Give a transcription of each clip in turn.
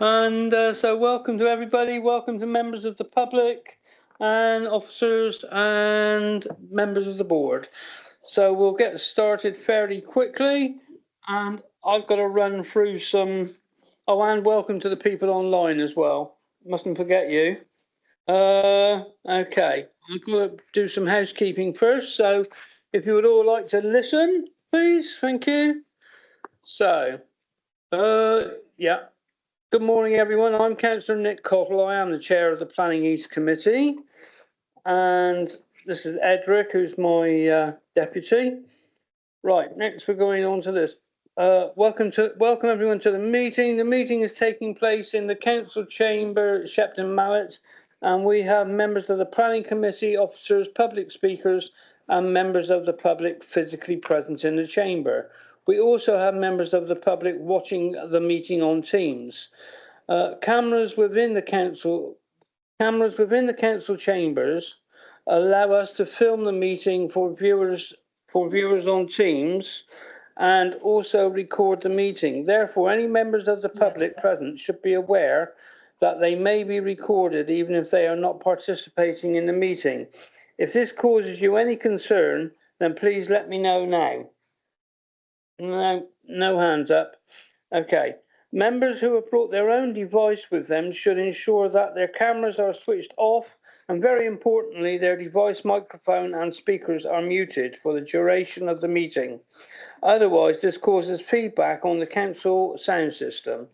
And so welcome to everybody. Welcome to members of the public and officers and members of the board. So we'll get started fairly quickly. And I've got to run through some. Oh, and welcome to the people online as well. Mustn't forget you. Okay. I've got to do some housekeeping first. So if you would all like to listen, please. Thank you. So, yeah. Good morning, everyone. I'm Councillor Nick Cottle. I am the chair of the Planning East Committee. And this is Edric, who's my deputy. Right, next we're going on to this. Welcome everyone to the meeting. The meeting is taking place in the council chamber, Shepton Mallet, and we have members of the planning committee, officers, public speakers, and members of the public physically present in the chamber. We also have members of the public watching the meeting on Teams. Cameras within the council chambers allow us to film the meeting for viewers on Teams and also record the meeting. Therefore, any members of the public present should be aware that they may be recorded even if they are not participating in the meeting. If this causes you any concern, then please let me know now. No hands up. Okay. Members who have brought their own device with them should ensure that their cameras are switched off and, very importantly, their device microphone and speakers are muted for the duration of the meeting. Otherwise, this causes feedback on the council sound system.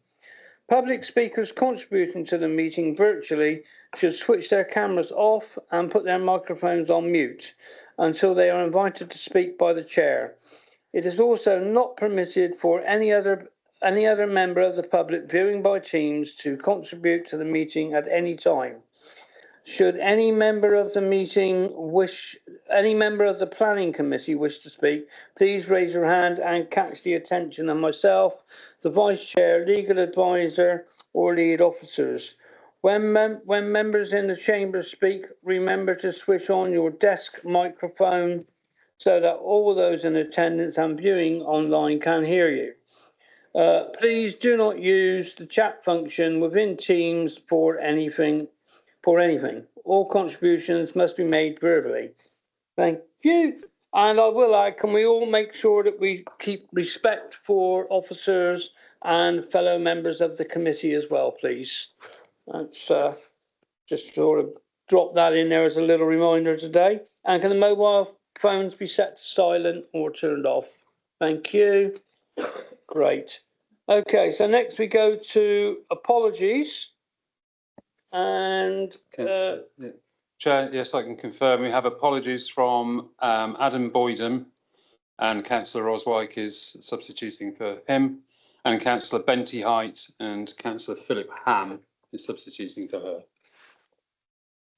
Public speakers contributing to the meeting virtually should switch their cameras off and put their microphones on mute until they are invited to speak by the chair. It is also not permitted for any other member of the public viewing by Teams to contribute to the meeting at any time. Should any member of the planning committee wish to speak, please raise your hand and catch the attention of myself, the vice chair, legal advisor, or lead officers. When members in the chamber speak, remember to switch on your desk microphone so that all those in attendance and viewing online can hear you. Please do not use the chat function within Teams for anything. All contributions must be made verbally. Thank you. And I will add, can we all make sure that we keep respect for officers and fellow members of the committee as well, please? That's just sort of drop that in there as a little reminder today. And can the mobile phones be set to silent or turned off? Thank you. Great. Okay, so next we go to apologies. And Chair, yes, I can confirm we have apologies from Adam Boydham, and Councillor Roswyk is substituting for him, and Councillor Benty Height and Councillor Philip Ham is substituting for her.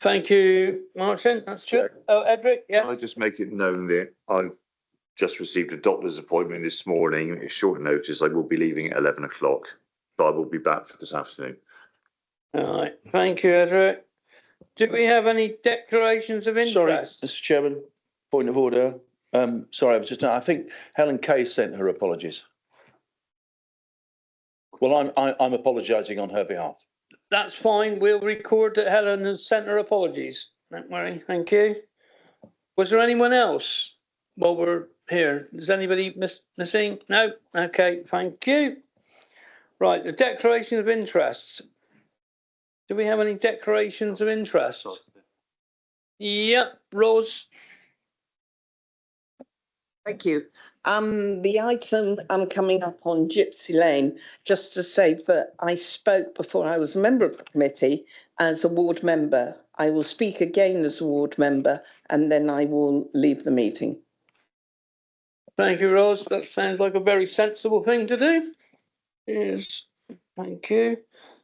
Thank you, Martin. That's good. Oh, Edric, yeah. I just make it known that I've just received a doctor's appointment this morning. It's short notice. I will be leaving at 11 o'clock, but I will be back for this afternoon. All right. Thank you, Edric. Do we have any declarations of interest? Sorry, Mr. Chairman, point of order. Sorry, I think Helen Kay sent her apologies. Well, I'm apologising on her behalf. That's fine. We'll record that Helen has sent her apologies. Don't worry. Thank you. Was there anyone else while we're here? Is anybody missing? No? Okay. Thank you. Right. The declaration of interest. Do we have any declarations of interest? Yep. Rose. Thank you. The item coming up on Gypsy Lane, just to say that I spoke before I was a member of the committee as a ward member. I will speak again as a ward member and then I will leave the meeting. Thank you, Rose. That sounds like a very sensible thing to do. Yes. Thank you.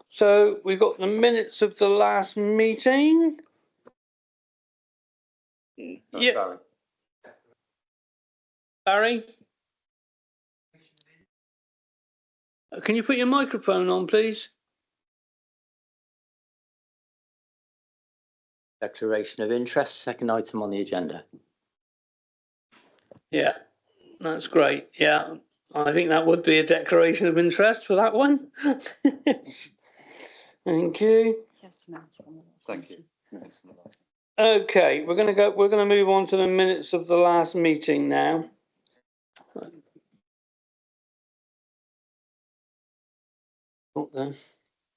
So we've got the minutes of the last meeting. Yeah. Barry? Can you put your microphone on, please? Declaration of interest, second item on the agenda. Yeah, that's great. Yeah, I think that would be a declaration of interest for that one. Thank you. Thank you. Okay, we're gonna move on to the minutes of the last meeting now. Oh,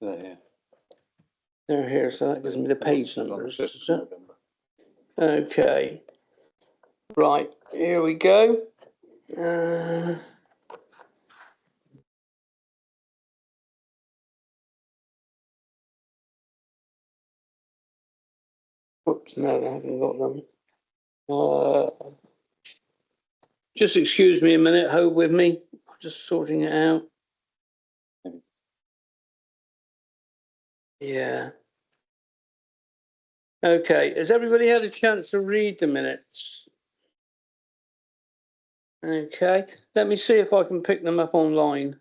There. they're here, so that gives me the page numbers. Okay. Right, here we go. Oops, no, I haven't got them. Just excuse me a minute, hold with me. I'm just sorting it out. Yeah. Okay, has everybody had a chance to read the minutes? Okay, let me see if I can pick them up online.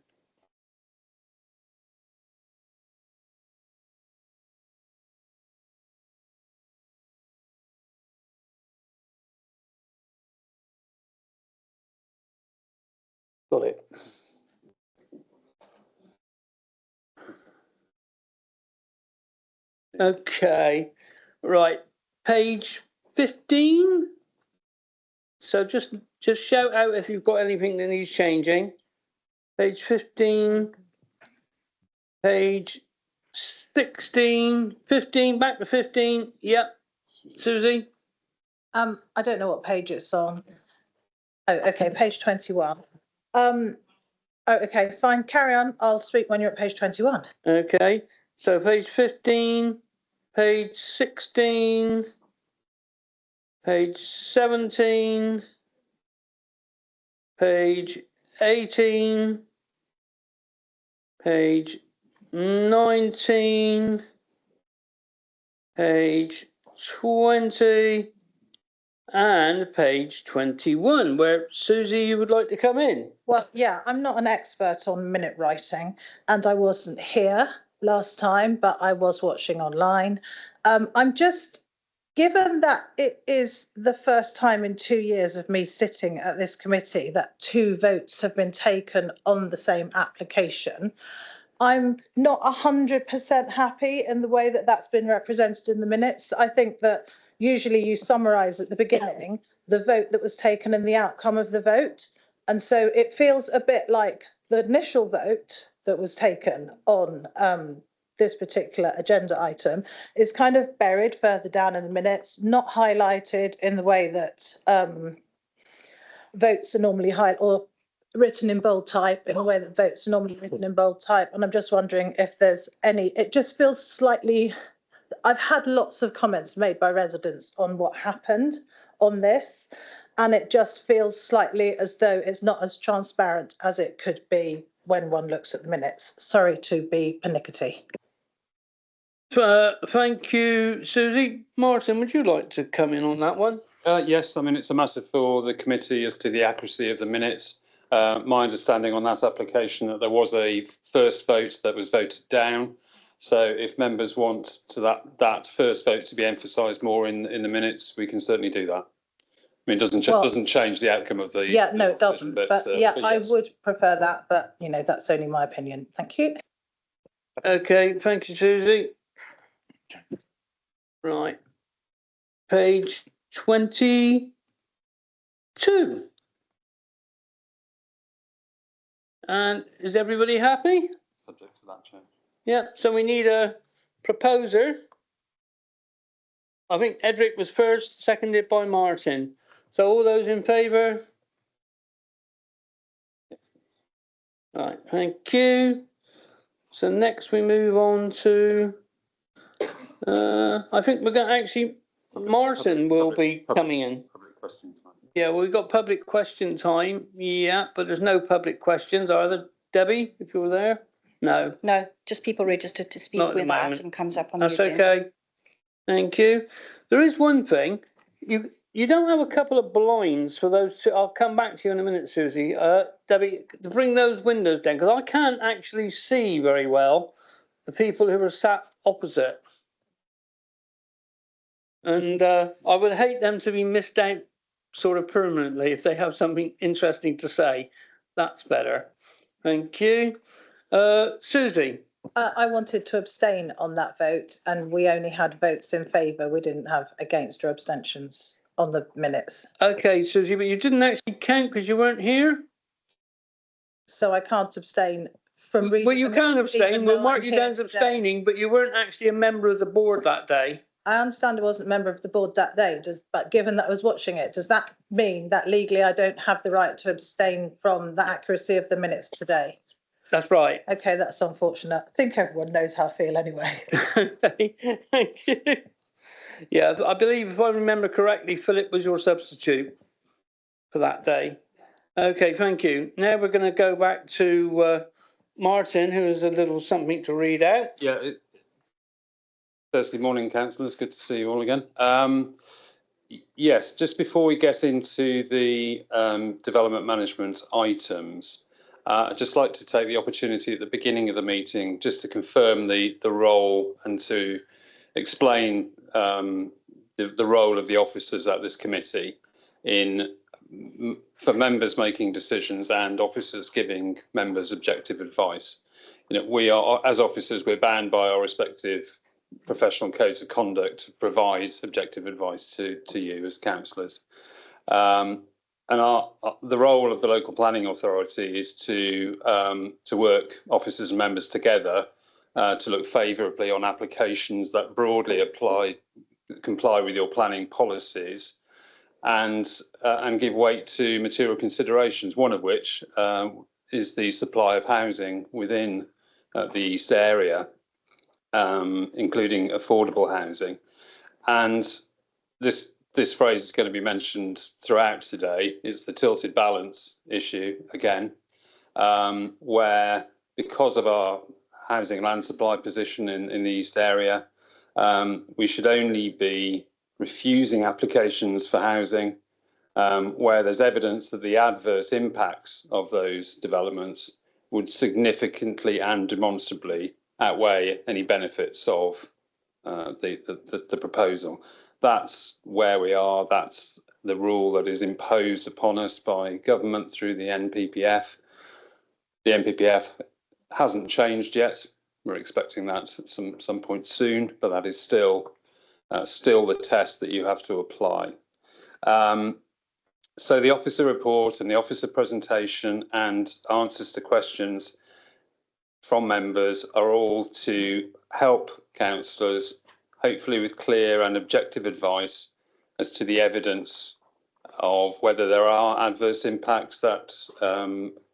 Got it. Okay, right, page 15. So just shout out if you've got anything that needs changing. Page 15, page 16, 15, back to 15. Yep. Susie? I don't know what page it's on. Oh, okay, page 21. Oh, okay, fine, carry on. I'll speak when you're at page 21. Okay, so page 15, page 16, page 17, page 18, page 19, page 20, and page 21, where Susie, you would like to come in. Well, yeah, I'm not an expert on minute writing, and I wasn't here last time, but I was watching online. I'm just, given that it is the first time in 2 years of me sitting at this committee that 2 votes have been taken on the same application, I'm not 100% happy in the way that that's been represented in the minutes. I think that usually you summarise at the beginning the vote that was taken and the outcome of the vote. And so it feels a bit like the initial vote that was taken on this particular agenda item is kind of buried further down in the minutes, not highlighted in the way that votes are normally or written in bold type in a way that votes are normally written in bold type. And I'm just wondering if there's any, it just feels slightly, I've had lots of comments made by residents on what happened on this, and it just feels slightly as though it's not as transparent as it could be when one looks at the minutes. Sorry to be pernickety. Thank you, Susie. Martin, would you like to come in on that one? Yes, I mean, it's a matter for the committee as to the accuracy of the minutes. My understanding on that application that there was a first vote that was voted down. So if members want to that first vote to be emphasised more in the minutes, we can certainly do that. I mean, it doesn't change the outcome of the. Yeah, no, it doesn't. But yeah, but I yes. would prefer that. But, you know, that's only my opinion. Thank you. Okay, thank you, Susie. Right. Page 22. And is everybody happy? Subject to that, Chair. Yeah, so we need a proposer. I think Edric was first, seconded by Martin. So all those in favour? Right, thank you. So next we move on to, I think we're going to actually, Martin will be coming in. Public question time. Yeah, well, we've got public question time. Yeah, but there's no public questions, are there? Debbie, if you're there? No. No, just people registered to speak Not at the when the moment. item comes up on the That's agenda. okay. Thank you. There is one thing. You don't have a couple of blinds for those two. I'll come back to you in a minute, Susie. Debbie, to bring those windows down, because I can't actually see very well the people who are sat opposite. And I would hate them to be missed out sort of permanently if they have something interesting to say. That's better. Thank you. Susie, I wanted to abstain on that vote, and we only had votes in favour. We didn't have against or abstentions on the minutes. Okay, Susie, but you didn't actually count because you weren't here? So I can't abstain from reading. Well, you the can minutes, abstain. even We'll though mark I'm you here down as today. abstaining, but you weren't actually a member of the board that day. I understand I wasn't a member of the board that day, but given that I was watching it, does that mean that legally I don't have the right to abstain from the accuracy of the minutes today? That's right. Okay, that's unfortunate. I think everyone knows how I feel anyway. Okay, thank you. Yeah, I believe if I remember correctly, Philip was your substitute for that day. Okay, thank you. Now we're going to go back to Martin, who has a little something to read out. Yeah. Thursday morning, councillors. Good to see you all again. Yes, just before we get into the development management items, I'd just like to take the opportunity at the beginning of the meeting just to confirm the role and to explain the role of the officers at this committee for members making decisions and officers giving members objective advice. You know, we are, as officers, we're bound by our respective professional codes of conduct to provide objective advice to you as councillors. And the role of the local planning authority is to work officers and members together to look favourably on applications that broadly comply with your planning policies, and give weight to material considerations. One of which is the supply of housing within the East area, including affordable housing. And this phrase is going to be mentioned throughout today. It's the tilted balance issue again, where because of our housing land supply position in the East area, we should only be refusing applications for housing where there's evidence that the adverse impacts of those developments would significantly and demonstrably outweigh any benefits of the proposal. That's where we are. That's the rule that is imposed upon us by government through the NPPF. The NPPF hasn't changed yet. We're expecting that at some point soon, but that is still the test that you have to apply. So the officer report and the officer presentation and answers to questions from members are all to help councillors, hopefully with clear and objective advice as to the evidence of whether there are adverse impacts that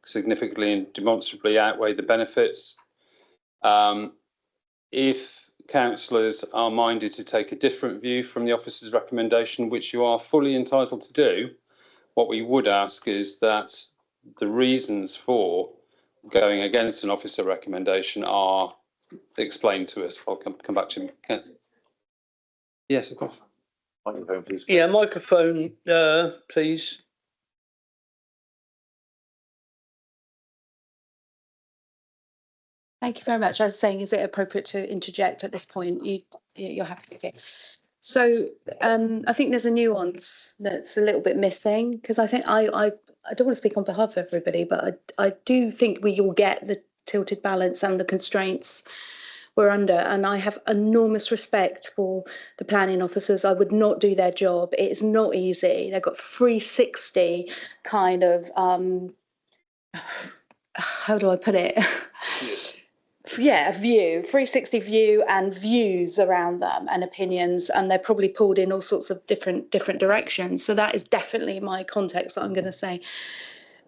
significantly and demonstrably outweigh the benefits. If councillors are minded to take a different view from the officer's recommendation, which you are fully entitled to do, what we would ask is that the reasons for going against an officer recommendation are explained to us. I'll come back to you. Yes, of course. Microphone, please. Yeah, microphone, please. Thank you very much. I was saying, is it appropriate to interject at this point? You're happy, okay. So I think there's a nuance that's a little bit missing, because I think I don't want to speak on behalf of everybody, but I do think we all get the tilted balance and the constraints we're under, and I have enormous respect for the planning officers. I would not do their job. It is not easy. They've got 360 kind of how do I put it? Yeah, view, 360 view and views around them and opinions, and they're probably pulled in all sorts of different directions. So that is definitely my context that I'm going to say.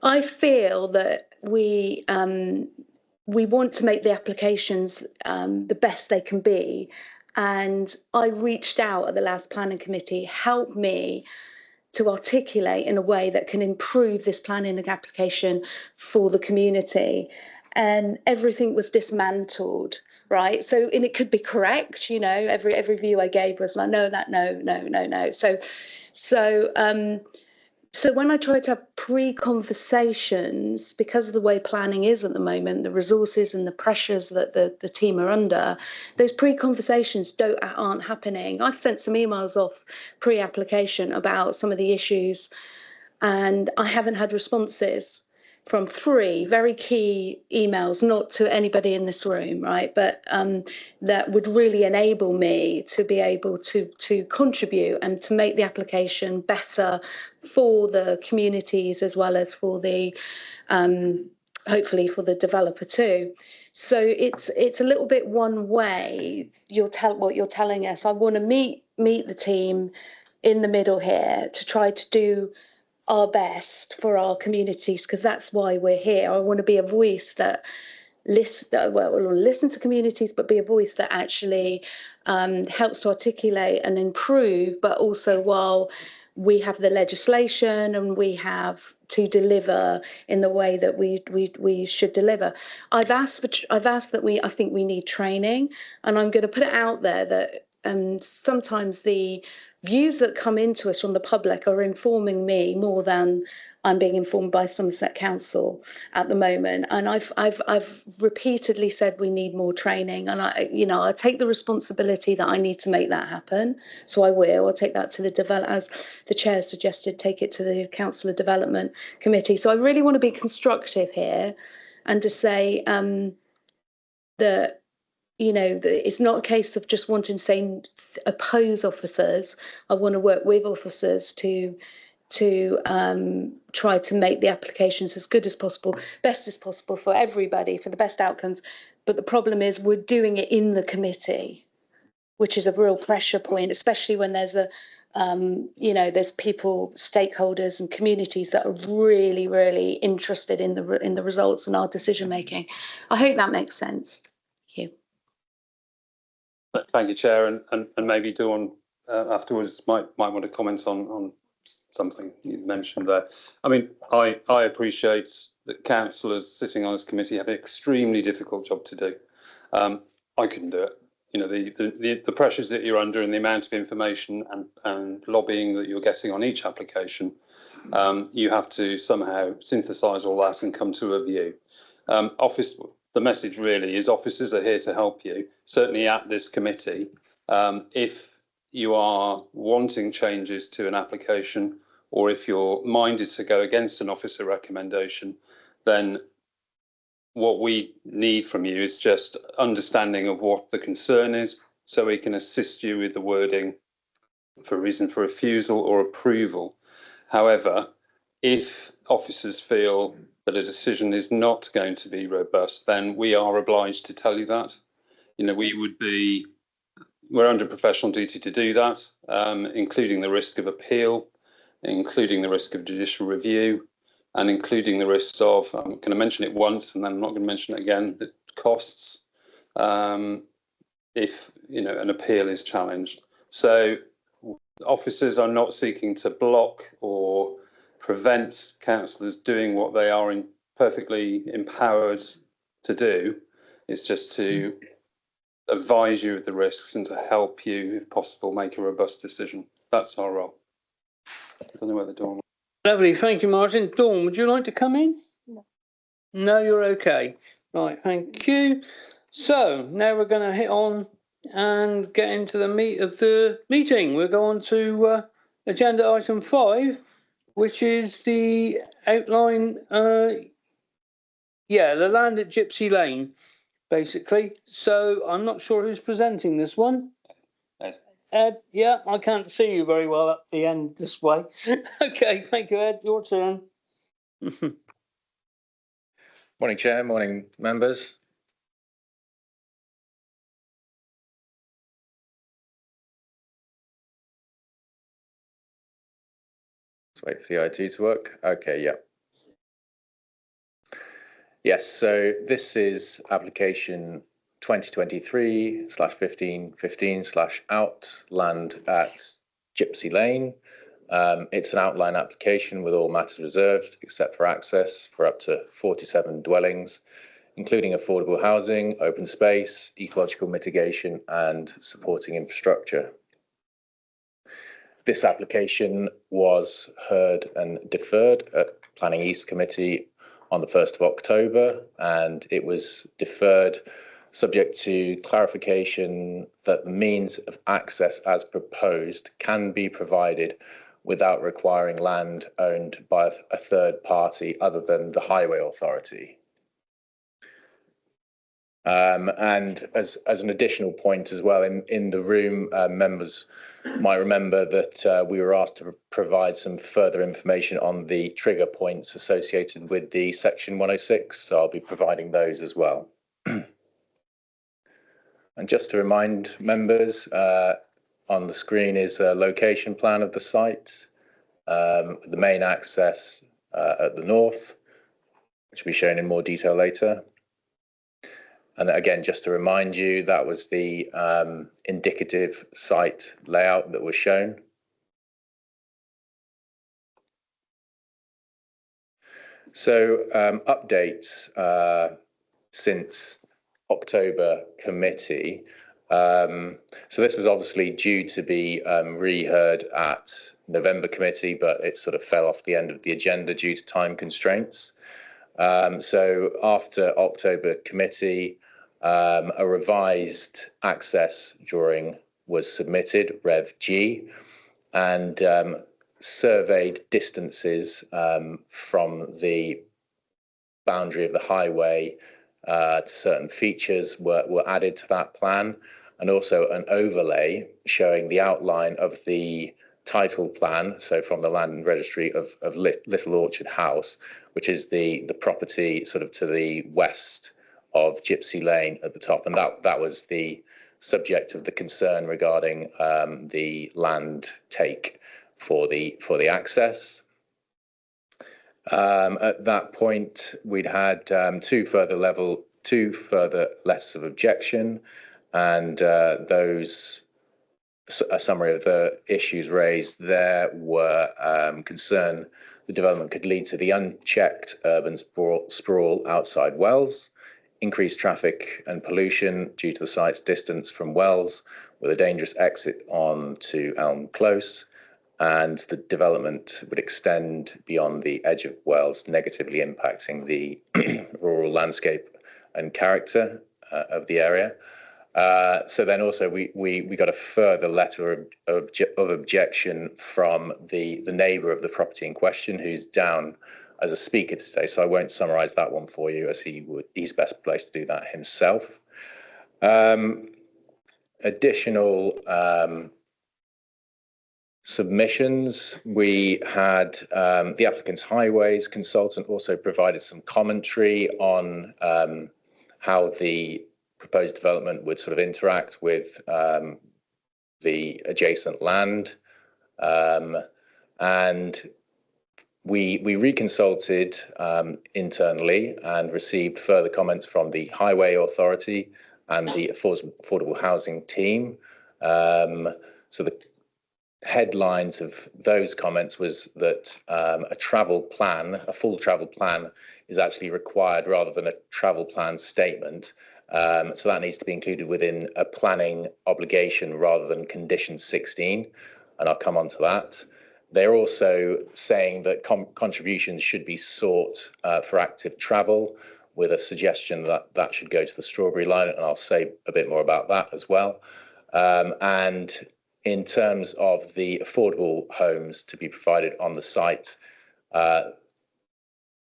I feel that we want to make the applications the best they can be, and I reached out at the last planning committee, help me to articulate in a way that can improve this planning application for the community. And everything was dismantled, right? So, and it could be correct, you know, every view I gave was like, no. So when I try to have pre-conversations, because of the way planning is at the moment, the resources and the pressures that the team are under, those pre-conversations aren't happening. I've sent some emails off pre-application about some of the issues, and I haven't had responses. from 3 very key emails, not to anybody in this room, right, but that would really enable me to be able to contribute and to make the application better for the communities as well as for the hopefully for the developer too. So it's a little bit one way. What you're telling us. I want to meet the team in the middle here to try to do our best for our communities, because that's why we're here. I want to be a voice that listen to communities, but be a voice that actually helps to articulate and improve, but also while we have the legislation and we have to deliver in the way that we should deliver. I've asked that I think we need training, and I'm going to put it out there that sometimes the views that come into us from the public are informing me more than I'm being informed by Somerset Council at the moment. And I've repeatedly said we need more training, and I take the responsibility that I need to make that happen. So I'll take that to as the chair suggested, take it to the Councillor Development Committee. So I really want to be constructive here and to say that it's not a case of just wanting to say oppose officers. I want to work with officers to try to make the applications as good as possible, best as possible for everybody, for the best outcomes. But the problem is we're doing it in the committee, which is a real pressure point, especially when there's there's people, stakeholders and communities that are really, really interested in the results and our decision making. I hope that makes sense. Thank you. Thank you, Chair, and maybe Dawn afterwards might want to comment on something you mentioned there. I mean, I appreciate that councillors sitting on this committee have an extremely difficult job to do. I couldn't do it. The pressures that you're under and the amount of information and lobbying that you're getting on each application, you have to somehow synthesise all that and come to a view. The message really is officers are here to help you, certainly at this committee. If you are wanting changes to an application, or if you're minded to go against an officer recommendation, then what we need from you is just understanding of what the concern is, so we can assist you with the wording for reason for refusal or approval. Wehowever, if officers feel that a decision is not going to be robust, then we are obliged to tell you that. We're under professional duty to do that, including the risk of appeal, including the risk of judicial review, and including the risk of, I'm going to mention it once and then I'm not going to mention it again, the costs if an appeal is challenged. So officers are not seeking to block or prevent councillors doing what they are perfectly empowered to do. It's just to advise you of the risks and to help you, if possible, make a robust decision. That's our role. I don't know whether Dawn. Lovely, thank you, Martin. Dawn, would you like to come in? No. No, you're okay. Right, thank you. So now we're going to hit on and get into the meat of the meeting. We'll go on to agenda item 5, which is the outline, the land at Gypsy Lane, basically. So I'm not sure who's presenting this one. Ed, yeah, I can't see you very well at the end this way. Okay, thank you, Ed. Your turn. Morning, Chair. Morning, members. Let's wait for the IT to work. Okay, yeah. Yes, so this is application 2023/1515/out land at Gypsy Lane. It's an outline application with all matters reserved except for access for up to 47 dwellings, including affordable housing, open space, ecological mitigation and supporting infrastructure. This application was heard and deferred at Planning East Committee on the 1st of October, and it was deferred subject to clarification that the means of access as proposed can be provided without requiring land owned by a third party other than the Highway Authority. And as an additional point as well, in the room, members might remember that we were asked to provide some further information on the trigger points associated with the Section 106, so I'll be providing those as well. And just to remind members, on the screen is a location plan of the site, the main access at the north, which will be shown in more detail later. And again, just to remind you, that was the indicative site layout that was shown. So updates since October committee. So this was obviously due to be reheard at November committee, but it sort of fell off the end of the agenda due to time constraints. So after October committee, a revised access drawing was submitted, Rev G, and surveyed distances from the boundary of the highway to certain features were added to that plan, and also an overlay showing the outline of the title plan, so from the land and registry of Little Orchard House, which is the property sort of to the west of Gypsy Lane at the top, and that was the subject of the concern regarding the land take for the access. At that point, we'd had two further letters of objection, and a summary of the issues raised there were concern the development could lead to the unchecked urban sprawl outside Wells, increased traffic and pollution due to the site's distance from Wells, with a dangerous exit on to Elm Close, and the development would extend beyond the edge of Wells, negatively impacting the rural landscape and character of the area. So then also we got a further letter of objection from the neighbour of the property in question, who's down as a speaker today, so I won't summarise that one for you, as he's best placed to do that himself. Additional submissions, we had the applicant's highways consultant also provided some commentary on how the proposed development would sort of interact with the adjacent land, and we reconsulted internally and received further comments from the Highway Authority and the Affordable Housing team. So the headlines of those comments was that a full travel plan is actually required rather than a travel plan statement. So that needs to be included within a planning obligation rather than condition 16, and I'll come on to that. They're also saying that contributions should be sought for active travel, with a suggestion that that should go to the Strawberry Line, and I'll say a bit more about that as well. And in terms of the affordable homes to be provided on the site,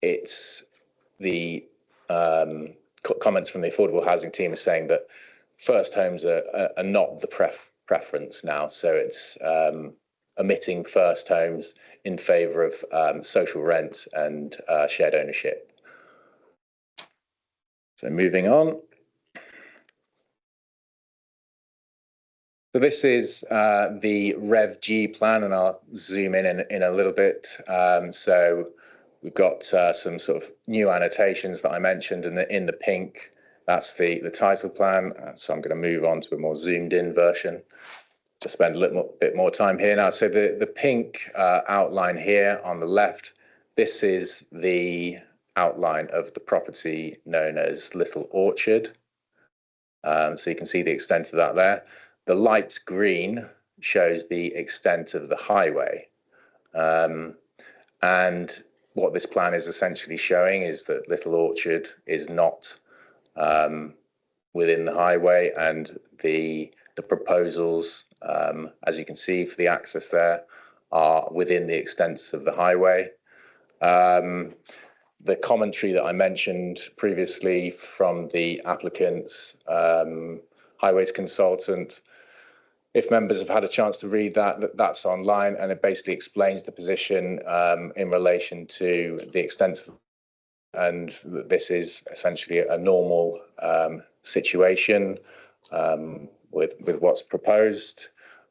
it's the comments from the affordable housing team are saying that first homes are not the preference now, so it's omitting first homes in favour of social rent and shared ownership. So moving on. So this is the Rev G plan, and I'll zoom in a little bit. So we've got some sort of new annotations that I mentioned in the pink. That's the title plan. So I'm going to move on to a more zoomed in version to spend a little bit more time here now. So the pink outline here on the left, this is the outline of the property known as Little Orchard. So you can see the extent of that there. The light green shows the extent of the highway. And what this plan is essentially showing is that Little Orchard is not within the highway, and the proposals, as you can see, for the access there are within the extents of the highway. The commentary that I mentioned previously from the applicant's highways consultant, if members have had a chance to read that, that's online, and it basically explains the position in relation to the extents, and this is essentially a normal situation with what's proposed.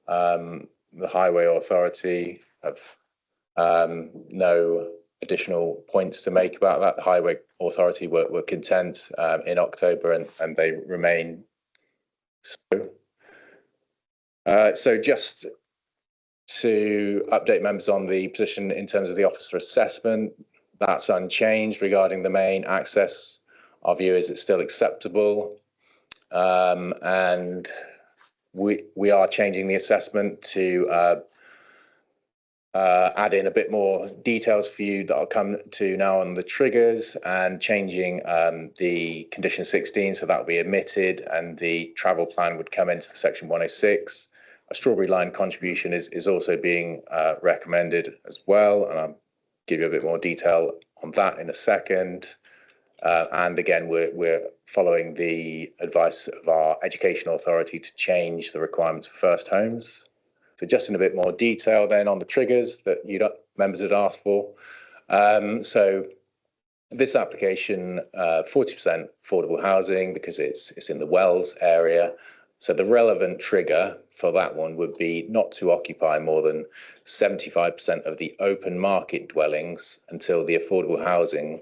The Highway Authority have no additional points to make about that. The Highway Authority were content in October, and they remain so. So just to update members on the position in terms of the officer assessment, that's unchanged regarding the main access. Our view is it's still acceptable, and we are changing the assessment to add in a bit more details for you that I'll come to now on the triggers, and changing the condition 16, so that will be omitted, and the travel plan would come into section 106. A Strawberry Line contribution is also being recommended as well, and I'll give you a bit more detail on that in a second. And again, we're following the advice of our Education Authority to change the requirements for first homes. So just in a bit more detail then on the triggers that members had asked for. So this application, 40% affordable housing, because it's in the Wells area. So the relevant trigger for that one would be not to occupy more than 75% of the open market dwellings until the affordable housing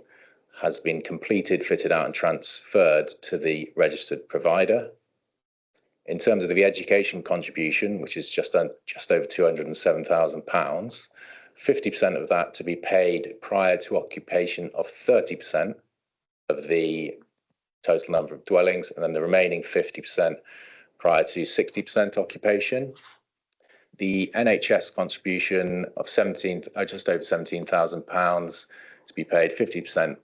has been completed, fitted out and transferred to the registered provider. In terms of the education contribution, which is just over £207,000, 50% of that to be paid prior to occupation of 30% of the total number of dwellings, and then the remaining 50% prior to 60% occupation. The NHS contribution of just over £17,000 to be paid 50%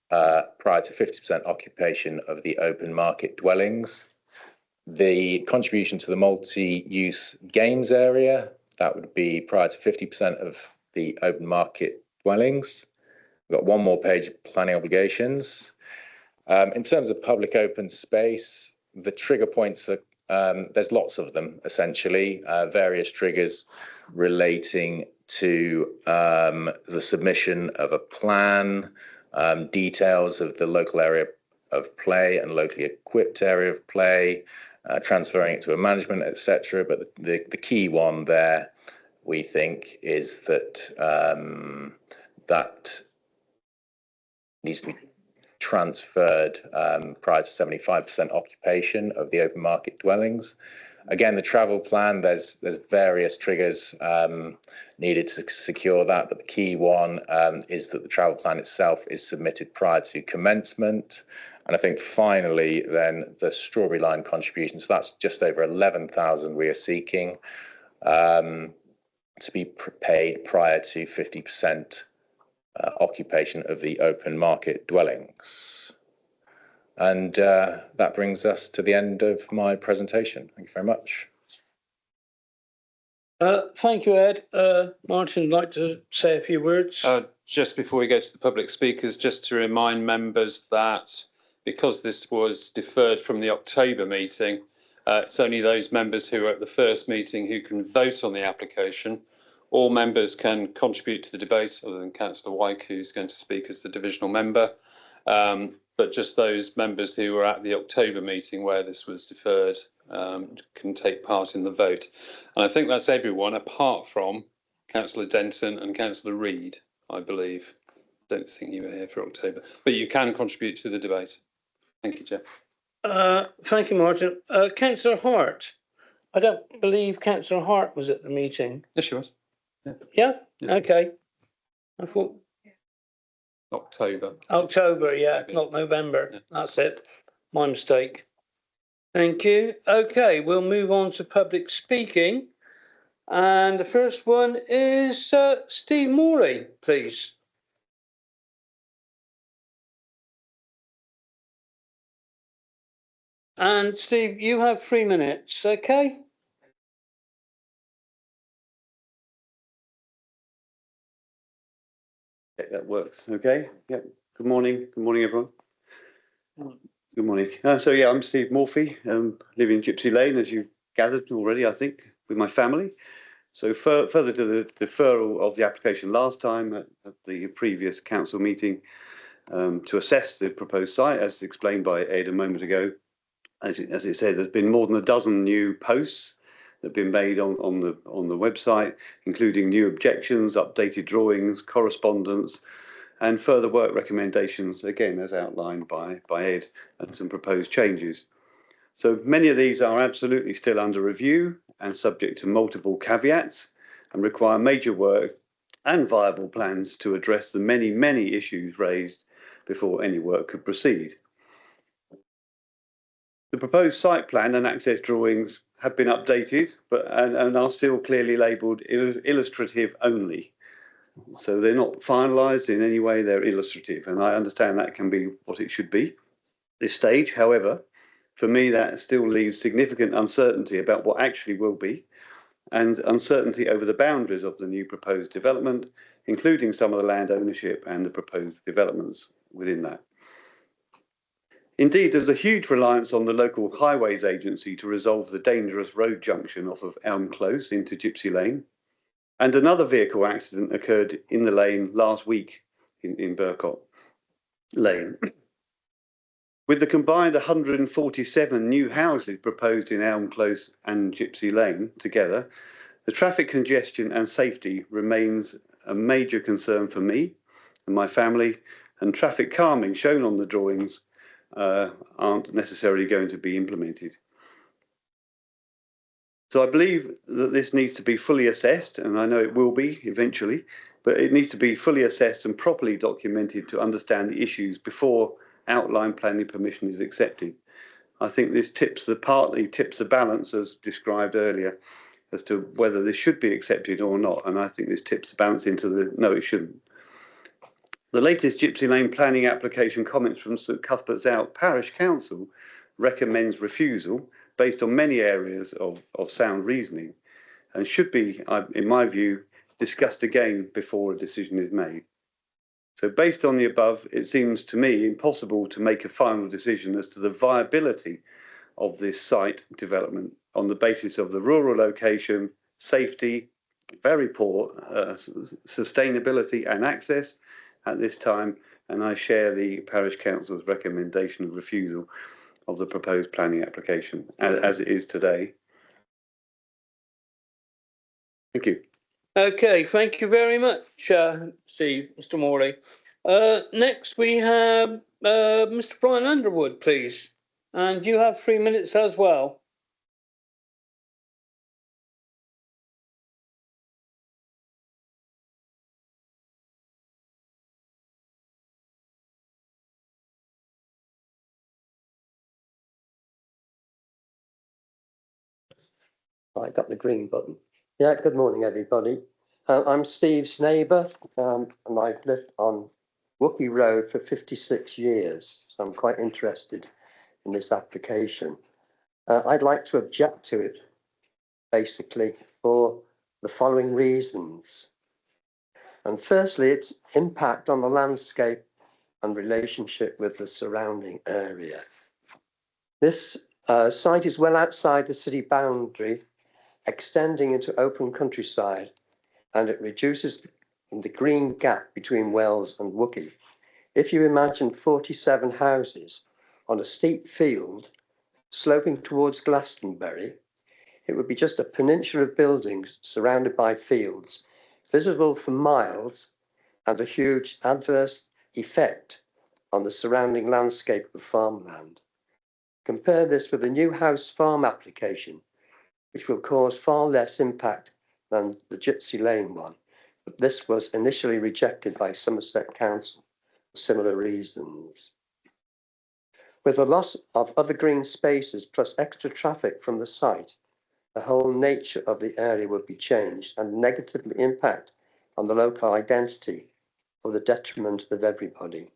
prior to 50% occupation of the open market dwellings. The contribution to the multi-use games area, that would be prior to 50% of the open market dwellings. We've got one more page of planning obligations. In terms of public open space, the trigger points are, there's lots of them, essentially, various triggers relating to the submission of a plan, details of the local area of play and locally equipped area of play, transferring it to a management, etc. But the key one there, we think, is that that needs to be transferred prior to 75% occupation of the open market dwellings. Again, the travel plan, there's various triggers needed to secure that, but the key one is that the travel plan itself is submitted prior to commencement. And I think finally, then the Strawberry Line contribution, so that's just over 11,000 we are seeking to be paid prior to 50% occupation of the open market dwellings. And that brings us to the end of my presentation. Thank you very much. Thank you, Ed. Martin would like to say a few words. Just before we go to the public speakers, just to remind members that because this was deferred from the October meeting, it's only those members who were at the first meeting who can vote on the application. All members can contribute to the debate, other than Councillor Wyke, who's going to speak as the divisional member. But just those members who were at the October meeting where this was deferred can take part in the vote. And I think that's everyone apart from Councillor Denton and Councillor Reid, I believe. Don't think you were here for October, but you can contribute to the debate. Thank you, Jeff. Thank you, Martin. Councillor Hart. I don't believe Councillor Hart was at the meeting. Yes, she was. Yeah? Yeah. Okay. I thought October, yeah, Maybe. not November. Yeah. That's it. My mistake. Thank you. Okay, we'll move on to public speaking. And the first one is Steve Morley, please. And Steve, you have 3 minutes, okay? That works. Okay. Yep. Good morning. Good morning, everyone. Good morning. So yeah, I'm Steve Morphy. Live in Gypsy Lane, as you've gathered already, I think, with my family. So further to the deferral of the application last time at the previous council meeting, to assess the proposed site, as explained by Ed a moment ago. As it said, there's been more than a dozen new posts that have been made on the website, including new objections, updated drawings, correspondence, and further work recommendations, again, as outlined by Ed, and some proposed changes. So many of these are absolutely still under review and subject to multiple caveats and require major work and viable plans to address the many issues raised before any work could proceed. The proposed site plan and access drawings have been updated and are still clearly labelled illustrative only. So they're not finalised in any way, they're illustrative, and I understand that can be what it should be. This stage, however, for me, that still leaves significant uncertainty about what actually will be, and uncertainty over the boundaries of the new proposed development, including some of the land ownership and the proposed developments within that. Indeed, there's a huge reliance on the local highways agency to resolve the dangerous road junction off of Elm Close into Gypsy Lane. And another vehicle accident occurred in the lane last week in Burcott Lane. With the combined 147 new houses proposed in Elm Close and Gypsy Lane together, the traffic congestion and safety remains a major concern for me and my family, and traffic calming shown on the drawings aren't necessarily going to be implemented. So I believe that this needs to be fully assessed, and I know it will be eventually, but it needs to be fully assessed and properly documented to understand the issues before outline planning permission is accepted. I think this partly tips the balance, as described earlier, as to whether this should be accepted or not, and I think this tips the balance into the no, it shouldn't. The latest Gypsy Lane planning application comments from St Cuthbert's Out Parish Council recommends refusal based on many areas of sound reasoning, and should be, in my view, discussed again before a decision is made. So based on the above, it seems to me impossible to make a final decision as to the viability of this site development on the basis of the rural location, safety, very poor sustainability and access at this time, and I share the Parish Council's recommendation of refusal of the proposed planning application as it is today. Thank you. Okay, thank you very much, Steve, Mr. Morley. Next we have Mr. Brian Underwood, please. And you have 3 minutes as well. I got the green button. Yeah, good morning, everybody. I'm Steve's neighbour, and I've lived on Whoopie Road for 56 years, so I'm quite interested in this application. I'd like to object to it, basically, for the following reasons. And firstly, its impact on the landscape and relationship with the surrounding area. This site is well outside the city boundary, extending into open countryside, and it reduces the green gap between Wells and Wookey. If you imagine 47 houses on a steep field sloping towards Glastonbury, it would be just a peninsula of buildings surrounded by fields, visible for miles, and a huge adverse effect on the surrounding landscape of farmland. Compare this with the new house farm application, which will cause far less impact than the Gypsy Lane one. But this was initially rejected by Somerset Council for similar reasons. With a loss of other green spaces plus extra traffic from the site, the whole nature of the area would be changed and negatively impact on the local identity for the detriment of everybody.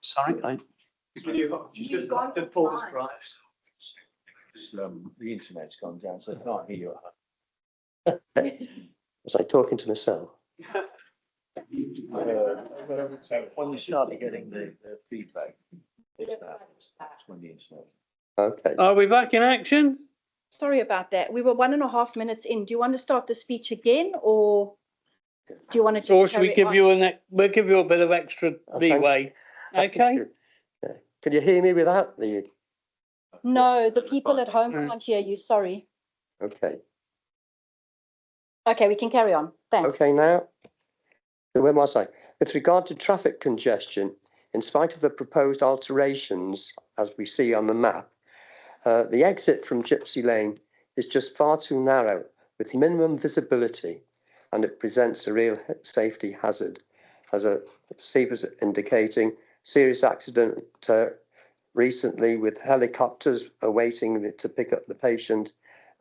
Sorry, I, the internet's gone down, so I can't hear you. was I talking to myself? When you started getting the feedback, that's when the internet. Okay. Are we back in action? Sorry about that. We were 1.5 minutes in. Do you want to start the speech again, or do you want to just Or should we carry give on? you we'll give you a bit of extra Oh, thank leeway? Okay. Yeah. Can you hear me without the? No, the people at home can't hear you. Sorry. Okay. Okay, we can carry on. Thanks. Okay, now, so where was I? With regard to traffic congestion, in spite of the proposed alterations, as we see on the map, the exit from Gypsy Lane is just far too narrow, with minimum visibility, and it presents a real safety hazard. As Steve was indicating, serious accident recently with helicopters awaiting to pick up the patient,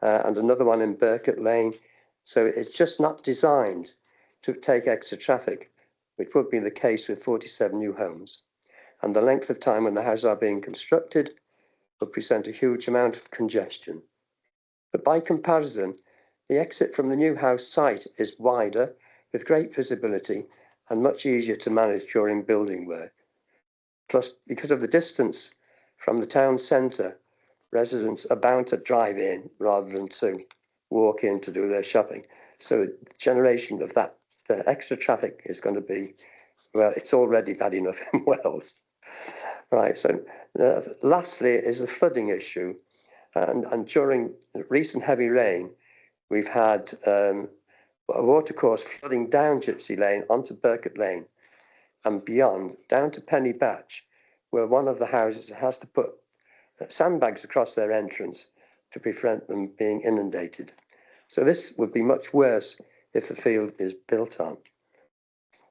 and another one in Burkett Lane. So it's just not designed to take extra traffic, which would be the case with 47 new homes. And the length of time when the houses are being constructed would present a huge amount of congestion. But by comparison, the exit from the new house site is wider, with great visibility and much easier to manage during building work. Plus, because of the distance from the town centre, residents are bound to drive in rather than to walk in to do their shopping. So the generation of that extra traffic is going to be, well, it's already bad enough in Wales. Right, so lastly is the flooding issue. And during recent heavy rain, we've had a watercourse flooding down Gypsy Lane onto Burkett Lane and beyond, down to Penny Batch, where one of the houses has to put sandbags across their entrance to prevent them being inundated. So this would be much worse if the field is built on.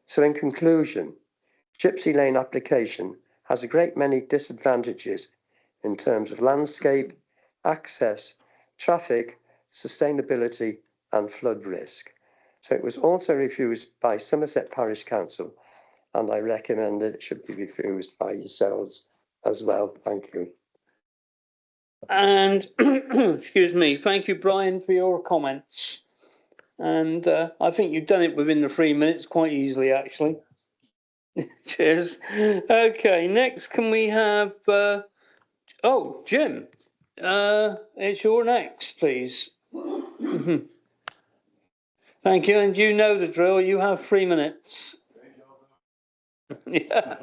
So in conclusion, Gypsy Lane application has a great many disadvantages in terms of landscape, access, traffic, sustainability and flood risk. So it was also refused by Somerset Parish Council, and I recommend that it should be refused by yourselves as well. Thank you. And excuse me, thank you, Brian, for your comments. And I think you've done it within the 3 minutes quite easily, actually. Cheers. Okay, next can we have, oh, Jim, it's your next, please. Thank you, and you know the drill, you have 3 minutes. Yeah.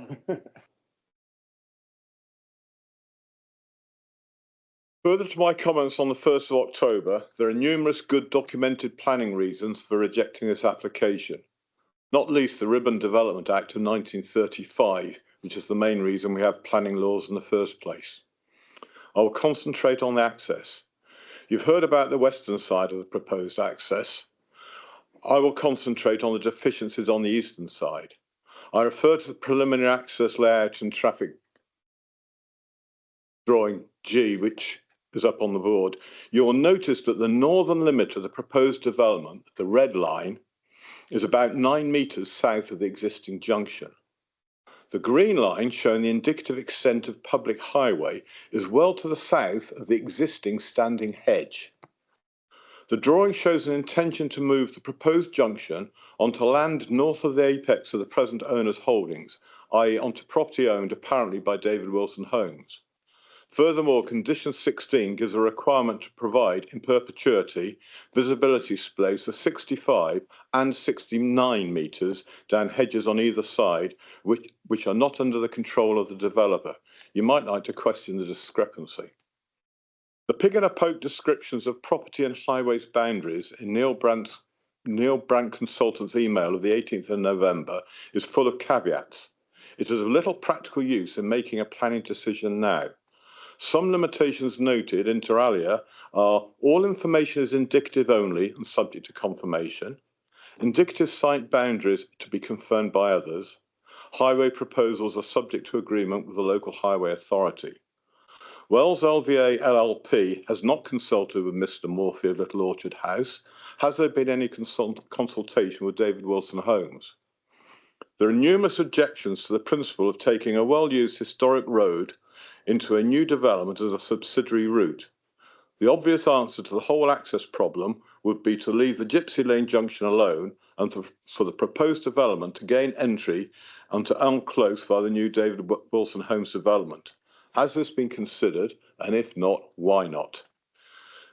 Further to my comments on the 1st of October, there are numerous good documented planning reasons for rejecting this application, not least the Ribbon Development Act of 1935, which is the main reason we have planning laws in the first place. I will concentrate on the access. You've heard about the western side of the proposed access. I will concentrate on the deficiencies on the eastern side. I refer to the preliminary access layout and traffic drawing G, which is up on the board. You will notice that the northern limit of the proposed development, the red line, is about 9 metres south of the existing junction. The green line, showing the indicative extent of public highway, is well to the south of the existing standing hedge. The drawing shows an intention to move the proposed junction onto land north of the apex of the present owner's holdings, i.e. onto property owned apparently by David Wilson Homes. Furthermore, condition 16 gives a requirement to provide in perpetuity visibility displays for 65 and 69 metres down hedges on either side, which are not under the control of the developer. You might like to question the discrepancy. The pig in a poke descriptions of property and highways boundaries in Neil Brandt Consultant's email of the 18th of November is full of caveats. It is of little practical use in making a planning decision now. Some limitations noted inter alia are all information is indicative only and subject to confirmation, indicative site boundaries to be confirmed by others, highway proposals are subject to agreement with the local highway authority. Wells LVA LLP has not consulted with Mr. Morphy of Little Orchard House. Has there been any consultation with David Wilson Homes? There are numerous objections to the principle of taking a well-used historic road into a new development as a subsidiary route. The obvious answer to the whole access problem would be to leave the Gypsy Lane junction alone and for the proposed development to gain entry onto Elm Close via the new David Wilson Homes development. Has this been considered, and if not, why not?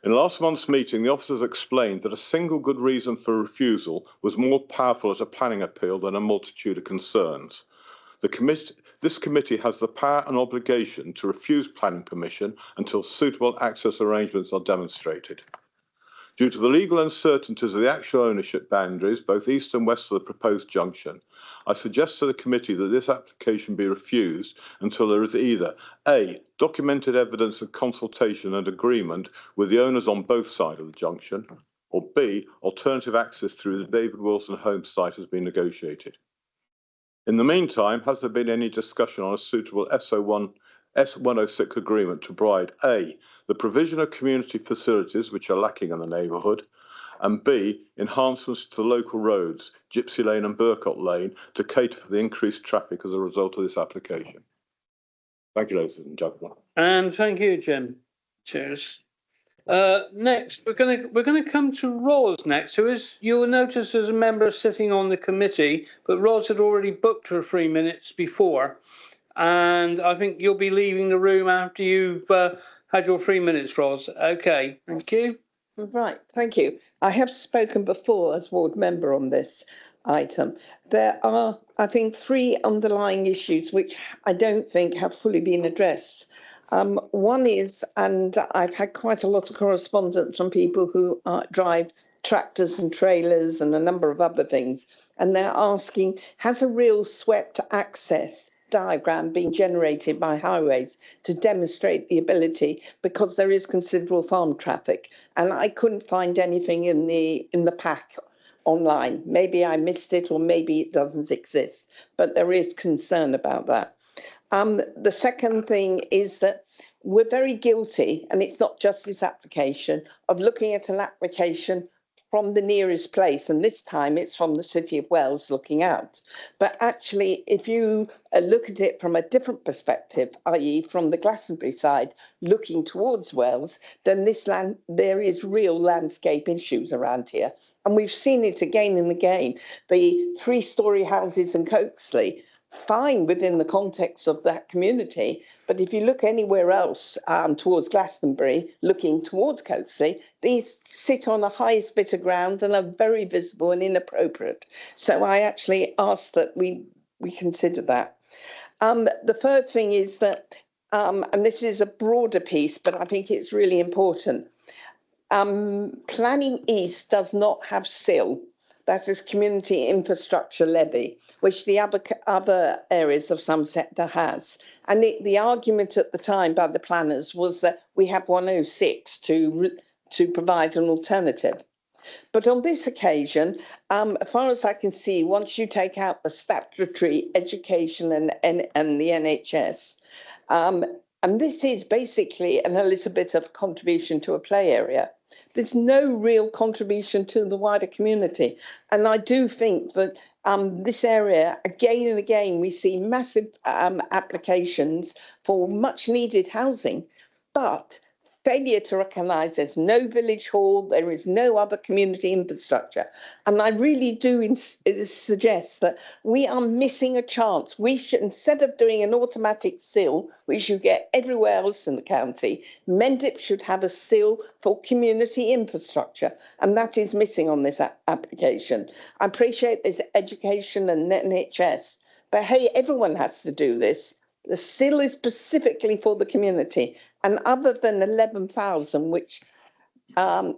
In last month's meeting, the officers explained that a single good reason for refusal was more powerful at a planning appeal than a multitude of concerns. This committee has the power and obligation to refuse planning permission until suitable access arrangements are demonstrated. Due to the legal uncertainties of the actual ownership boundaries, both east and west of the proposed junction, I suggest to the committee that this application be refused until there is either A, documented evidence of consultation and agreement with the owners on both sides of the junction, or B, alternative access through the David Wilson Homes site has been negotiated. In the meantime, has there been any discussion on a suitable S106 agreement to provide A, the provision of community facilities which are lacking in the neighbourhood, and B, enhancements to the local roads, Gypsy Lane and Burcott Lane, to cater for the increased traffic as a result of this application? Thank you, ladies and gentlemen. And thank you, Jim. Cheers. Next, we're gonna come to Ros next, who is, you will notice, as a member sitting on the committee, but Ros had already booked her 3 minutes before, and I think you'll be leaving the room after you've had your 3 minutes, Ros. Okay, thank you. Right, thank you. I have spoken before as ward member on this item. There are, I think, 3 underlying issues which I don't think have fully been addressed. One is, and I've had quite a lot of correspondence from people who drive tractors and trailers and a number of other things, and they're asking, has a real swept access diagram being generated by highways to demonstrate the ability, because there is considerable farm traffic, and I couldn't find anything in the pack online. Maybe I missed it, or maybe it doesn't exist, but there is concern about that. The second thing is that we're very guilty, and it's not just this application, of looking at an application from the nearest place, and this time it's from the City of Wells looking out. But actually, if you look at it from a different perspective, i.e. from the Glastonbury side, looking towards Wells, then there is real landscape issues around here. And we've seen it again and again. The 3-storey houses in Cokesley, fine within the context of that community, but if you look anywhere else towards Glastonbury, looking towards Cokesley, these sit on the highest bit of ground and are very visible and inappropriate. So I actually ask that we consider that. The third thing is that, and this is a broader piece, but I think it's really important. Planning East does not have SIL. That is Community Infrastructure Levy, which the other areas of some sector has. And the argument at the time by the planners was that we have 106 to provide an alternative. But on this occasion, as far as I can see, once you take out the statutory education and the NHS, and this is basically a little bit of contribution to a play area, there's no real contribution to the wider community. And I do think that this area, again and again, we see massive applications for much needed housing, but failure to recognise there's no village hall, there is no other community infrastructure. And I really do suggest that we are missing a chance. We should, instead of doing an automatic SIL, which you get everywhere else in the county, Mendip should have a SIL for community infrastructure. And that is missing on this application. I appreciate there's education and NHS, but hey, everyone has to do this. The SIL is specifically for the community. And other than 11,000, which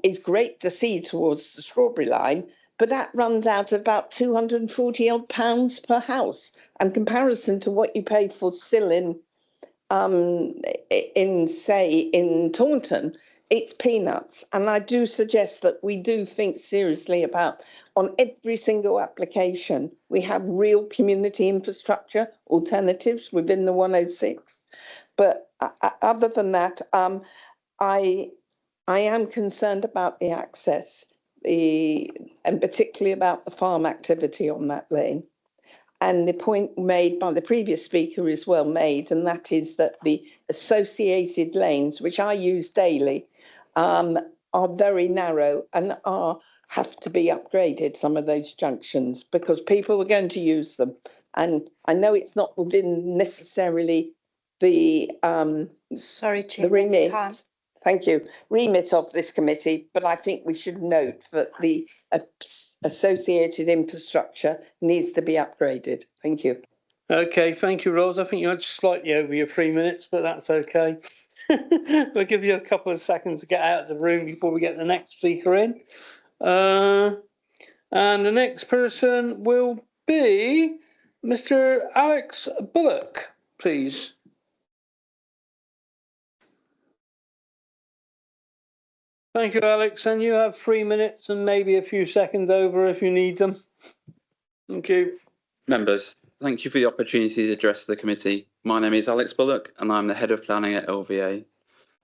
is great to see towards the Strawberry Line, but that runs out at about 240 odd pounds per house. And comparison to what you pay for SIL in Taunton, it's peanuts. And I do suggest that we do think seriously about, on every single application, we have real community infrastructure alternatives within the 106. But other than that, I am concerned about the access, and particularly about the farm activity on that lane. And the point made by the previous speaker is well made, and that is that the associated lanes, which I use daily, are very narrow and have to be upgraded, some of those junctions, because people are going to use them. And I know it's not within necessarily the Sorry, Chair. the remit. Thank you. Remit of this committee, but I think we should note that the associated infrastructure needs to be upgraded. Thank you. Okay, thank you, Ros. I think you're slightly over your 3 minutes, but that's okay. We'll give you a couple of seconds to get out of the room before we get the next speaker in. And the next person will be Mr. Alex Bullock, please. Thank you, Alex. And you have 3 minutes and maybe a few seconds over if you need them. Thank you. Members, thank you for the opportunity to address the committee. My name is Alex Bullock and I'm the Head of Planning at LVA.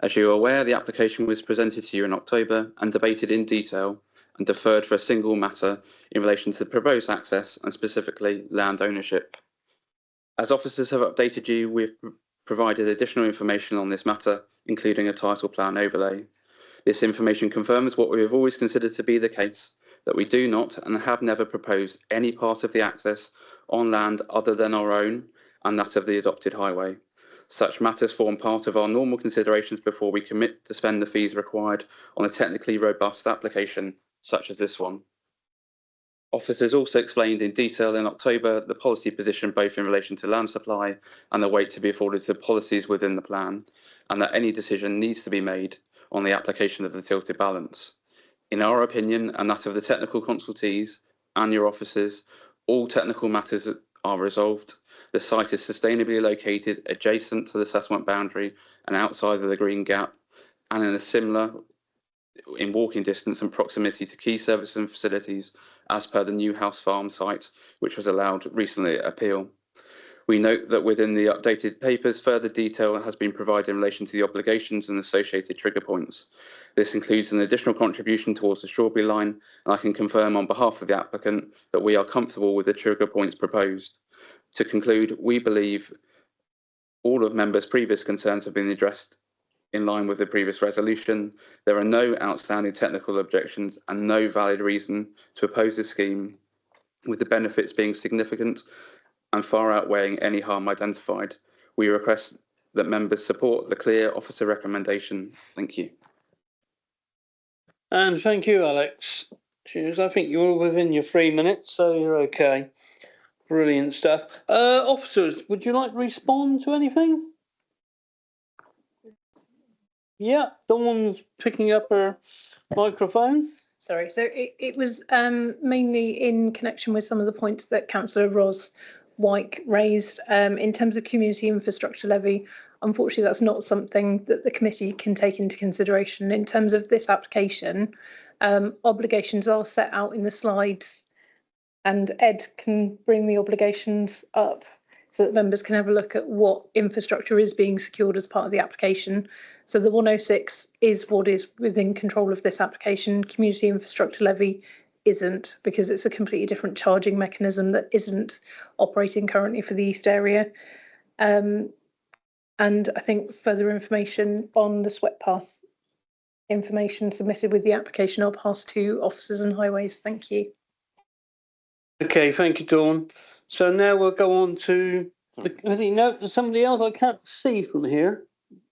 As you are aware, the application was presented to you in October and debated in detail and deferred for a single matter in relation to the proposed access and specifically land ownership. As officers have updated you, we've provided additional information on this matter, including a title plan overlay. This information confirms what we have always considered to be the case, that we do not and have never proposed any part of the access on land other than our own and that of the adopted highway. Such matters form part of our normal considerations before we commit to spend the fees required on a technically robust application such as this one. Officers also explained in detail in October the policy position both in relation to land supply and the weight to be afforded to policies within the plan, and that any decision needs to be made on the application of the tilted balance. In our opinion, and that of the technical consultees and your officers, all technical matters are resolved. The site is sustainably located adjacent to the settlement boundary and outside of the green gap, and in walking distance and proximity to key services and facilities as per the New House Farm site, which was allowed recently at appeal. We note that within the updated papers, further detail has been provided in relation to the obligations and associated trigger points. This includes an additional contribution towards the Strawberry Line, and I can confirm on behalf of the applicant that we are comfortable with the trigger points proposed. To conclude, we believe all of members' previous concerns have been addressed in line with the previous resolution. There are no outstanding technical objections and no valid reason to oppose this scheme, with the benefits being significant and far outweighing any harm identified. We request that members support the clear officer recommendation. Thank you. And thank you, Alex. Cheers. I think you're within your 3 minutes, so you're okay. Brilliant stuff. Officers, would you like to respond to anything? Yeah, someone's picking up her microphone. Sorry, so it was mainly in connection with some of the points that Councillor Ros Wyke raised in terms of community infrastructure levy. Unfortunately, that's not something that the committee can take into consideration. In terms of this application, obligations are set out in the slides, and Ed can bring the obligations up so that members can have a look at what infrastructure is being secured as part of the application. So the 106 is what is within control of this application. Community infrastructure levy isn't, because it's a completely different charging mechanism that isn't operating currently for the East area. And I think further information on the sweat path information submitted with the application I'll pass to officers and highways. Thank you. Okay, thank you, Dawn. So now we'll go on to there's somebody else I can't see from here.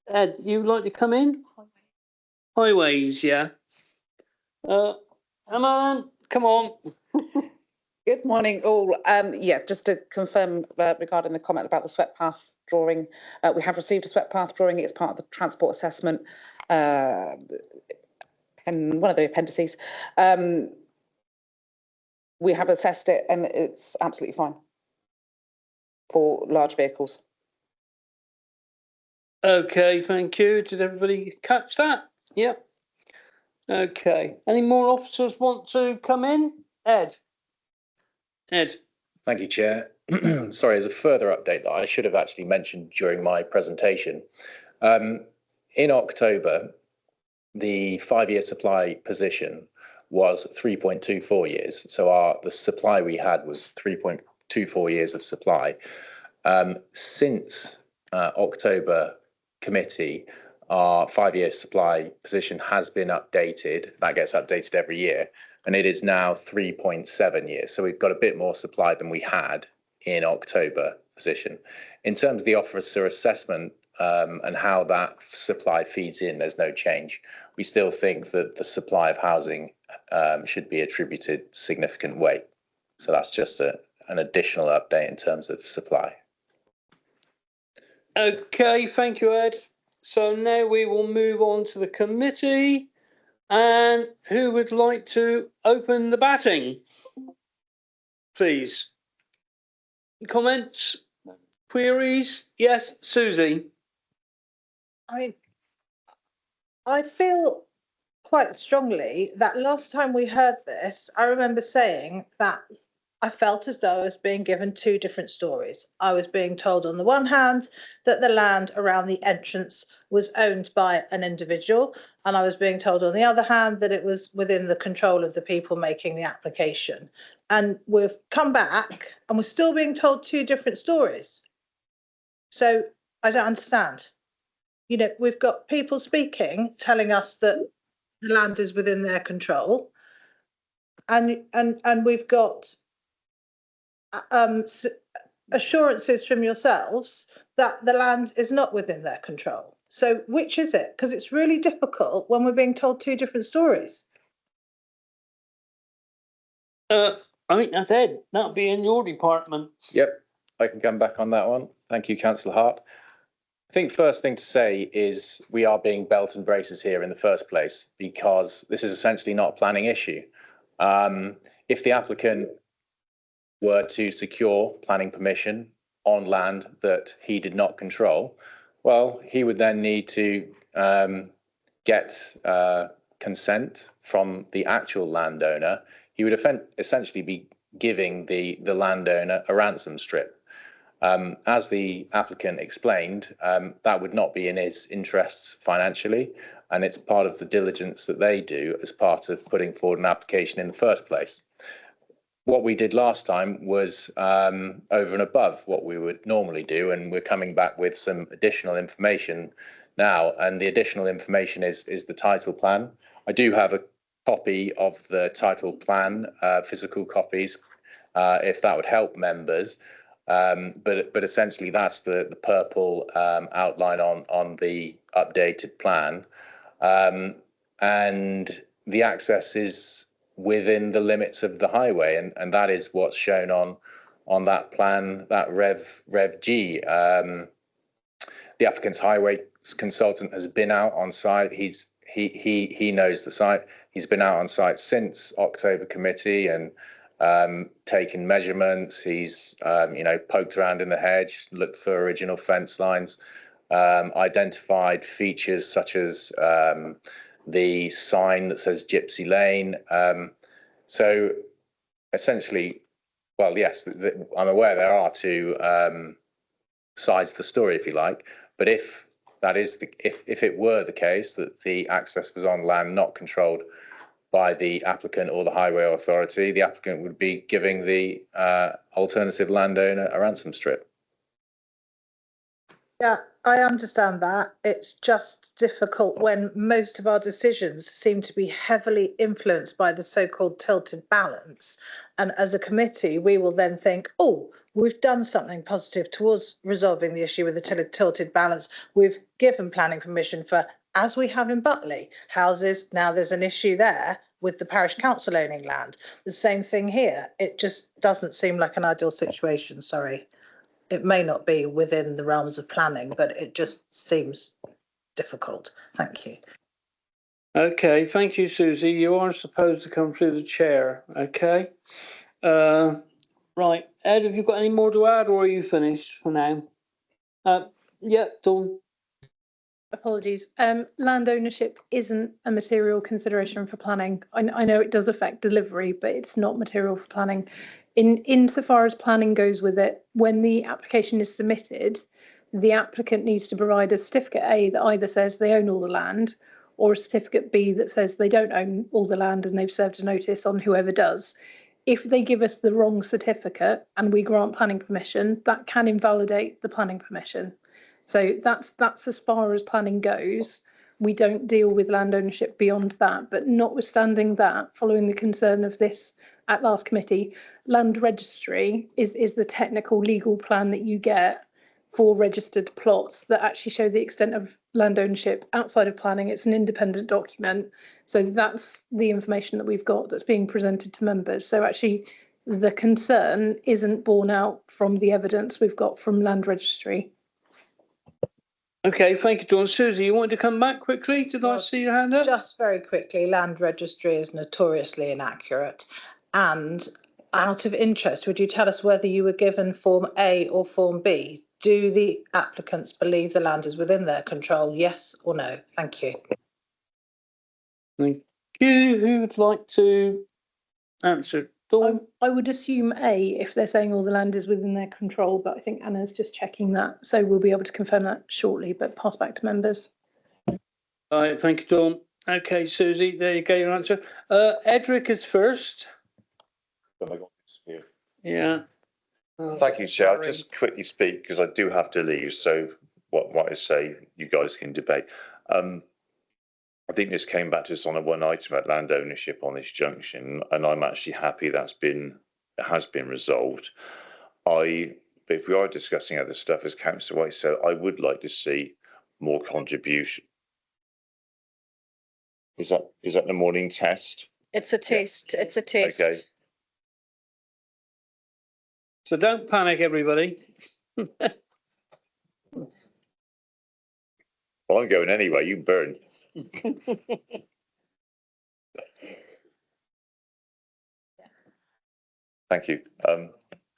Ed, you'd like to come in? Highways, yeah. Come on. Good morning, all. Yeah, just to confirm regarding the comment about the sweat path drawing, we have received a sweat path drawing. It's part of the transport assessment, one of the appendices. We have assessed it and it's absolutely fine for large vehicles. Okay, thank you. Did everybody catch that? Yep. Okay. Any more officers want to come in? Ed. Thank you, Chair. Sorry, as a further update that I should have actually mentioned during my presentation. In October, the 5-year supply position was 3.24 years. So the supply we had was 3.24 4 years of supply. Since October committee, our 5-year supply position has been updated. That gets updated every year, and it is now 3.7 years. So we've got a bit more supply than we had in October position. In terms of the officer assessment and how that supply feeds in, there's no change. We still think that the supply of housing should be attributed significant weight. So that's just an additional update in terms of supply. Okay, thank you, Ed. So now we will move on to the committee. And who would like to open the batting? Please. Comments? Queries? Yes, Susie. I mean, I feel quite strongly that last time we heard this, I remember saying that I felt as though I was being given two different stories. I was being told on the one hand that the land around the entrance was owned by an individual, and I was being told on the other hand that it was within the control of the people making the application. And we've come back and we're still being told two different stories. So I don't understand. You know, we've got people speaking, telling us that the land is within their control, and we've got assurances from yourselves that the land is not within their control. So which is it? Because it's really difficult when we're being told two different stories. I think that's Ed. That'll be in your department. Yep, I can come back on that one. Thank you, Councillor Hart. I think first thing to say is we are being belt and braces here in the first place because this is essentially not a planning issue. If the applicant were to secure planning permission on land that he did not control, well, he would then need to get consent from the actual landowner. He would essentially be giving the landowner a ransom strip. As the applicant explained, that would not be in his interests financially, and it's part of the diligence that they do as part of putting forward an application in the first place. What we did last time was over and above what we would normally do, and we're coming back with some additional information now, and the additional information is the title plan. I do have a copy of the title plan, physical copies, if that would help members. But essentially that's the purple outline on the updated plan, and the access is within the limits of the highway, and that is what's shown on that plan, that Rev G. The applicant's highway consultant has been out on site. He knows the site. He's been out on site since October committee and taken measurements. He's poked around in the hedge, looked for original fence lines, identified features such as the sign that says Gypsy Lane. So essentially, well, yes, I'm aware there are two sides to the story, if you like, but if that is if it were the case that the access was on land not controlled by the applicant or the highway authority, the applicant would be giving the alternative landowner a ransom strip. Yeah, I understand that. It's just difficult when most of our decisions seem to be heavily influenced by the so-called tilted balance. And as a committee, we will then think, oh, we've done something positive towards resolving the issue with the tilted balance. We've given planning permission for, as we have in Butley, houses. Now there's an issue there with the parish council owning land. The same thing here. It just doesn't seem like an ideal situation, sorry. It may not be within the realms of planning, but it just seems difficult. Thank you. Okay, thank you, Susie. You are supposed to come through the chair, okay? Right, Ed, have you got any more to add, or are you finished for now? Yeah, Dawn. Apologies. Land ownership isn't a material consideration for planning. I know it does affect delivery, but it's not material for planning. Insofar as planning goes with it, when the application is submitted, the applicant needs to provide a certificate A that either says they own all the land, or a certificate B that says they don't own all the land and they've served a notice on whoever does. if they give us the wrong certificate and we grant planning permission, that can invalidate the planning permission. So that's as far as planning goes. We don't deal with land ownership beyond that. But notwithstanding that, following the concern of this at last committee, land registry is the technical legal plan that you get for registered plots that actually show the extent of land ownership outside of planning. It's an independent document. So that's the information that we've got that's being presented to members. So actually the concern isn't borne out from the evidence we've got from land registry. Okay, thank you, Dawn. Susie, you wanted to come back quickly? Did I see your hand up? Just very quickly, land registry is notoriously inaccurate. And out of interest, would you tell us whether you were given Form A or Form B? Do the applicants believe the land is within their control? Yes or no? Thank you. Thank you. Who would like to answer? Dawn? I would assume A if they're saying all the land is within their control, but I think Anna's just checking that. So we'll be able to confirm that shortly, but pass back to members. All right, thank you, Dawn. Okay, Susie, there you go, your answer. Edric is first. Yeah. Thank you, Chair. I'll just quickly speak because I do have to leave. So what I say, you guys can debate. I think this came back to us on a one item about land ownership on this junction, and I'm actually happy has been resolved. But if we are discussing other stuff, as Councillor White said, I would like to see more contribution. Is that the morning test? It's a test. Yeah. It's a test. Okay. So don't panic, everybody. Well, I'm going anyway. You burn. Thank you.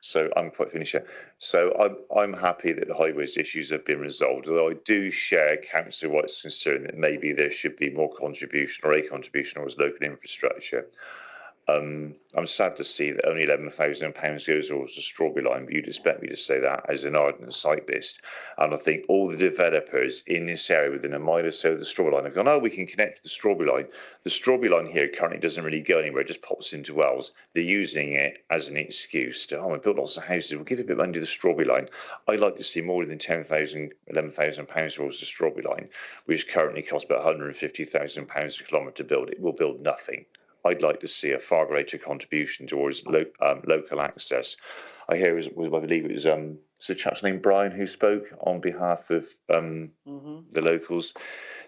So I'm quite finished here. So I'm happy that the highways issues have been resolved, although I do share Councillor White's concern that maybe there should be more contribution or a contribution towards local infrastructure. I'm sad to see that only £11,000 goes towards the Strawberry Line, but you'd expect me to say that as an ardent cyclist. And I think all the developers in this area within a mile or so of the Strawberry Line have gone, oh, we can connect to the Strawberry Line. The Strawberry Line here currently doesn't really go anywhere, it just pops into Wells. They're using it as an excuse to, oh, I built lots of houses, we'll give a bit of money to the Strawberry Line. I'd like to see more than £10,000, £11,000 towards the Strawberry Line, which currently costs about £150,000 a kilometre to build. It will build nothing. I'd like to see a far greater contribution towards local access. I believe it was the chap's name Brian who spoke on behalf of the locals,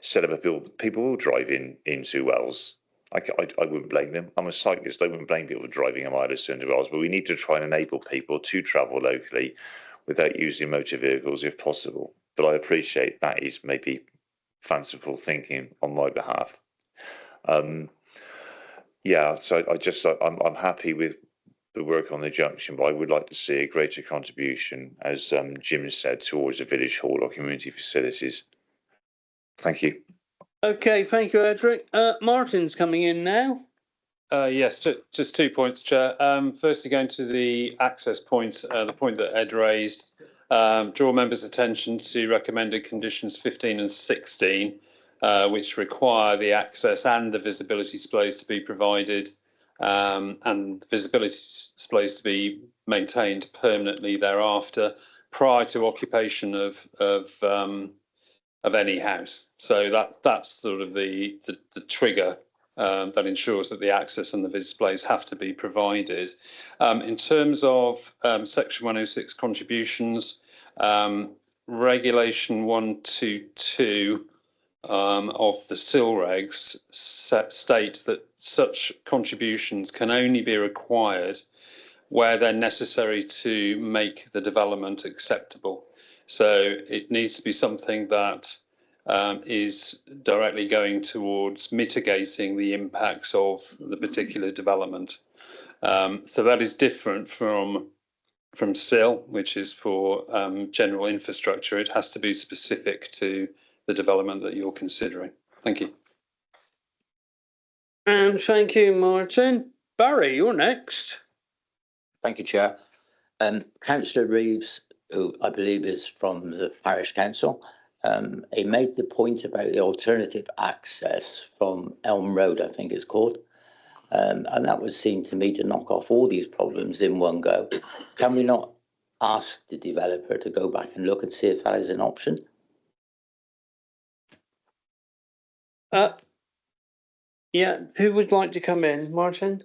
said about people will drive into Wells. I wouldn't blame them. I'm a cyclist. I wouldn't blame people for driving a mile or so into Wells, but we need to try and enable people to travel locally without using motor vehicles if possible. But I appreciate that is maybe fanciful thinking on my behalf. Yeah, so I'm happy with the work on the junction, but I would like to see a greater contribution, as Jim said, towards a village hall or community facilities. Thank you. Okay, thank you, Edric. Martin's coming in now. Yes, just 2 points, Chair. Firstly, going to the access point, the point that Ed raised, draw members' attention to recommended conditions 15 and 16. Which require the access and the visibility displays to be provided, and the visibility displays to be maintained permanently thereafter, prior to occupation of any house. So that's sort of the trigger that ensures that the access and the displays have to be provided. In terms of Section 106 contributions, Regulation 122. Of the SIL regs state that such contributions can only be required where they're necessary to make the development acceptable. So it needs to be something that is directly going towards mitigating the impacts of the particular development. So that is different from SIL, which is for general infrastructure. It has to be specific to the development that you're considering. Thank you. And thank you, Martin. Barry, you're next. Thank you, Chair. Councillor Reeves, who I believe is from the Parish Council, he made the point about the alternative access from Elm Road, I think it's called. And that would seem to me to knock off all these problems in one go. Can we not ask the developer to go back and look and see if that is an option? Yeah, who would like to come in? Martin?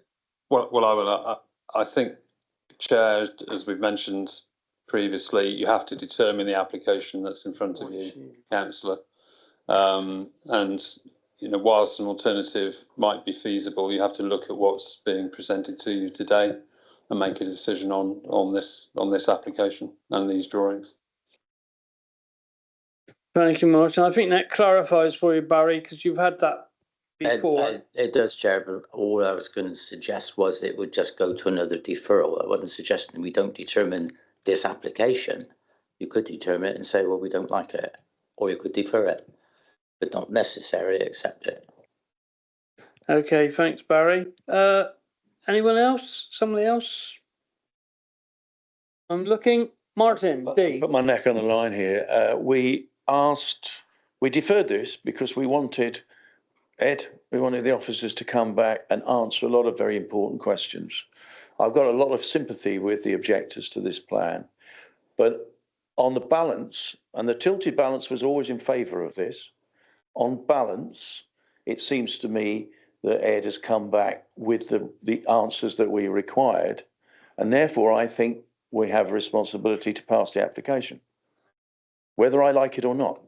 Well, I will. I think, Chair, as we've mentioned previously, you have to determine the application that's in front of you, Councillor. And, you know, whilst an alternative might be feasible, you have to look at what's being presented to you today and make a decision on this application and these drawings. Thank you, Martin. I think that clarifies for you, Barry, because you've had that before. It does, Chair, but all I was going to suggest was it would just go to another deferral. I wasn't suggesting we don't determine this application. You could determine it and say, well, we don't like it, or you could defer it, but not necessarily accept it. Okay, thanks, Barry. Anyone else? Somebody else? I'm looking. Martin, D. Put my neck on the line here. We deferred this because we wanted the officers to come back and answer a lot of very important questions. I've got a lot of sympathy with the objectors to this plan, but on the balance, and the tilted balance was always in favour of this, on balance, it seems to me that Ed has come back with the answers that we required, and therefore I think we have a responsibility to pass the application, whether I like it or not.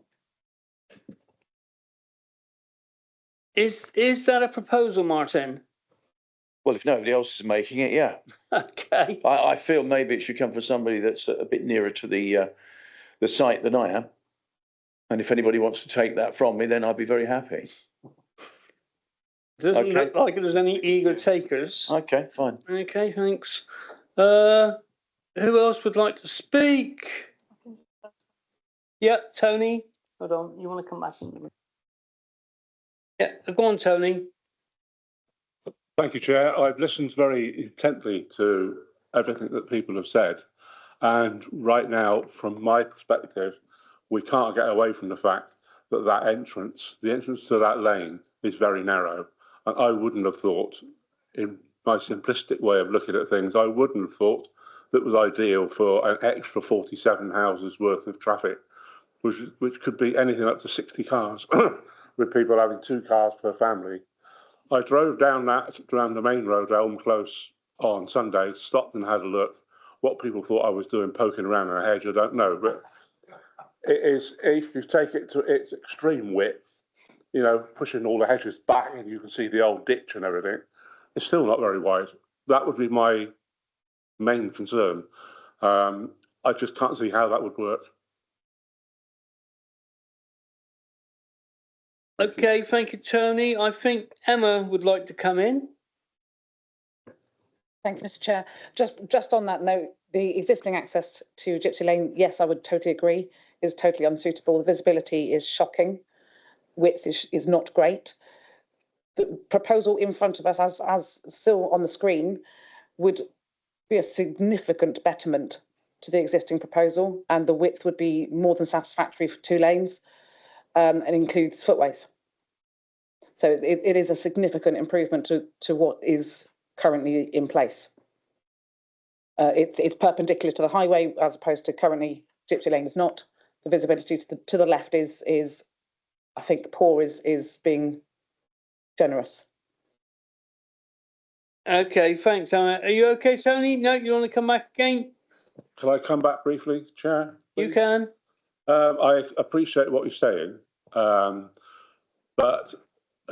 Is that a proposal, Martin? Well, if nobody else is making it, yeah. Okay. I feel maybe it should come from somebody that's a bit nearer to the site than I am. And if anybody wants to take that from me, then I'd be very happy. Doesn't look like there's any eager takers. Okay, fine. Okay, thanks. Who else would like to speak? Yeah, Tony. Hold on, you want to come back? Yeah, go on, Tony. Thank you, Chair. I've listened very intently to everything that people have said. And right now, from my perspective, we can't get away from the fact that the entrance to that lane is very narrow. And I wouldn't have thought, in my simplistic way of looking at things, I wouldn't have thought that was ideal for an extra 47 houses worth of traffic, which could be anything up to 60 cars, with people having 2 cars per family. I drove down the main road, Elm Close, on Sunday, stopped and had a look. What people thought I was doing, poking around in a hedge, I don't know. But it is, if you take it to its extreme width, you know, pushing all the hedges back and you can see the old ditch and everything, it's still not very wide. That would be my main concern. I just can't see how that would work. Okay, thank you, Tony. I think Emma would like to come in. Thank you, Mr. Chair. Just on that note, the existing access to Gypsy Lane, yes, I would totally agree, is totally unsuitable. The visibility is shocking. Width is not great. The proposal in front of us, as still on the screen, would be a significant betterment to the existing proposal, and the width would be more than satisfactory for 2 lanes, and includes footways. So it is a significant improvement to what is currently in place. It's perpendicular to the highway as opposed to currently Gypsy Lane is not. The visibility to the left is I think poor is being generous. Okay, thanks, Emma. Are you okay, Tony? No, you want to come back again? Can I come back briefly, Chair? You can. I appreciate what you're saying, but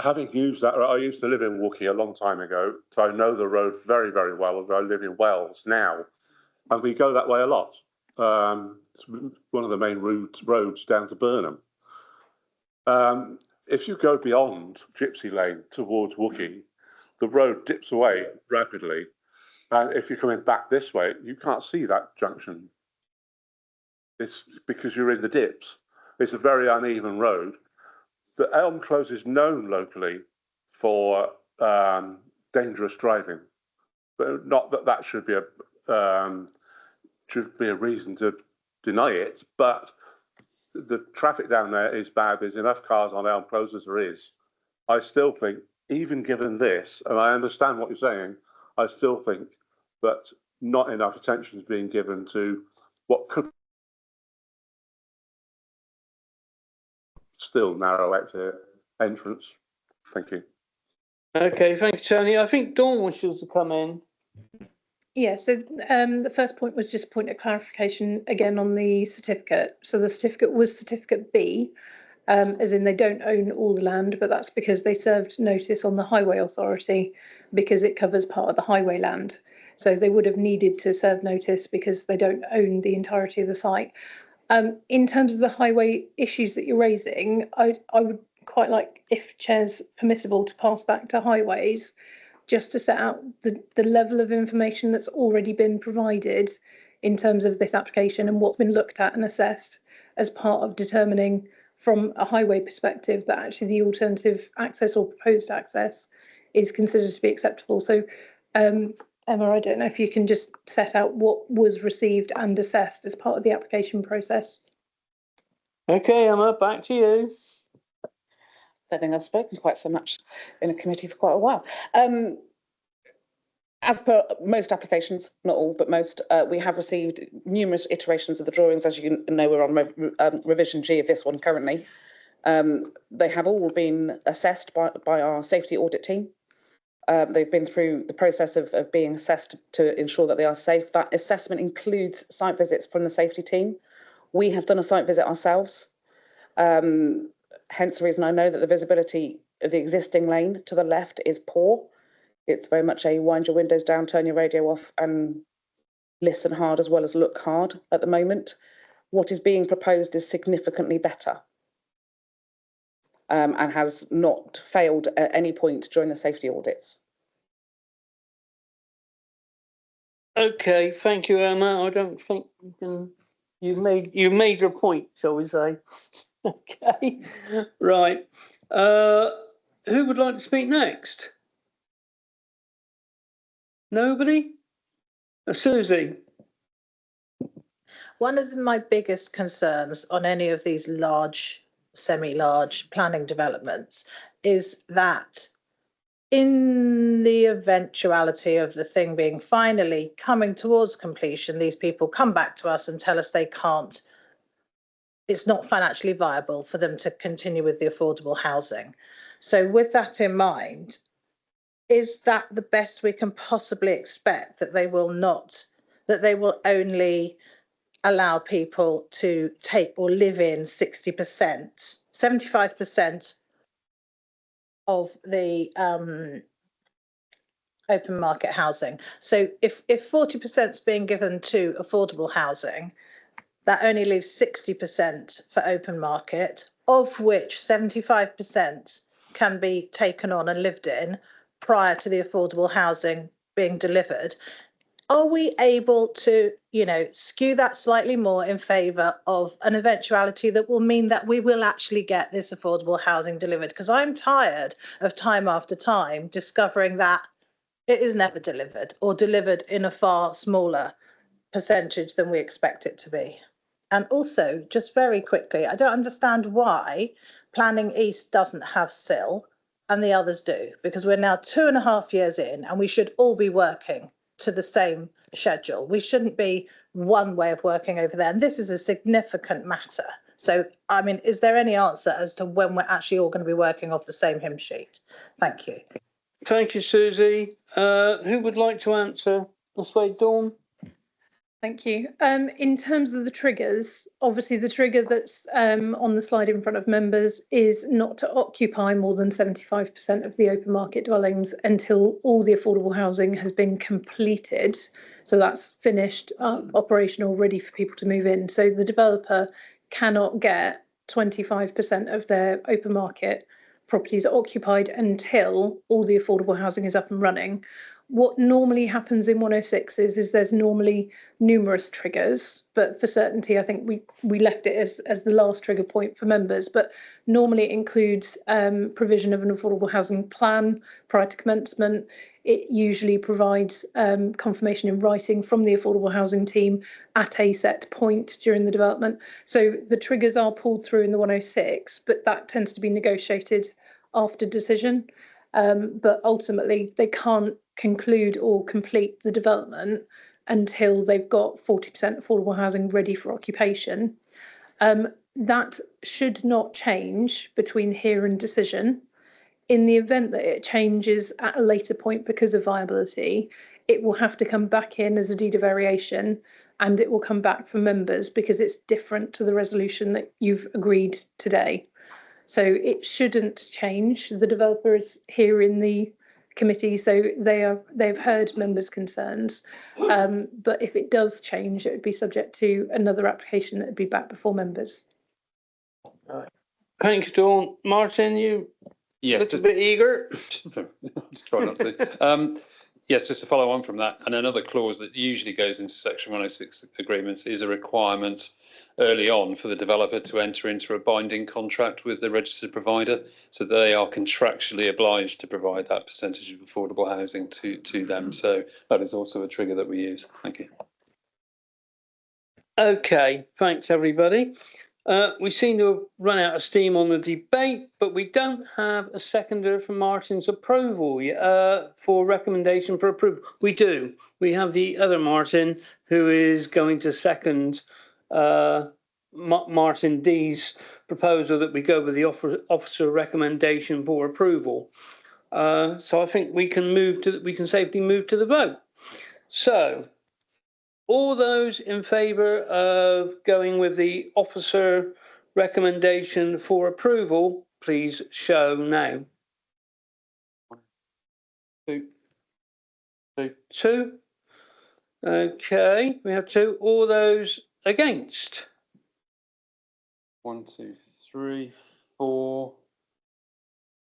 having used that, I used to live in Wookey a long time ago, so I know the road very, very well. I live in Wells now, and we go that way a lot. It's one of the main roads down to Burnham. If you go beyond Gypsy Lane towards Wookey, the road dips away rapidly. And if you're coming back this way, you can't see that junction. It's because you're in the dips. It's a very uneven road. The Elm Close is known locally for dangerous driving, but not that that should be a reason to deny it. But the traffic down there is bad. There's enough cars on Elm Close as there is. I still think even given this, and I understand what you're saying, I still think that not enough attention is being given to what could still narrow exit entrance. Thank you. Okay, thanks, Tony. I think Dawn wishes to come in. Yeah, so the first point was just a point of clarification again on the certificate. So the certificate was certificate B, as in they don't own all the land, but that's because they served notice on the Highway Authority because it covers part of the highway land. So they would have needed to serve notice because they don't own the entirety of the site. In terms of the highway issues that you're raising, I would quite like, if chair's permissible, to pass back to highways just to set out the level of information that's already been provided in terms of this application and what's been looked at and assessed as part of determining from a highway perspective that actually the alternative access or proposed access is considered to be acceptable. So Emma, I don't know if you can just set out what was received and assessed as part of the application process. Okay, Emma, back to you. I don't think I've spoken quite so much in a committee for quite a while. As per most applications, not all, but most, we have received numerous iterations of the drawings. As you know, we're on revision G of this one currently. They have all been assessed by our safety audit team. They've been through the process of being assessed to ensure that they are safe. That assessment includes site visits from the safety team. We have done a site visit ourselves. Hence the reason I know that the visibility of the existing lane to the left is poor. It's very much a wind your windows down, turn your radio off and listen hard as well as look hard at the moment. What is being proposed is significantly better and has not failed at any point during the safety audits. Okay, thank you, Emma. I don't think you can. You've made your point, shall we say? Okay, right. Who would like to speak next? Nobody? Susie. One of my biggest concerns on any of these large, semi-large planning developments is that in the eventuality of the thing being finally coming towards completion, these people come back to us and tell us they can't, it's not financially viable for them to continue with the affordable housing. So with that in mind, is that the best we can possibly expect, that they will not, that they will only allow people to take or live in 60%, 75% of the open market housing? So if 40% is being given to affordable housing, that only leaves 60% for open market, of which 75% can be taken on and lived in prior to the affordable housing being delivered. Are we able to, skew that slightly more in favour of an eventuality that will mean that we will actually get this affordable housing delivered? Because I'm tired of time after time discovering that it is never delivered, or delivered in a far smaller percentage than we expect it to be. And also, just very quickly, I don't understand why Planning East doesn't have SIL and the others do, because we're now 2.5 years in and we should all be working to the same schedule. We shouldn't be one way of working over there. And this is a significant matter. So, I mean, is there any answer as to when we're actually all going to be working off the same hymn sheet? Thank you. Thank you, Susie. Who would like to answer this way, Dawn? Thank you. In terms of the triggers, obviously the trigger that's on the slide in front of members is not to occupy more than 75% of the open market dwellings until all the affordable housing has been completed. So that's finished, operational, ready for people to move in. So the developer cannot get 25% of their open market properties occupied until all the affordable housing is up and running. What normally happens in 106 is there's normally numerous triggers, but for certainty, I think we left it as the last trigger point for members. But normally it includes provision of an affordable housing plan prior to commencement. It usually provides confirmation in writing from the affordable housing team at a set point during the development. So the triggers are pulled through in the 106, but that tends to be negotiated after decision. But ultimately, they can't conclude or complete the development until they've got 40% affordable housing ready for occupation. That should not change between here and decision. In the event that it changes at a later point because of viability, it will have to come back in as a deed of variation, and it will come back for members because it's different to the resolution that you've agreed today. So it shouldn't change. The developer is here in the committee, so they've heard members' concerns. But if it does change, it would be subject to another application that would be back before members. Thanks, Dawn. Martin, you look a bit eager. Try not to. Yes, just to follow on from that, and another clause that usually goes into Section 106 agreements is a requirement early on for the developer to enter into a binding contract with the registered provider, so they are contractually obliged to provide that percentage of affordable housing to them. So that is also a trigger that we use. Thank you. Okay, thanks everybody. We seem to have run out of steam on the debate, but we don't have a seconder for Martin's approval for recommendation for approval. We do. We have the other Martin who is going to second Martin D's proposal that we go with the officer recommendation for approval. So I think we can safely move to the vote. So all those in favour of going with the officer recommendation for approval, please show now. Two. Okay, we have two. All those against? 1, 2, 3, 4.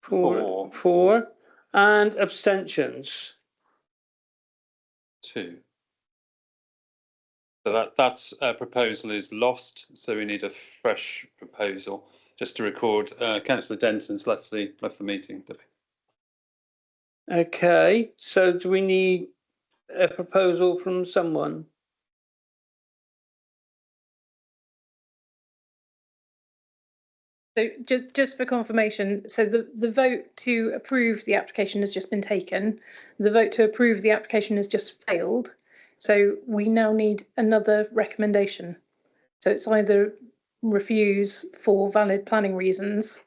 Four. And abstentions? 2. So that's proposal is lost. So we need a fresh proposal. Just to record, Councillor Denton's left the meeting. Okay. So do we need a proposal from someone? So just for confirmation, so the vote to approve the application has just been taken. The vote to approve the application has just failed. So we now need another recommendation. So it's either refuse for valid planning reasons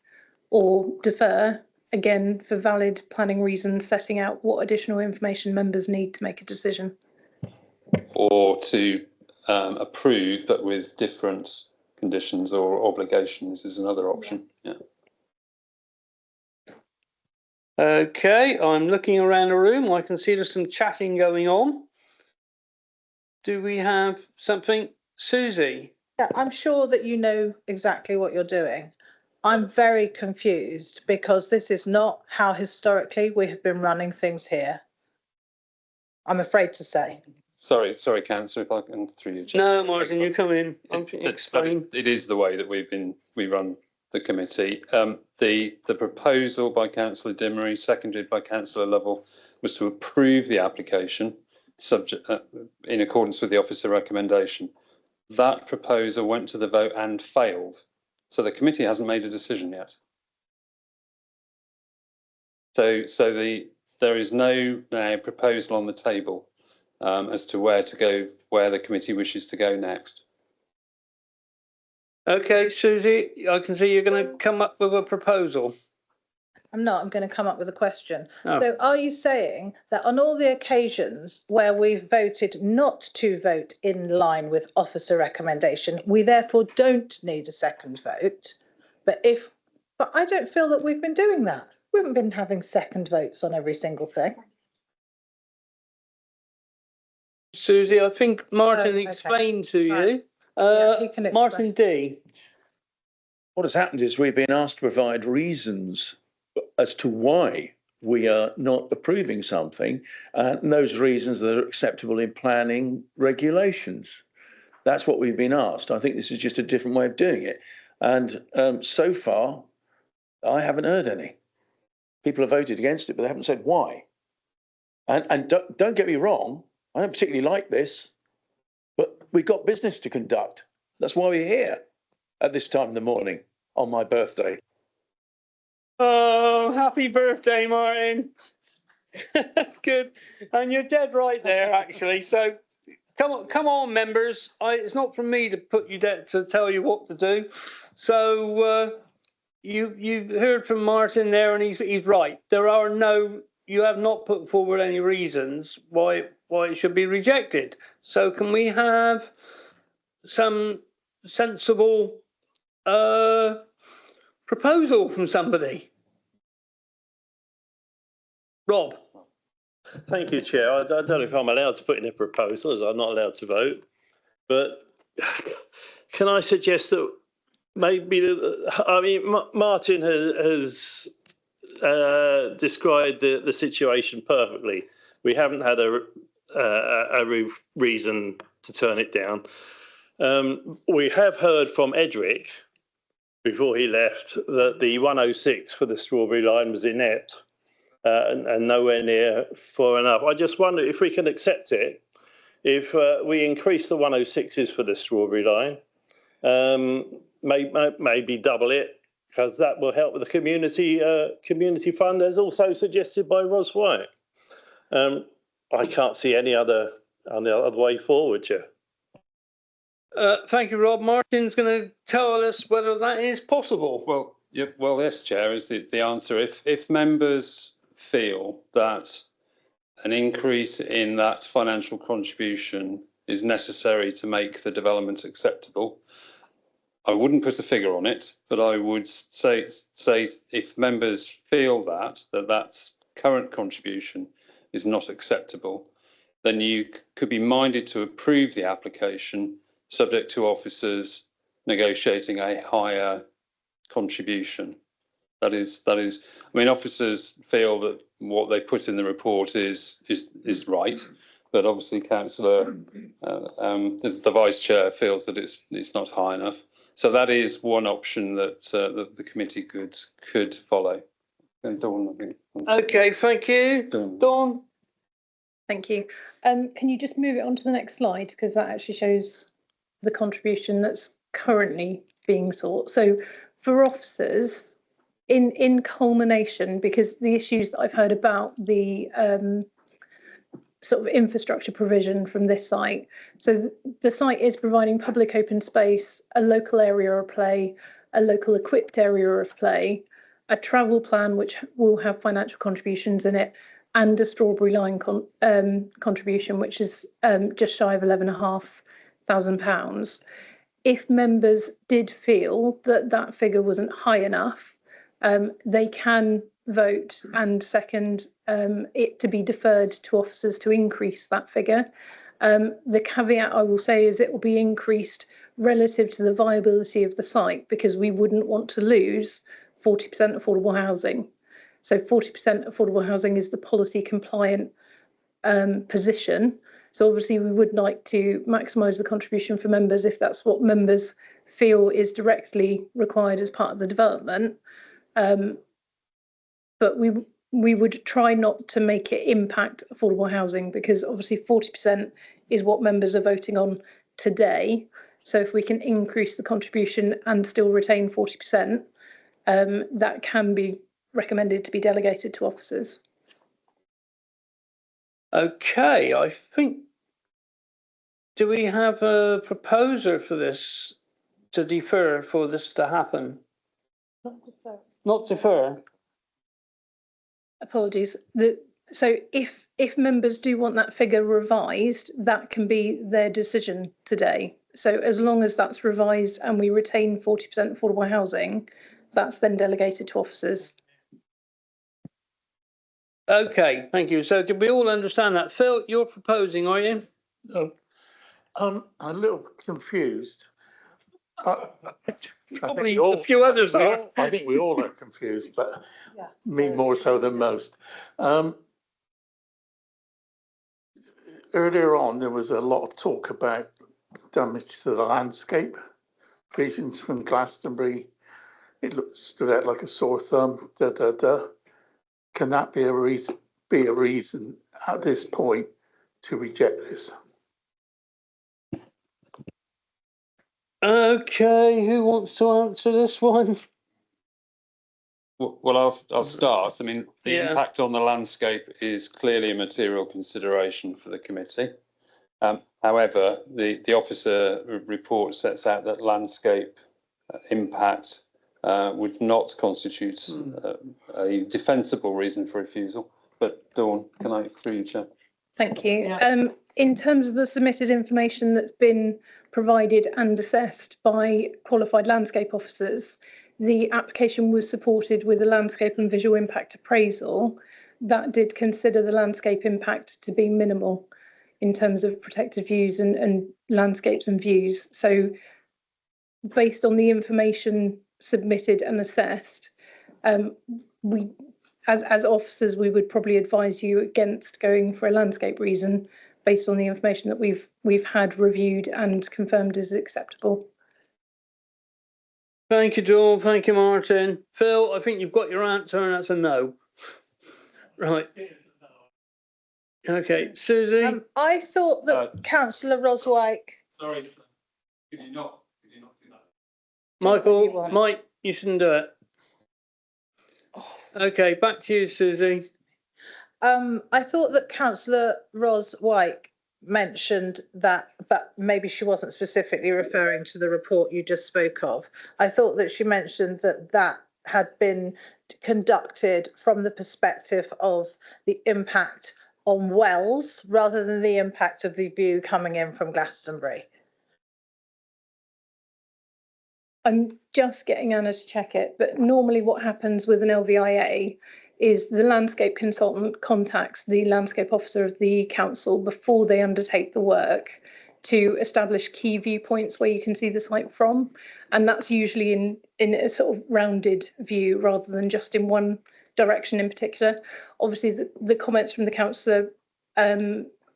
or defer, again, for valid planning reasons, setting out what additional information members need to make a decision. Or to approve, but with different conditions or obligations is another option. Yeah. Okay, I'm looking around the room. I can see there's some chatting going on. Do we have something? Susie? Yeah, I'm sure that you know exactly what you're doing. I'm very confused because this is not how historically we have been running things here. I'm afraid to say. Sorry, Councillor, if I can through you. No, Martin, you come in. Explain. It is the way that we run the committee. The proposal by Councillor Dimery, seconded by Councillor Lovell, was to approve the application subject in accordance with the officer recommendation. That proposal went to the vote and failed. So the committee hasn't made a decision yet. So there is no proposal on the table as to where the committee wishes to go next. Okay, Susie, I can see you're going to come up with a proposal. I'm not, I'm going to come up with a question. Oh. So are you saying that on all the occasions where we've voted not to vote in line with officer recommendation, we therefore don't need a second vote? But I don't feel that we've been doing that. We haven't been having second votes on every single thing. Susie, I think Martin explained to you. Right. Martin D. What has happened is we've been asked to provide reasons as to why we are not approving something, and those reasons that are acceptable in planning regulations. That's what we've been asked. I think this is just a different way of doing it. And so far, I haven't heard any. People have voted against it, but they haven't said why. And don't get me wrong, I don't particularly like this, but we've got business to conduct. That's why we're here at this time in the morning on my birthday. Oh, happy birthday, Martin. That's good. And you're dead right there, actually. So come on, members. It's not for me to put you down to tell you what to do. So you heard from Martin there, and he's right. You have not put forward any reasons why it should be rejected. So can we have some sensible proposal from somebody? Rob. Thank you, Chair. I don't know if I'm allowed to put in a proposal, as I'm not allowed to vote. But can I suggest that maybe, Martin has described the situation perfectly. We haven't had a reason to turn it down. We have heard from Edric before he left that the 106 for the Strawberry Line was inept. And nowhere near far enough. I just wonder if we can accept it, if we increase the 106s for the Strawberry Line, maybe double it, because that will help with the community fund, as also suggested by Ros White. I can't see any other way forward, Chair. Thank you, Rob. Martin's going to tell us whether that is possible. Well, yes, Chair, is the answer. If members feel that an increase in that financial contribution is necessary to make the development acceptable, I wouldn't put a figure on it, but I would say if members feel that current contribution is not acceptable, then you could be minded to approve the application subject to officers negotiating a higher contribution. That is. Officers feel that what they put in the report is right, but obviously, Councillor, the Vice Chair feels that it's not high enough. So that is one option that the committee could follow. And Dawn, I think. Okay, thank you, Dawn. Thank you. Can you just move it on to the next slide, because that actually shows the contribution that's currently being sought. So for officers, in culmination, because the issues that I've heard about the sort of infrastructure provision from this site. So the site is providing public open space, a local area of play, a local equipped area of play, a travel plan which will have financial contributions in it, and a Strawberry Line contribution, which is just shy of £11,500. If members did feel that that figure wasn't high enough, they can vote and second it to be deferred to officers to increase that figure. The caveat I will say is it will be increased relative to the viability of the site, because we wouldn't want to lose 40% affordable housing. So 40% affordable housing is the policy compliant position. So obviously we would like to maximise the contribution for members if that's what members feel is directly required as part of the development. But we would try not to make it impact affordable housing, because obviously 40% is what members are voting on today. So if we can increase the contribution and still retain 40%, that can be recommended to be delegated to officers. Okay, I think, do we have a proposer for this to defer for this to happen? Not defer. Apologies. So if members do want that figure revised, that can be their decision today. So as long as that's revised and we retain 40% affordable housing, that's then delegated to officers. Okay, thank you. So did we all understand that? Phil, you're proposing, are you? No. I'm a little confused. Probably a few others are. I think we all are confused, but me more so than most. Earlier on, there was a lot of talk about damage to the landscape. Visions from Glastonbury, it stood out like a sore thumb. Can that be a reason at this point to reject this? Okay, who wants to answer this one? Well, I'll start. I mean, the Yeah. impact on the landscape is clearly a material consideration for the committee. However, the officer report sets out that landscape impact would not constitute a defensible reason for refusal. But Dawn, can I through you, Chair? Thank you. In terms of the submitted information that's been provided and assessed by qualified landscape officers, the application was supported with a landscape and visual impact appraisal that did consider the landscape impact to be minimal in terms of protected views and landscapes and views. So based on the information submitted and assessed, we as officers, we would probably advise you against going for a landscape reason based on the information that we've had reviewed and confirmed as acceptable. Thank you, Dawn. Thank you, Martin. Phil, I think you've got your answer, and that's a no. Right. Okay, Susie. I thought that Councillor Roswyk. Sorry, could you not do that? Michael, Mike, you shouldn't do it. Okay, back to you, Susie. I thought that Councillor Roswyk mentioned that, but maybe she wasn't specifically referring to the report you just spoke of. I thought that she mentioned that that had been conducted from the perspective of the impact on Wells rather than the impact of the view coming in from Glastonbury. I'm just getting Anna to check it, but normally what happens with an LVIA is the landscape consultant contacts the landscape officer of the council before they undertake the work to establish key viewpoints where you can see the site from. And that's usually in a sort of rounded view rather than just in one direction in particular. Obviously, the comments from the councillor,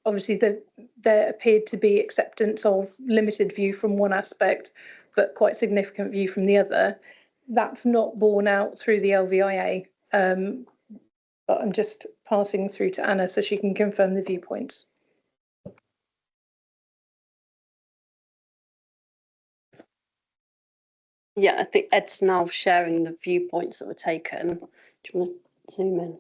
obviously there appeared to be acceptance of limited view from one aspect, but quite significant view from the other. That's not borne out through the LVIA. But I'm just passing through to Anna so she can confirm the viewpoints. Yeah, I think Ed's now sharing the viewpoints that were taken. Do you want to zoom in?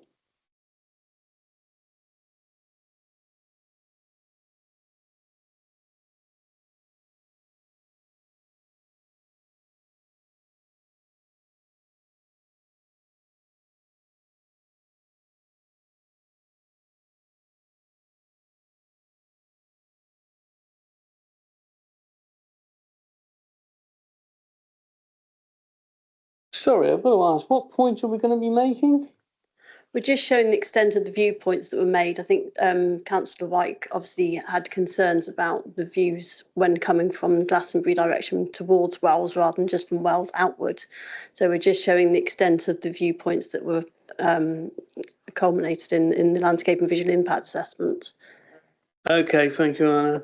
Sorry, I've got to ask, what point are we going to be making? We're just showing the extent of the viewpoints that were made. I think Councillor Wyke obviously had concerns about the views when coming from Glastonbury direction towards Wells rather than just from Wells outward. So we're just showing the extent of the viewpoints that were culminated in the landscape and visual impact assessment. Okay, thank you, Anna.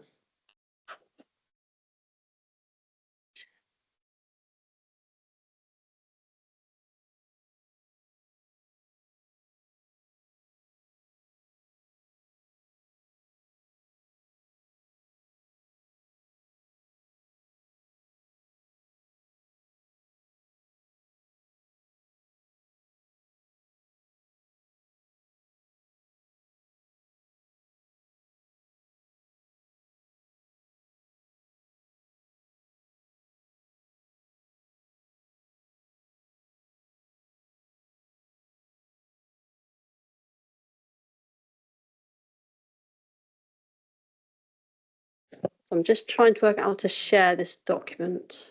So I'm just trying to work out how to share this document.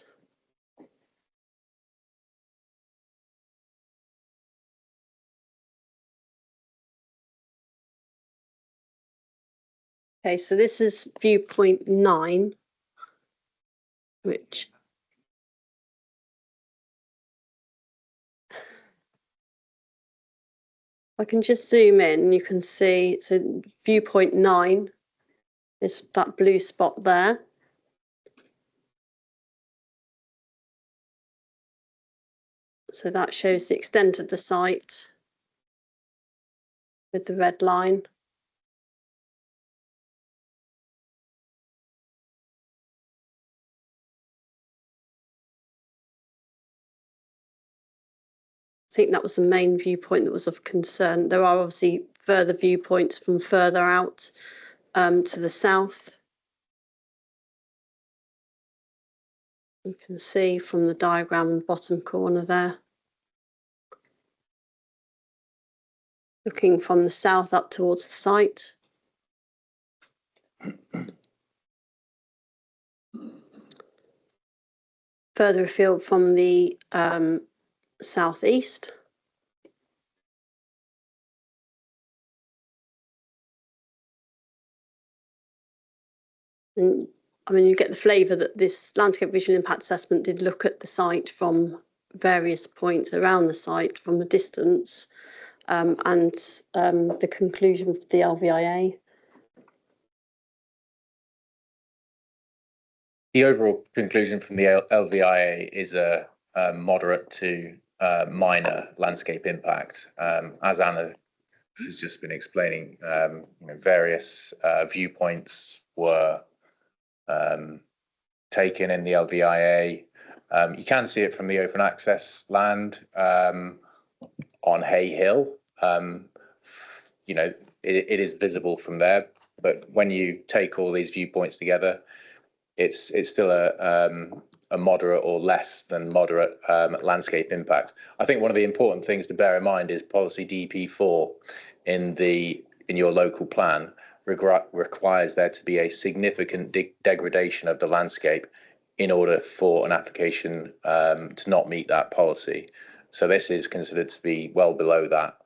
Okay, so this is viewpoint 9, which I can just zoom in, you can see, so viewpoint 9 is that blue spot there. So that shows the extent of the site with the red line. think that was the main viewpoint that was of concern. There are obviously further viewpoints from further out to the south. You can see from the diagram in the bottom corner there. Looking from the south up towards the site. Further afield from the southeast. And, I mean, you get the flavour that this landscape visual impact assessment did look at the site from various points around the site from a distance, and the conclusion of the LVIA. The overall conclusion from the LVIA is a moderate to minor landscape impact. As Anna has just been explaining, various viewpoints were taken in the LVIA. You can see it from the open access land on Hay Hill. It is visible from there, but when you take all these viewpoints together, it's still a moderate or less than moderate landscape impact. I think one of the important things to bear in mind is policy DP4 in your local plan requires there to be a significant degradation of the landscape in order for an application to not meet that policy. So this is considered to be well below that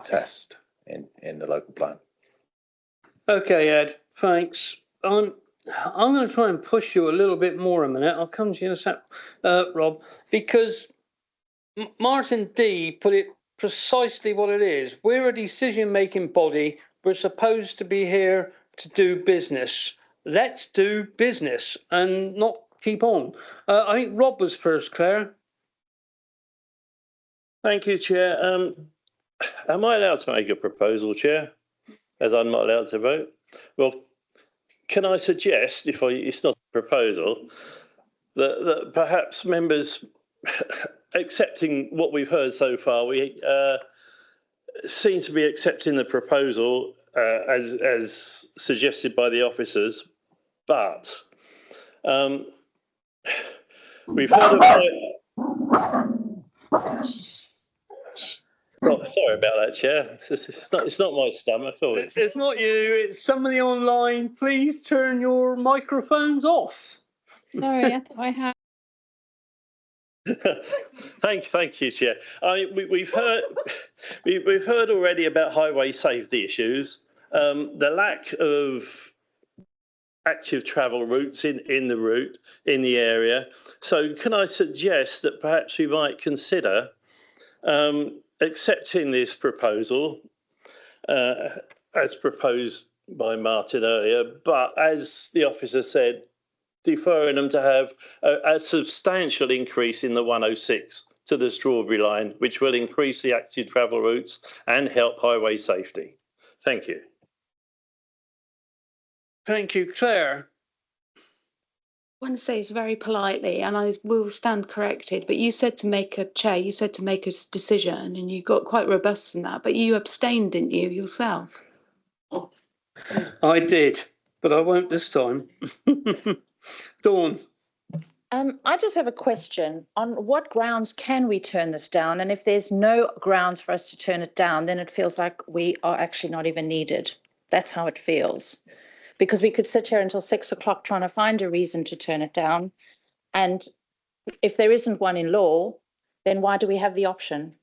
test in the local plan. Okay, Ed, thanks. I'm going to try and push you a little bit more a minute. I'll come to you in a sec, Rob, because Martin D put it precisely what it is. We're a decision-making body. We're supposed to be here to do business. Let's do business and not keep on. I think Rob was first, Claire. Thank you, Chair. Am I allowed to make a proposal, Chair, as I'm not allowed to vote? Well, can I suggest, it's not a proposal, that perhaps members accepting what we've heard so far, we seem to be accepting the proposal as suggested by the officers, but we've heard sorry about that, Chair. It's not my stomach. It's not you. It's somebody online. Please turn your microphones off. Sorry, I thought I had. Thank you, Chair. We've heard already about highway safety issues, the lack of active travel routes in the area. So can I suggest that perhaps we might consider accepting this proposal as proposed by Martin earlier, but as the officer said, deferring them to have a substantial increase in the 106 to the Strawberry Line, which will increase the active travel routes and help highway safety. Thank you. Thank you, Claire. I want to say this very politely, and I will stand corrected, but you said to make a decision, and you got quite robust in that, but you abstained, didn't you, yourself? I did, but I won't this time. Dawn. I just have a question. On what grounds can we turn this down? And if there's no grounds for us to turn it down, then it feels like we are actually not even needed. That's how it feels. Because we could sit here until 6 o'clock trying to find a reason to turn it down. And if there isn't one in law, then why do we have the option?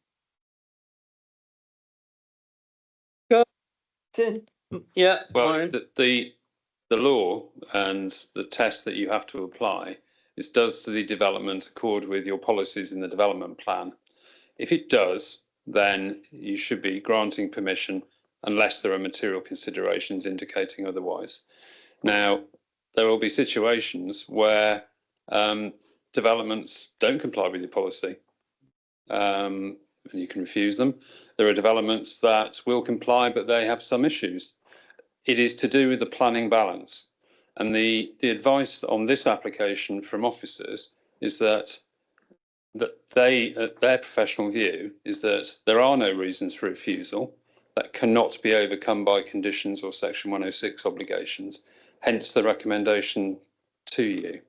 Yeah. Well, the law and the test that you have to apply is, does the development accord with your policies in the development plan? If it does, then you should be granting permission unless there are material considerations indicating otherwise. Now, there will be situations where developments don't comply with your policy, and you can refuse them. There are developments that will comply, but they have some issues. It is to do with the planning balance. And the advice on this application from officers is that that their professional view is that there are no reasons for refusal that cannot be overcome by conditions or Section 106 obligations, hence the recommendation to you.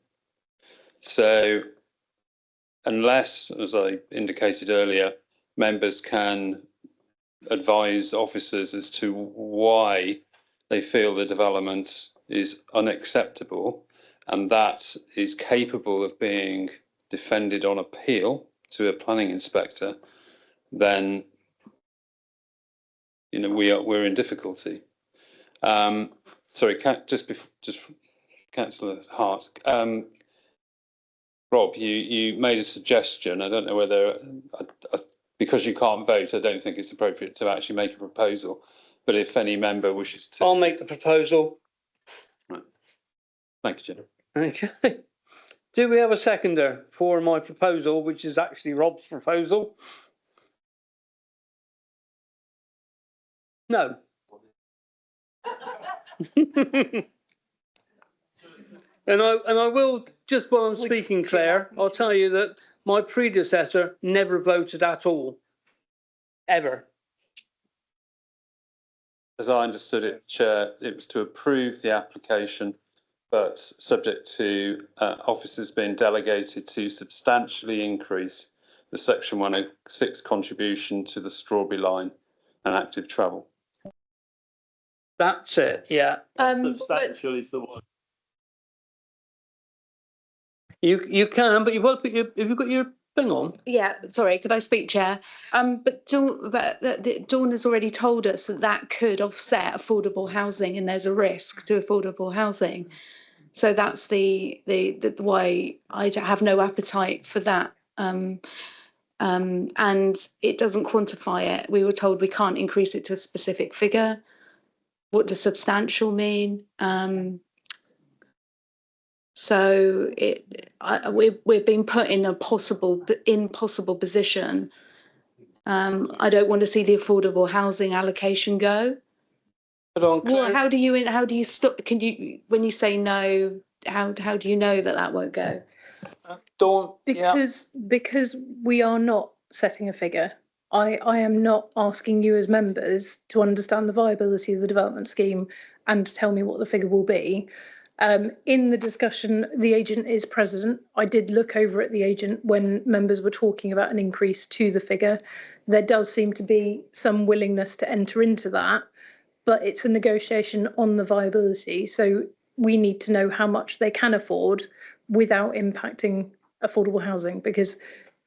So unless, as I indicated earlier, members can advise officers as to why they feel the development is unacceptable and that is capable of being defended on appeal to a planning inspector, then we're in difficulty. Sorry, just Councillor Hart. Rob, you made a suggestion. I don't know whether, because you can't vote, I don't think it's appropriate to actually make a proposal. But if any member wishes to, I'll make the proposal. right. Thank you, Jim. Okay. Do we have a seconder for my proposal, which is actually Rob's proposal? No. And I will, just while I'm speaking, Claire, I'll tell you that my predecessor never voted at all, ever. As I understood it, Chair, it was to approve the application, but subject to officers being delegated to substantially increase the Section 106 contribution to the Strawberry Line and active travel. That's it, yeah. Substantial is the one. You can, but you've got to put have you got your thing on? Yeah, sorry, could I speak, Chair? But Dawn has already told us that that could offset affordable housing and there's a risk to affordable housing. So that's the why I have no appetite for that. And it doesn't quantify it. We were told we can't increase it to a specific figure. What does substantial mean? So we're being put in a impossible position. I don't want to see the affordable housing allocation go. Well, how do you stop? Can you, when you say no, how do you know that won't go? Dawn, because we are not setting a figure. I am not asking you as members to understand the viability of the development scheme and to tell me what the figure will be. In the discussion, the agent is present. I did look over at the agent when members were talking about an increase to the figure. There does seem to be some willingness to enter into that, but it's a negotiation on the viability. So we need to know how much they can afford without impacting affordable housing, because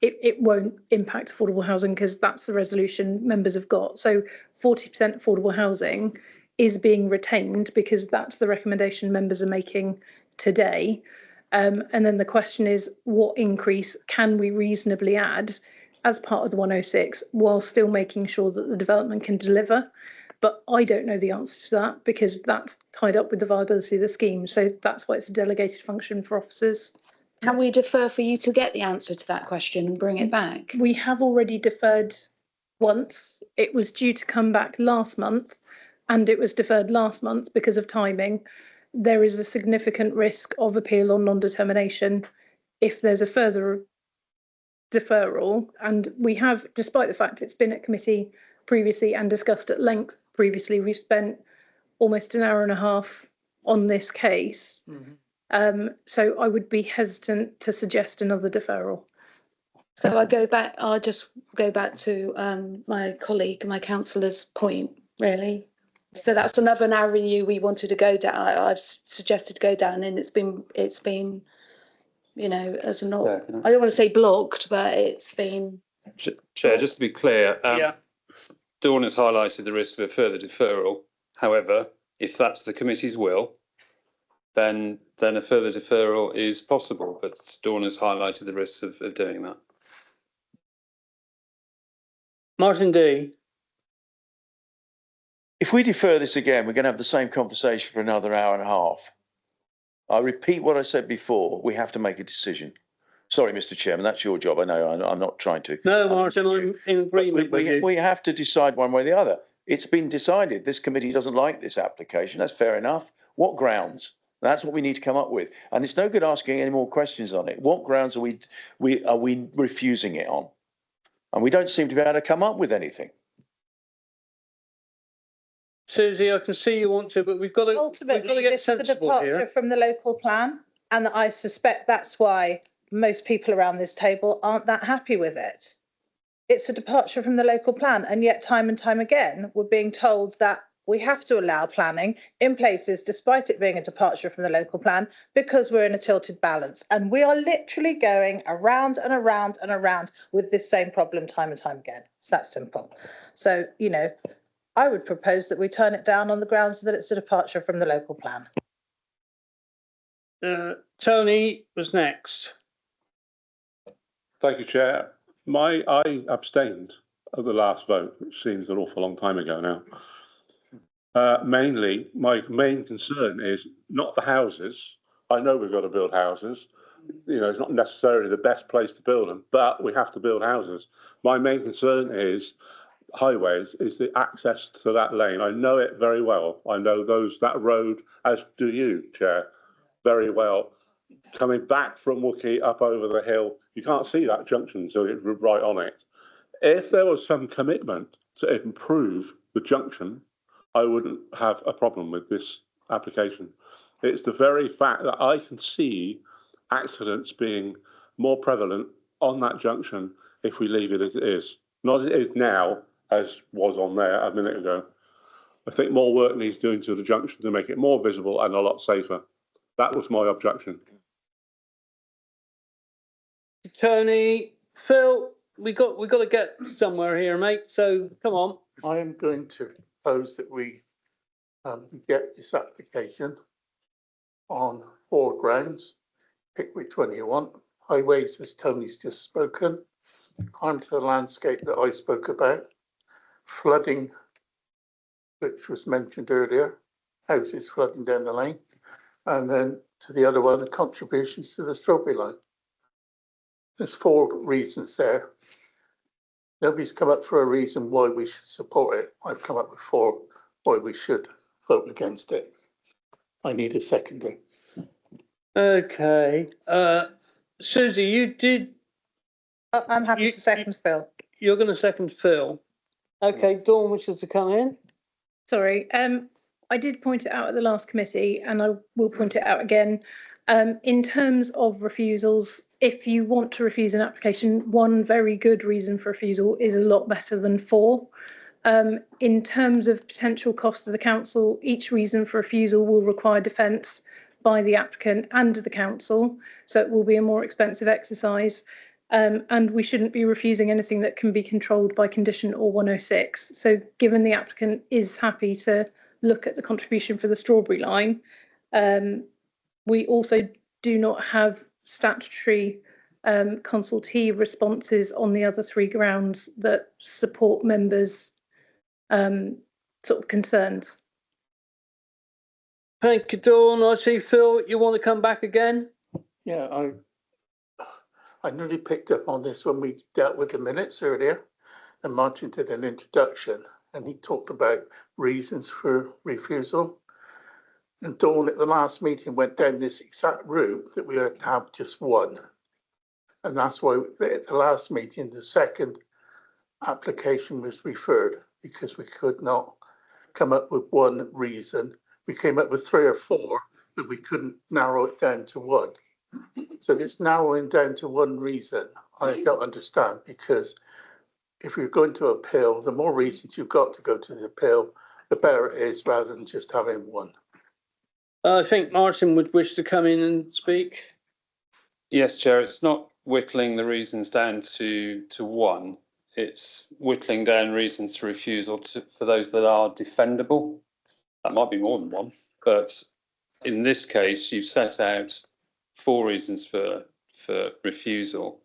it won't impact affordable housing because that's the resolution members have got. So 40% affordable housing is being retained because that's the recommendation members are making today. And then the question is, what increase can we reasonably add as part of the 106 while still making sure that the development can deliver? But I don't know the answer to that because that's tied up with the viability of the scheme. So that's why it's a delegated function for officers. Can we defer for you to get the answer to that question and bring it back? We have already deferred once. It was due to come back last month and it was deferred last month because of timing. There is a significant risk of appeal on non-determination if there's a further deferral. And we have, despite the fact it's been at committee previously and discussed at length previously, we've spent almost an hour and a half on this case. So I would be hesitant to suggest another deferral. So I'll just go back to my colleague, my councillor's point, really. So that's another avenue we wanted to go down. I've suggested to go down, and it's been, as a not, I don't want to say blocked, but it's been. Chair, just to be clear, Dawn has highlighted the risk of a further deferral. However, if that's the committee's will, then a further deferral is possible, but Dawn has highlighted the risks of doing that. Martin D. If we defer this again, we're going to have the same conversation for another hour and a half. I repeat what I said before, we have to make a decision. Sorry, Mr. Chairman, that's your job. I know, I'm not trying to. No, Martin, I'm in agreement with you. We have to decide one way or the other. It's been decided this committee doesn't like this application. That's fair enough. What grounds? That's what we need to come up with. And it's no good asking any more questions on it. What grounds are we refusing it on? And we don't seem to be able to come up with anything. Susie, I can see you want to, but we've got to Ultimately, get this is the sensible departure here. from the local plan, and I suspect that's why most people around this table aren't that happy with it. It's a departure from the local plan, and yet time and time again, we're being told that we have to allow planning in places despite it being a departure from the local plan because we're in a tilted balance. And we are literally going around and around and around with this same problem time and time again. It's that simple. So, you know, I would propose that we turn it down on the grounds that it's a departure from the local plan. Tony was next. Thank you, Chair. I abstained at the last vote, which seems an awful long time ago now. Mainly, my main concern is not the houses. I know we've got to build houses. You know, it's not necessarily the best place to build them, but we have to build houses. My main concern is highways, is the access to that lane. I know it very well. I know that road, as do you, Chair, very well. Coming back from Wookey up over the hill, you can't see that junction, so it's right on it. If there was some commitment to improve the junction, I wouldn't have a problem with this application. It's the very fact that I can see accidents being more prevalent on that junction if we leave it as it is. Not as it is now, as was on there a minute ago. I think more work needs doing to the junction to make it more visible and a lot safer. That was my objection. Tony, Phil, we got to get somewhere here, mate. So come on. I am going to propose that we get this application on 4 grounds. Pick which one you want. Highways, as Tony's just spoken. Harm to the landscape that I spoke about. Flooding, which was mentioned earlier. Houses flooding down the lane. And then to the other one, the contributions to the strawberry line. There's 4 reasons there. Nobody's come up for a reason why we should support it. I've come up with 4 why we should vote against it. I need a seconder. Okay. Susie, you did. I'm happy to second Phil. You're going to second Phil. Okay, Dawn wishes to come in. Sorry, I did point it out at the last committee and I will point it out again. In terms of refusals, if you want to refuse an application, 1 very good reason for refusal is a lot better than 4. In terms of potential cost to the council, each reason for refusal will require defence by the applicant and the council, so it will be a more expensive exercise. And we shouldn't be refusing anything that can be controlled by condition or 106. So given the applicant is happy to look at the contribution for the strawberry line, we also do not have statutory consultee responses on the other 3 grounds that support members' sort of concerns. Thank you, Dawn. I see Phil, you want to come back again? Yeah, I nearly picked up on this when we dealt with the minutes earlier, and Martin did an introduction and he talked about reasons for refusal. And Dawn at the last meeting went down this exact route that we had to have just 1. And that's why at the last meeting, the second application was referred because we could not come up with 1 reason. We came up with 3 or 4, but we couldn't narrow it down to 1. So this narrowing down to 1 reason, I don't understand, because if you're going to appeal, the more reasons you've got to go to the appeal, the better it is rather than just having 1. I think Martin would wish to come in and speak. Yes, Chair, it's not whittling the reasons down to 1. It's whittling down reasons for refusal for those that are defendable. That might be more than 1, but in this case, you've set out 4 reasons for refusal.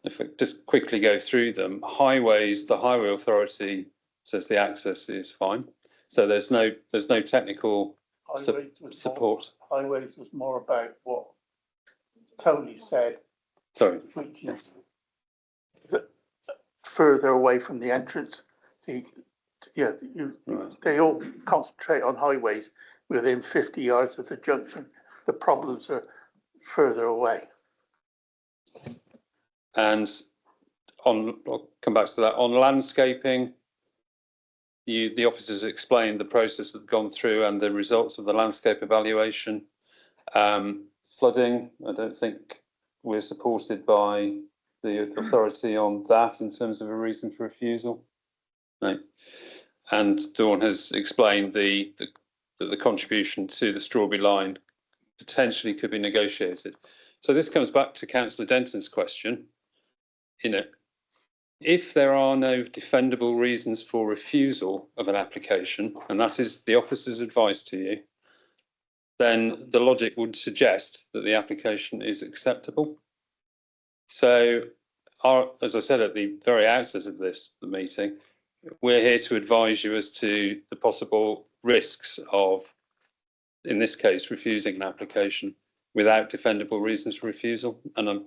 If we just quickly go through them, highways, the Highway Authority says the access is fine. So there's no technical support. Highways was more about what Tony said. Sorry. Which is further away from the entrance. They all concentrate on highways within 50 yards of the junction. the problems are further away. And I'll come back to that. On landscaping, the officers explained the process that had gone through and the results of the landscape evaluation. Flooding, I don't think we're supported by the authority on that in terms of a reason for refusal. No. And Dawn has explained that the contribution to the Strawberry Line potentially could be negotiated. So this comes back to Councillor Denton's question. If there are no defendable reasons for refusal of an application, and that is the officer's advice to you, then the logic would suggest that the application is acceptable. So, as I said at the very outset of the meeting, we're here to advise you as to the possible risks of, in this case, refusing an application without defendable reasons for refusal. And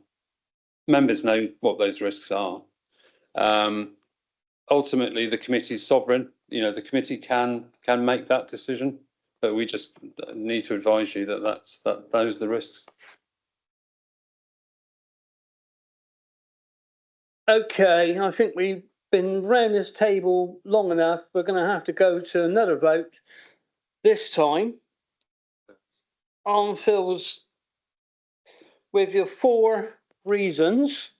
members know what those risks are. Ultimately, the committee is sovereign. The committee can make that decision, but we just need to advise you that those are the risks. Okay, I think we've been round this table long enough. We're going to have to go to another vote this time on Phil's with your 4 reasons.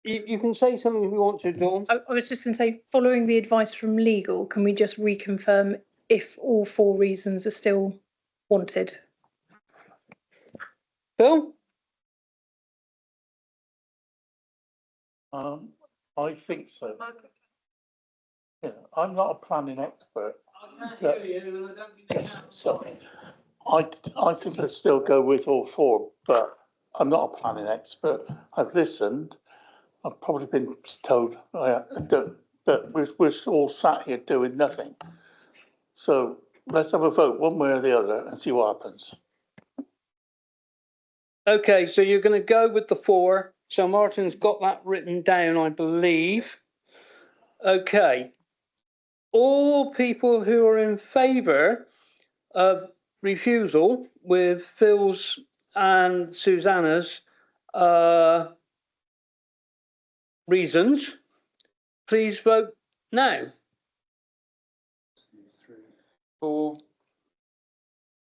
You can say something if you want to, Dawn. I was just going to say, following the advice from legal, can we just reconfirm if all 4 reasons are still wanted? Phil? I think so. Yeah, I'm not a planning expert. So I think I'd still go with all 4, but I'm not a planning expert. I've listened. I've probably been told I don't, but we're all sat here doing nothing. So let's have a vote one way or the other and see what happens. Okay, so you're going to go with the 4. So Martin's got that written down, I believe. Okay. All people who are in favour of refusal with Phil's and Susanna's reasons, please vote now. 2, 3, 4.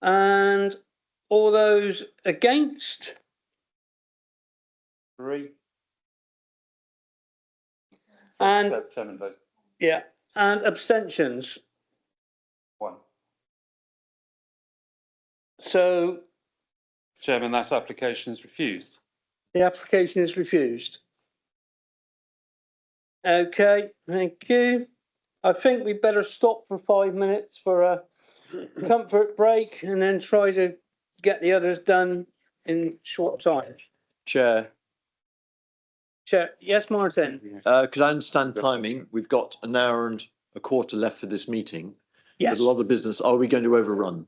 And all those against? 3. And Chairman votes. yeah, and abstentions. 1. So Chairman, that application is refused. the application is refused. Okay, thank you. I think we better stop for 5 minutes for a comfort break and then try to get the others done in short time. Chair, Yes, Martin. because I understand timing, we've got an hour and a quarter left for this meeting. Yes. There's a lot of business. Are we going to overrun?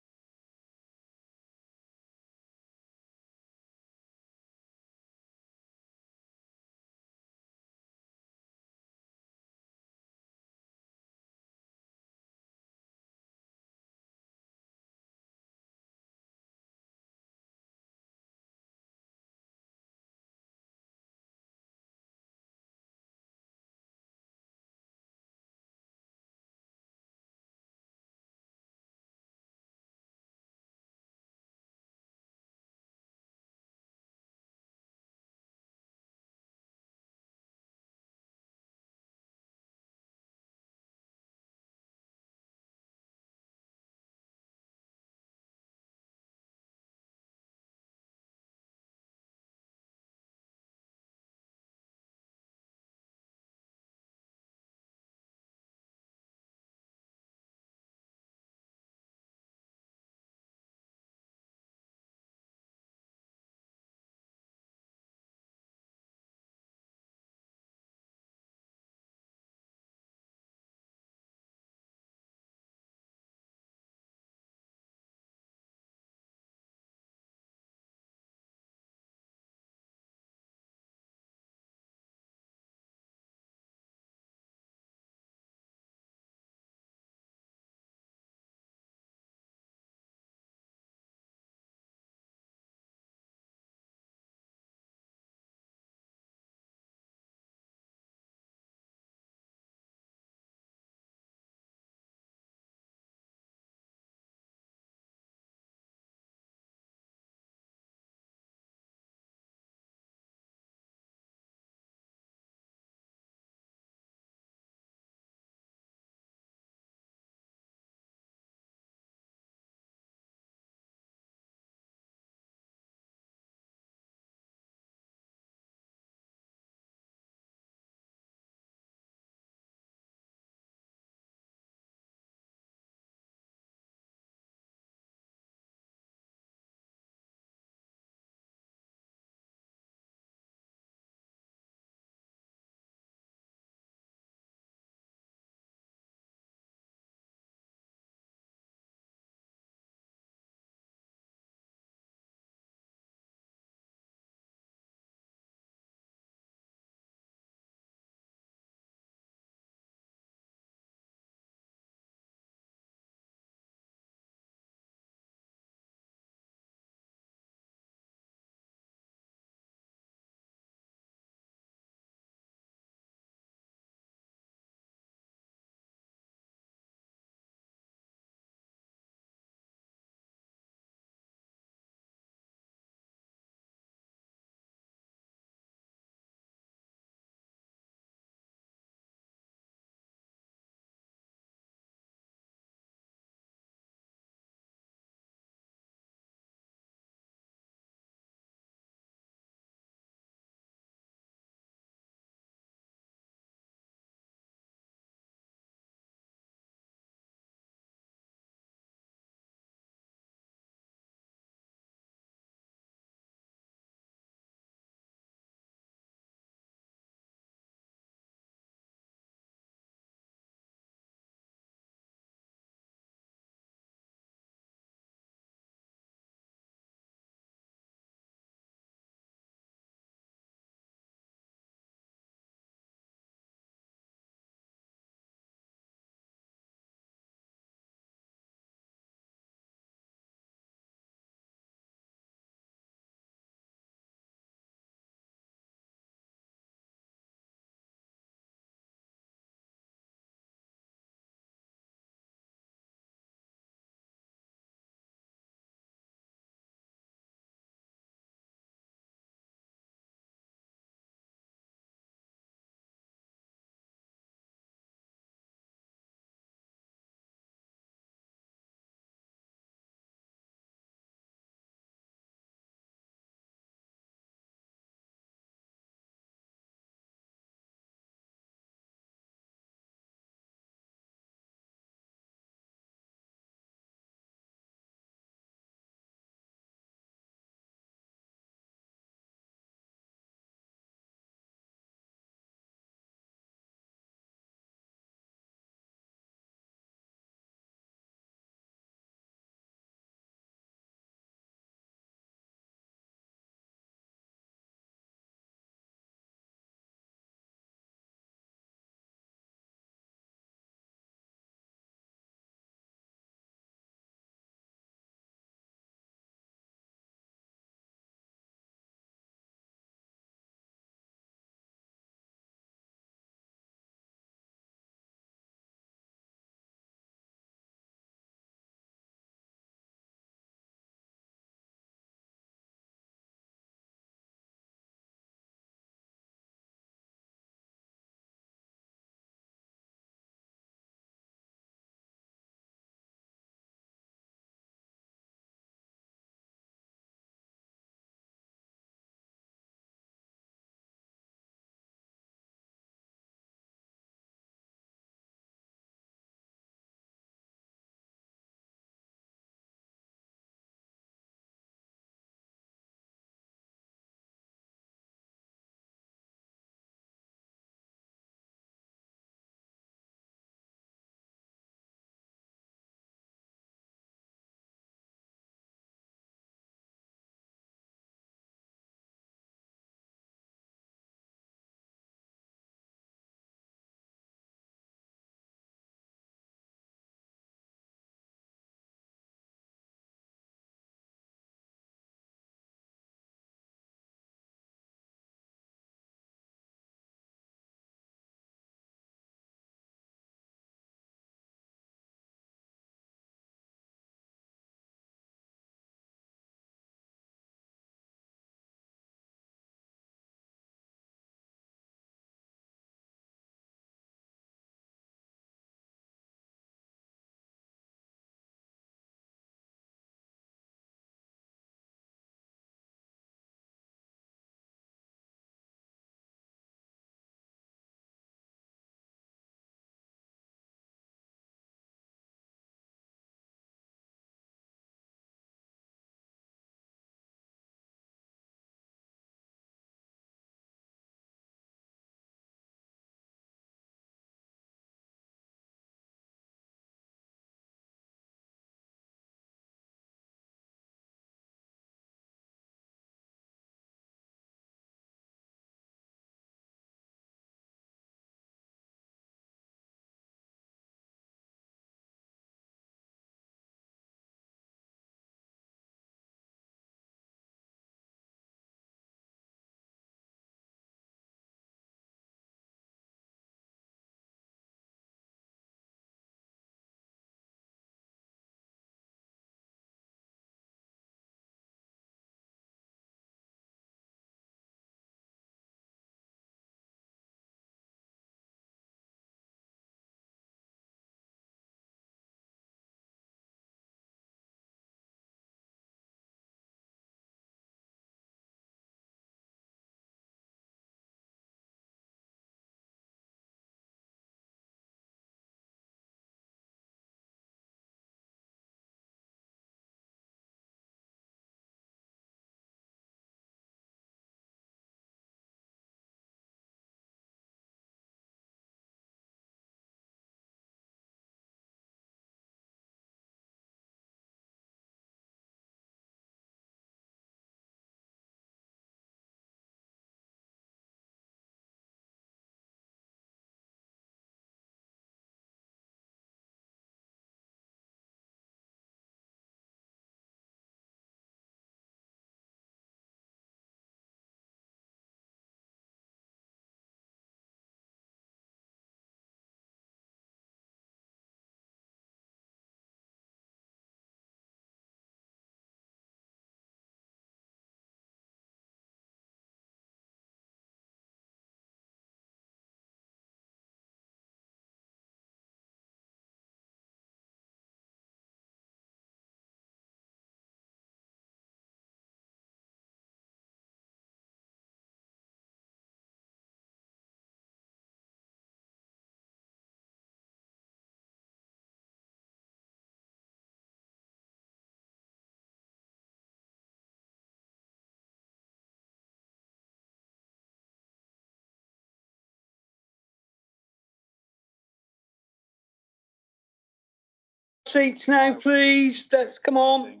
seats now, please. Let's come on.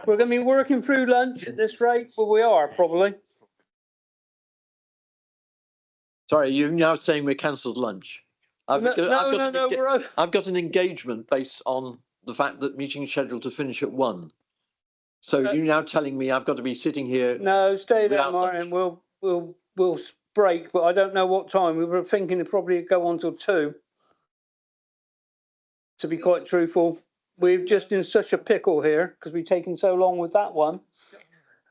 We're going to be working through lunch at this rate. Well, we are probably. Sorry, you're now saying we cancelled lunch. I've got an engagement based on the fact that meeting's scheduled to finish at 1. So you're now telling me I've got to be sitting here? No, stay there, Martin. We'll break, but I don't know what time. We were thinking it'd probably go on till 2. To be quite truthful, we're just in such a pickle here because we've taken so long with that one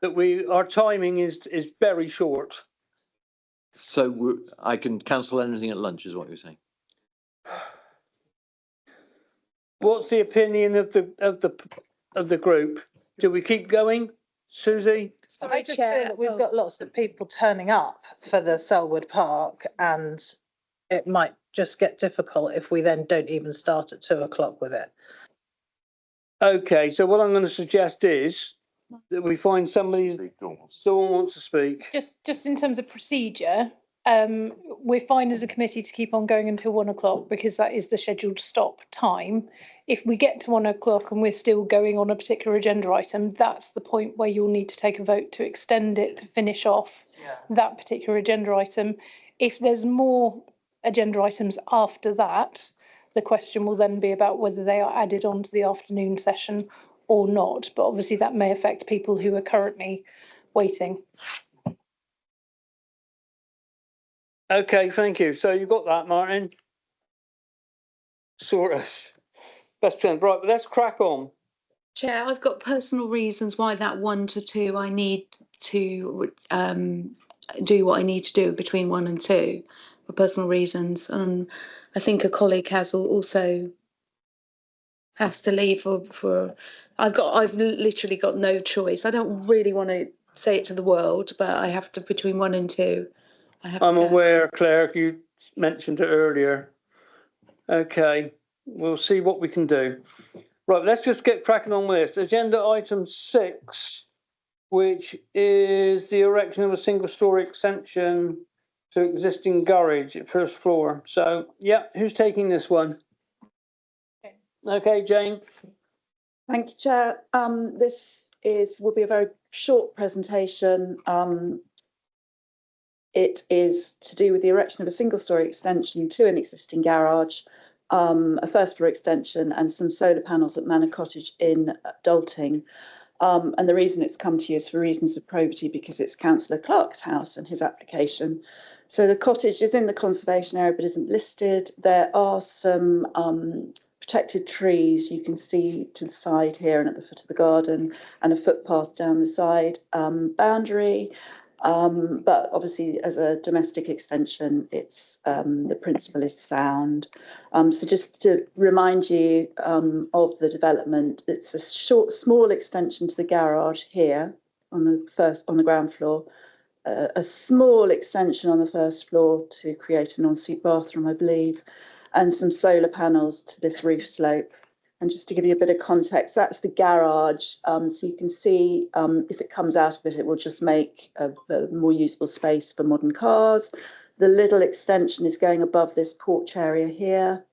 that our timing is very short. So I can cancel anything at lunch, is what you're saying? What's the opinion of the group? Do we keep going, Susie? I just feel that we've got lots of people turning up for the Selwood Park, and it might just get difficult if we then don't even start at 2 o'clock with it. Okay, so what I'm going to suggest is that we find somebody. Someone wants to speak. Just in terms of procedure, we're fine as a committee to keep on going until 1 o'clock because that is the scheduled stop time. If we get to 1 o'clock and we're still going on a particular agenda item, that's the point where you'll need to take a vote to extend it to finish off that particular agenda item. If there's more agenda items after that, the question will then be about whether they are added on to the afternoon session or not. But obviously that may affect people who are currently waiting. Okay, thank you. So you got that, Martin? Sort of. Best friend. Right, but let's crack on. Chair, I've got personal reasons why that 1 to 2 I need to do what I need to do between 1 and 2 for personal reasons. I think a colleague has also has to leave for I've literally got no choice. I don't really want to say it to the world, but I have to between 1 and 2. I'm aware, Claire, you mentioned it earlier. Okay, we'll see what we can do. Right, let's just get cracking on with this. Agenda item 6, which is the erection of a single-storey extension to existing garage at first floor. So, yeah, who's taking this one? Okay, Jane. Thank you, Chair. This will be a very short presentation. It is to do with the erection of a single-storey extension to an existing garage, a first floor extension and some solar panels at Manor Cottage in Dalting. And the reason it's come to you is for reasons of probity because it's Councillor Clark's house and his application. So the cottage is in the conservation area but isn't listed. There are some protected trees you can see to the side here and at the foot of the garden and a footpath down the side boundary. But obviously as a domestic extension, it's the principle is sound. So just to remind you of the development, it's a small extension to the garage here on the ground floor, a small extension on the first floor to create an ensuite bathroom, I believe, and some solar panels to this roof slope. And just to give you a bit of context, that's the garage. So you can see if it comes out of it, it will just make a more usable space for modern cars. The little extension is going above this porch area here.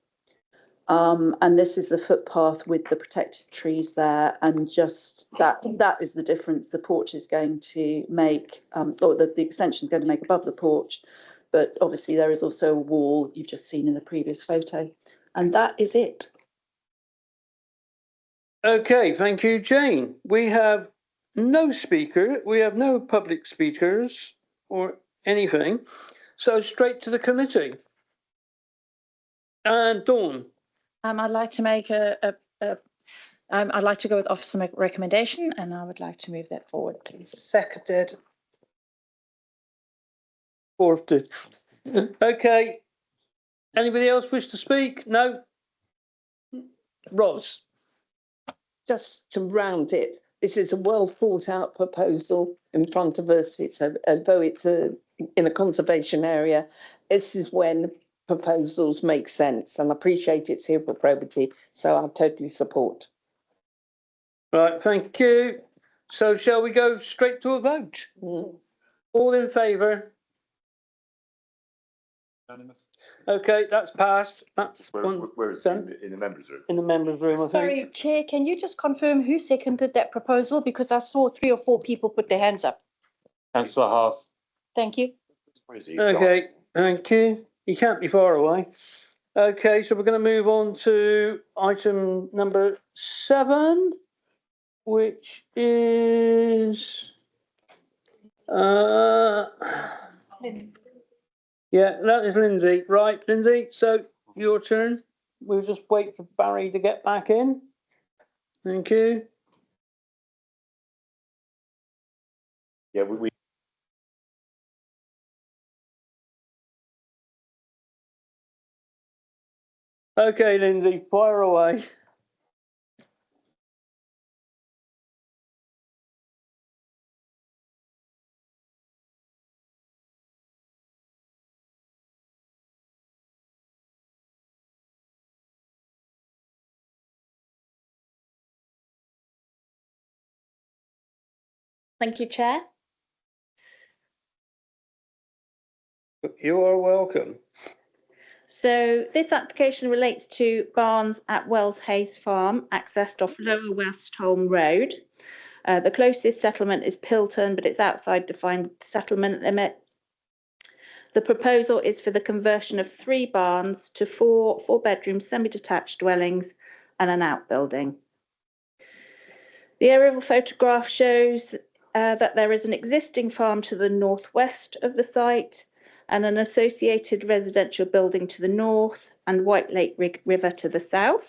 And this is the footpath with the protected trees there. And just that is the difference the porch is going to make, or the extension is going to make above the porch. But obviously there is also a wall you've just seen in the previous photo. And that is it. Okay, thank you, Jane. We have no speaker. We have no public speakers or anything. So straight to the committee. And Dawn. I'd like to make I'd like to go with officer recommendation, and I would like to move that forward, please. Seconded. Fourth. Okay. Anybody else wish to speak? No. Ros. Just to round it, this is a well thought out proposal in front of us. Although it's in a conservation area, this is when proposals make sense, and I appreciate it's here for probity, so I totally support. Right, thank you. So shall we go straight to a vote? All in favour? Okay, that's passed. That's one Where is done. in the members' room? In the members' room, I think. Sorry, Chair, can you just confirm who seconded that proposal? Because I saw 3 or 4 people put their hands up. Councillor Haas. Thank you. Okay, thank you. You can't be far away. Okay, so we're going to move on to item number 7, which is yeah, that is Lindsay. Right, Lindsay, so your turn. We'll just wait for Barry to get back in. Thank you. Yeah, we Okay, Lindsay, fire away. Thank you, Chair. You are welcome. So this application relates to barns at Wells Hayes Farm, accessed off Lower Westholme Road. The closest settlement is Pilton, but it's outside defined settlement limit. The proposal is for the conversion of 3 barns to 4 four-bedroom semi-detached dwellings and an outbuilding. The aerial photograph shows that there is an existing farm to the northwest of the site and an associated residential building to the north and White Lake River to the south.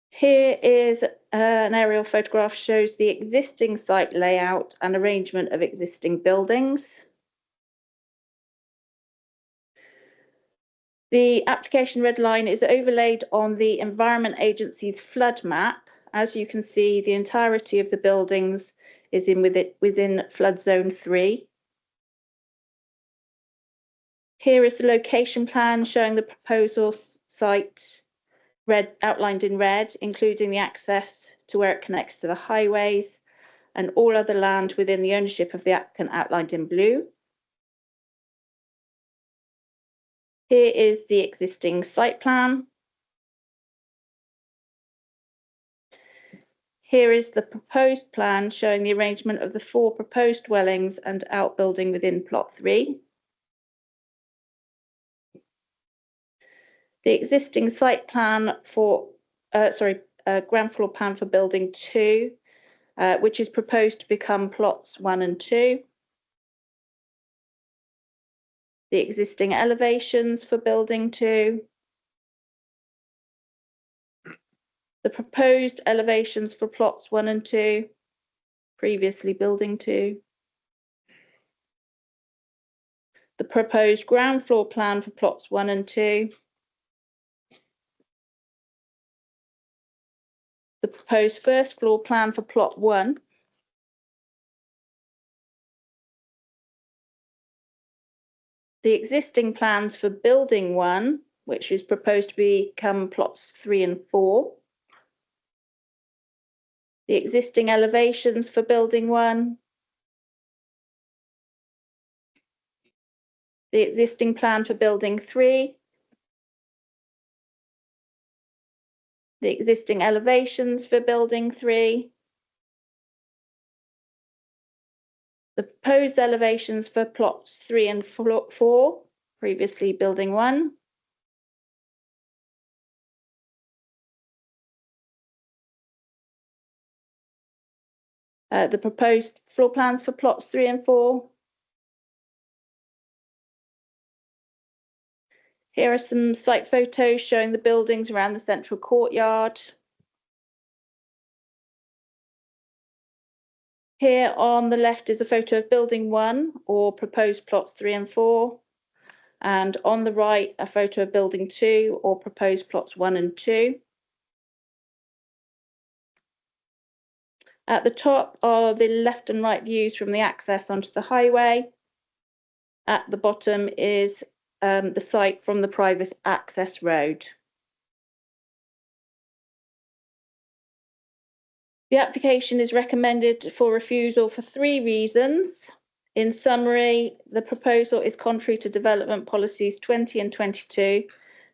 Here is an aerial photograph shows the existing site layout and arrangement of existing buildings. The application red line is overlaid on the Environment Agency's flood map. As you can see, the entirety of the buildings is within flood zone 3. Here is the location plan showing the proposal site outlined in red, including the access to where it connects to the highways and all other land within the ownership of the applicant outlined in blue. Here is the existing site plan. Here is the proposed plan showing the arrangement of the 4 proposed dwellings and outbuilding within plot 3. The existing site plan for, ground floor plan for building 2, which is proposed to become plots 1 and 2. The existing elevations for building 2. The proposed elevations for plots 1 and 2, previously building 2. The proposed ground floor plan for plots 1 and 2. The proposed first floor plan for plot 1. The existing plans for building 1, which is proposed to become plots 3 and 4. The existing elevations for building 1. The existing plan for building 3. The existing elevations for building 3. The proposed elevations for plots 3 and 4, previously building 1. The proposed floor plans for plots 3 and 4. Here are some site photos showing the buildings around the central courtyard. Here on the left is a photo of building 1 or proposed plots 3 and 4. And on the right, a photo of building 2 or proposed plots 1 and 2. At the top are the left and right views from the access onto the highway. At the bottom is the site from the private access road. The application is recommended for refusal for 3 reasons. In summary, the proposal is contrary to development policies 20 and 22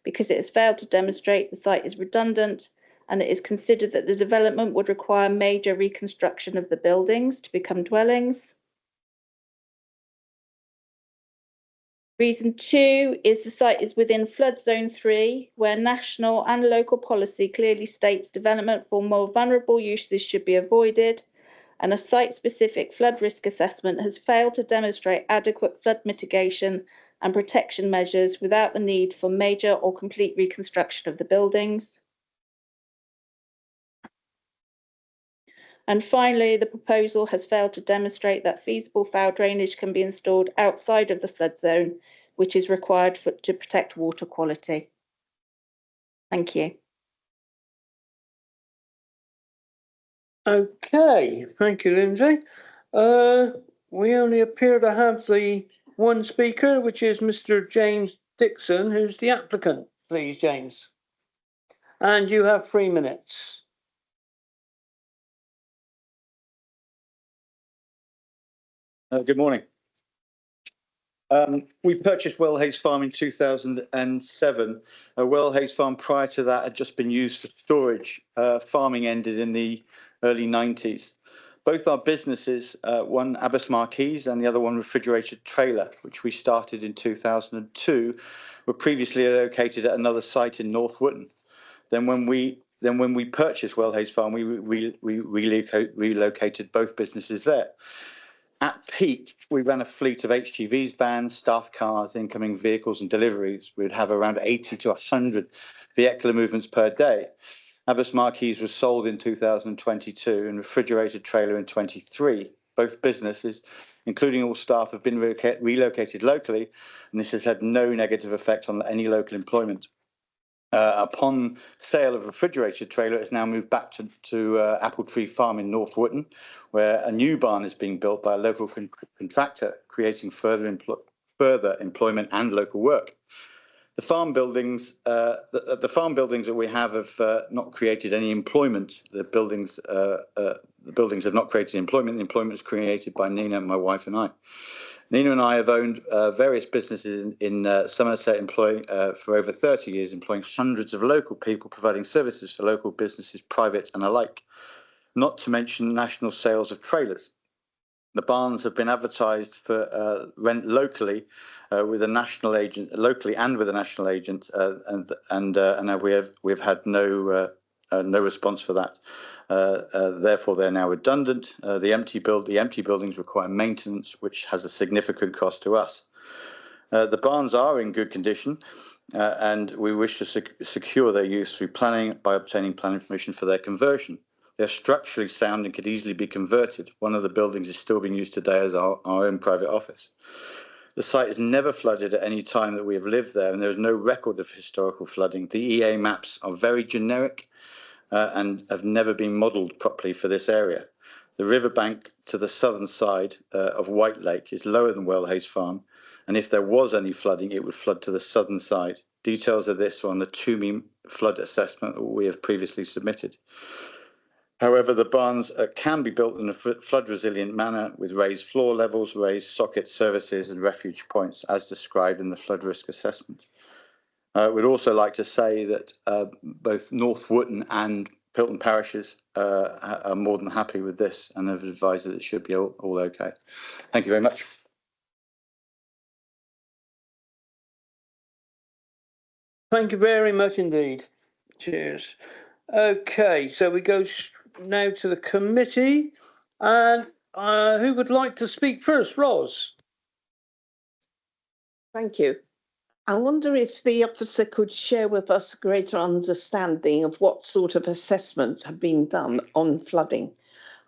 because it has failed to demonstrate the site is redundant, and it is considered that the development would require major reconstruction of the buildings to become dwellings. Reason 2 is the site is within flood zone 3, where national and local policy clearly states development for more vulnerable uses should be avoided, and a site-specific flood risk assessment has failed to demonstrate adequate flood mitigation and protection measures without the need for major or complete reconstruction of the buildings. And finally, the proposal has failed to demonstrate that feasible foul drainage can be installed outside of the flood zone, which is required to protect water quality. Thank you. Okay, thank you, Lindsay. We only appear to have the one speaker, which is Mr. James Dixon, who's the applicant. Please, James. And you have 3 minutes. Good morning. We purchased Wellhays Farm in 2007. Wellhays Farm prior to that had just been used for storage. Farming ended in the early 90s. Both our businesses, one Abbas Marquise and the other one Refrigerated Trailer, which we started in 2002, were previously located at another site in North Wootton. Then when we purchased Wellhays Farm, we relocated both businesses there. At peak, we ran a fleet of HGVs, vans, staff cars, incoming vehicles and deliveries. We'd have around 80 to 100 vehicular movements per day. Abbas Marquise was sold in 2022 and Refrigerated Trailer in 23. Both businesses, including all staff, have been relocated locally, and this has had no negative effect on any local employment. Upon sale of Refrigerated Trailer, it's now moved back to Apple Tree Farm in North Wootton, where a new barn is being built by a local contractor, creating further employment and local work. The farm buildings, that we have not created any employment. The buildings have not created employment. The employment is created by Nina, my wife, and I. Nina and I have owned various businesses in Somerset, employing for over 30 years, employing hundreds of local people, providing services to local businesses, private and alike. Not to mention national sales of trailers. The barns have been advertised for rent locally with a national agent, locally and with a national agent, and we've had no response for that. Therefore, they're now redundant. The empty buildings require maintenance, which has a significant cost to us. The barns are in good condition, and we wish to secure their use through planning by obtaining planning permission for their conversion. They're structurally sound and could easily be converted. One of the buildings is still being used today as our own private office. The site has never flooded at any time that we have lived there, and there is no record of historical flooding. The EA maps are very generic and have never been modelled properly for this area. The riverbank to the southern side of White Lake is lower than Wellhays Farm, and if there was any flooding, it would flood to the southern side. Details of this are on the Toomey flood assessment that we have previously submitted. However, the barns can be built in a flood-resilient manner with raised floor levels, raised socket services and refuge points as described in the flood risk assessment. We'd also like to say that both North Wootton and Pilton parishes are more than happy with this and have advised that it should be all okay. Thank you very much. Thank you very much indeed. Cheers. Okay, so we go now to the committee, and who would like to speak first? Ros. Thank you. I wonder if the officer could share with us a greater understanding of what sort of assessments have been done on flooding.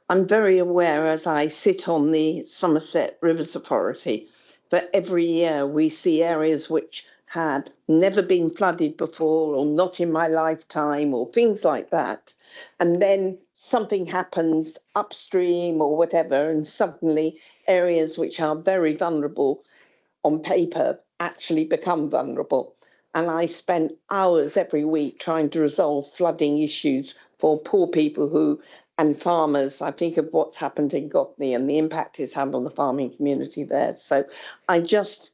I'm very aware, as I sit on the Somerset Rivers Authority, that every year we see areas which had never been flooded before or not in my lifetime or things like that. And then something happens upstream or whatever, and suddenly areas which are very vulnerable on paper actually become vulnerable. And I spent hours every week trying to resolve flooding issues for poor people who and farmers. I think of what's happened in Gotney and the impact it's had on the farming community there. So I just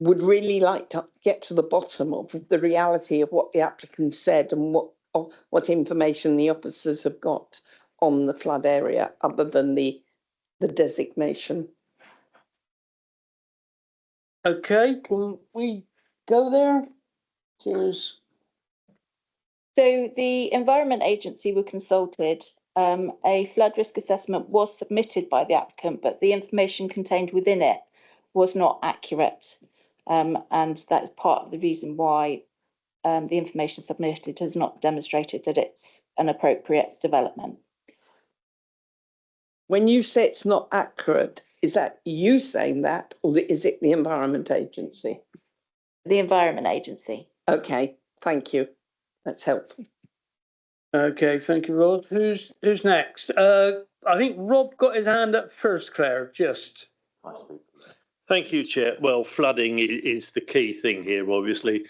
would really like to get to the bottom of the reality of what the applicant said and what information the officers have got on the flood area other than the designation. Okay, can we go there? Cheers. So the Environment Agency were consulted. A flood risk assessment was submitted by the applicant, but the information contained within it was not accurate. And that is part of the reason why the information submitted has not demonstrated that it's an appropriate development. When you say it's not accurate, is that you saying that, or is it the Environment Agency? The Environment Agency. Okay, thank you. That's helpful. Okay, thank you, Rod. Who's next? I think Rob got his hand up first, Claire, just. Thank you, Chair. Well, flooding is the key thing here, obviously.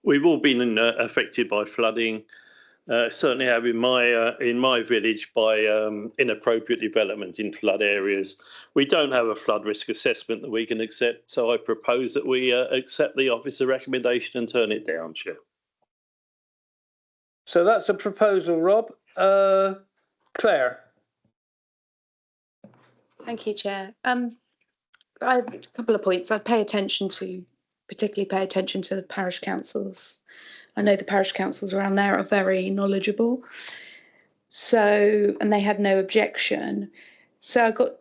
We've all been affected by flooding. Certainly have in my village by inappropriate development in flood areas. We don't have a flood risk assessment that we can accept, so I propose that we accept the officer recommendation and turn it down, Chair. So that's a proposal, Rob. Claire. Thank you, Chair. I have a couple of points. I particularly pay attention to the parish councils. I know the parish councils around there are very knowledgeable. So, and they had no objection. So I've got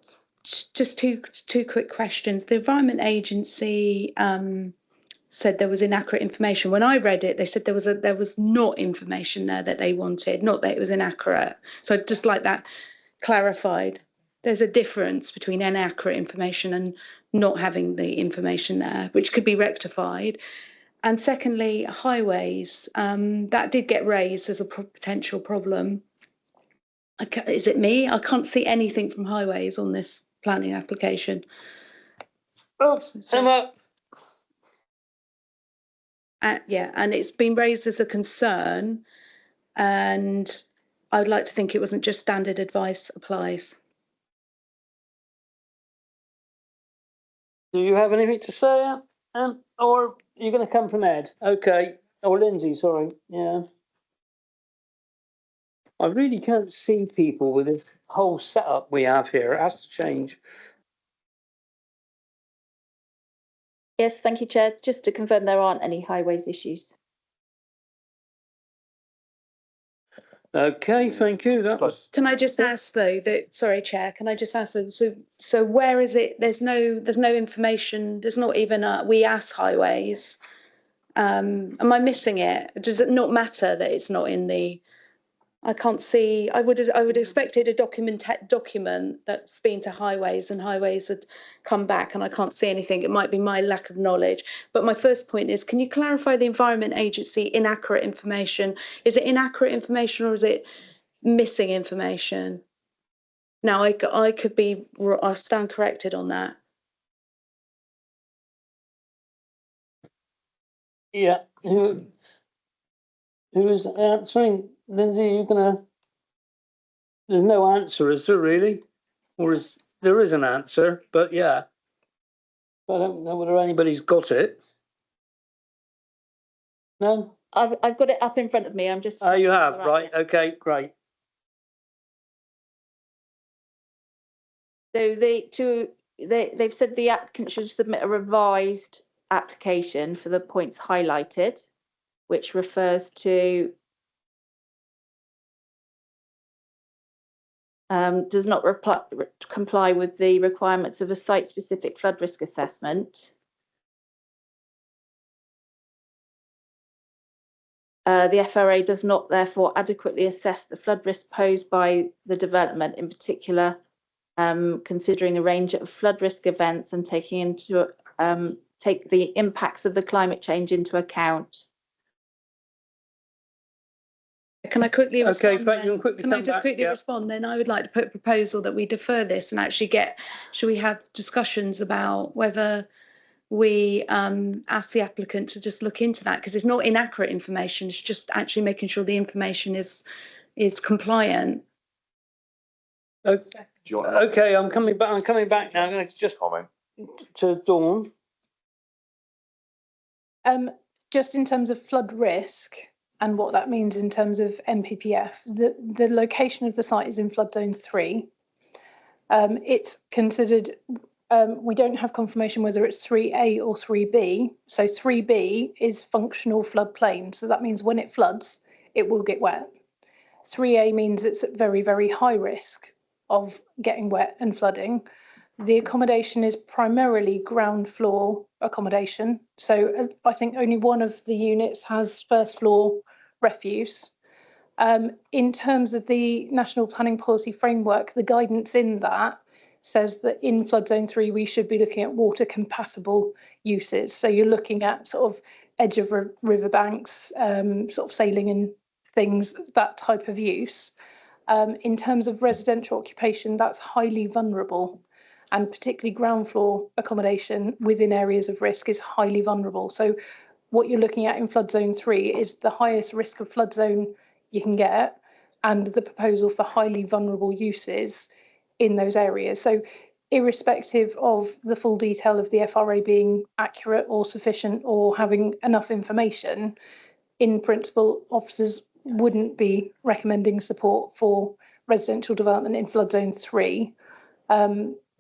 just two quick questions. The Environment Agency said there was inaccurate information. When I read it, they said there was not information there that they wanted, not that it was inaccurate. So I'd just like that clarified. There's a difference between inaccurate information and not having the information there, which could be rectified. And secondly, highways, that did get raised as a potential problem. Is it me? I can't see anything from highways on this planning application. Oh, Emma. Yeah, and it's been raised as a concern, and I would like to think it wasn't just standard advice applies. Do you have anything to say, Anne? Or are you going to come from Ed? Okay. Or Lindsay, sorry. Yeah. I really can't see people with this whole setup we have here. It has to change. Yes, thank you, Chair. Just to confirm, there aren't any highways issues. Okay, thank you. That was. Can I just ask though that, sorry, Chair, can I just ask though, so where is it? There's no information. There's not even we ask highways. Am I missing it? Does it not matter that it's not in the? I can't see. I would expect it a document that's been to highways and highways had come back, and I can't see anything. It might be my lack of knowledge. But my first point is, can you clarify the Environment Agency inaccurate information? Is it inaccurate information or is it missing information? Now I could be. I'll stand corrected on that. Yeah. Who is answering? Lindsay, you're gonna. There's no answer, is there really? Or there is an answer, but yeah. I don't know whether anybody's got it. No? I've got it up in front of me. I'm just. Oh, you have, right? Okay, great. So they've said the applicant should submit a revised application for the points highlighted, which refers to does not comply with the requirements of a site-specific flood risk assessment. The FRA does not therefore adequately assess the flood risk posed by the development, in particular, considering a range of flood risk events and take the impacts of the climate change into account. Can I quickly respond? Okay, thank you. Can I just quickly respond? Then I would like to put a proposal that we defer this and actually should we have discussions about whether we ask the applicant to just look into that, because it's not inaccurate information, it's just actually making sure the information is compliant. Okay, okay, I'm coming back now. I'm going to just comment to Dawn. Just in terms of flood risk and what that means in terms of MPPF, the location of the site is in flood zone 3. It's considered, we don't have confirmation whether it's 3A or 3B. So 3B is functional floodplain. So that means when it floods, it will get wet. 3A means it's at very, very high risk of getting wet and flooding. The accommodation is primarily ground floor accommodation. So I think only one of the units has first floor refuse. In terms of the National Planning Policy Framework, the guidance in that says that in flood zone 3, we should be looking at water compatible uses. So you're looking at sort of edge of riverbanks, sort of sailing and things, that type of use. In terms of residential occupation, that's highly vulnerable, and particularly ground floor accommodation within areas of risk is highly vulnerable. So what you're looking at in flood zone 3 is the highest risk of flood zone you can get, and the proposal for highly vulnerable uses in those areas. So irrespective of the full detail of the FRA being accurate or sufficient or having enough information, in principle, officers wouldn't be recommending support for residential development in flood zone 3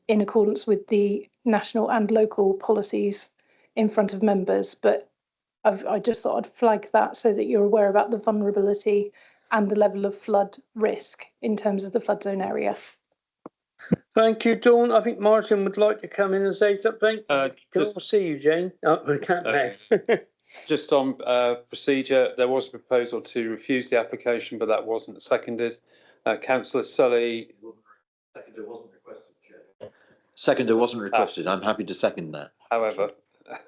in accordance with the national and local policies in front of members. But I just thought I'd flag that so that you're aware about the vulnerability and the level of flood risk in terms of the flood zone area. Thank you, Dawn. I think Martin would like to come in and say something. Can all see you, Jane? Oh, we can't. Just on procedure, there was a proposal to refuse the application, but that wasn't seconded. Councillor Sully. Seconder wasn't requested, Chair. Seconder wasn't requested. I'm happy to second that. However,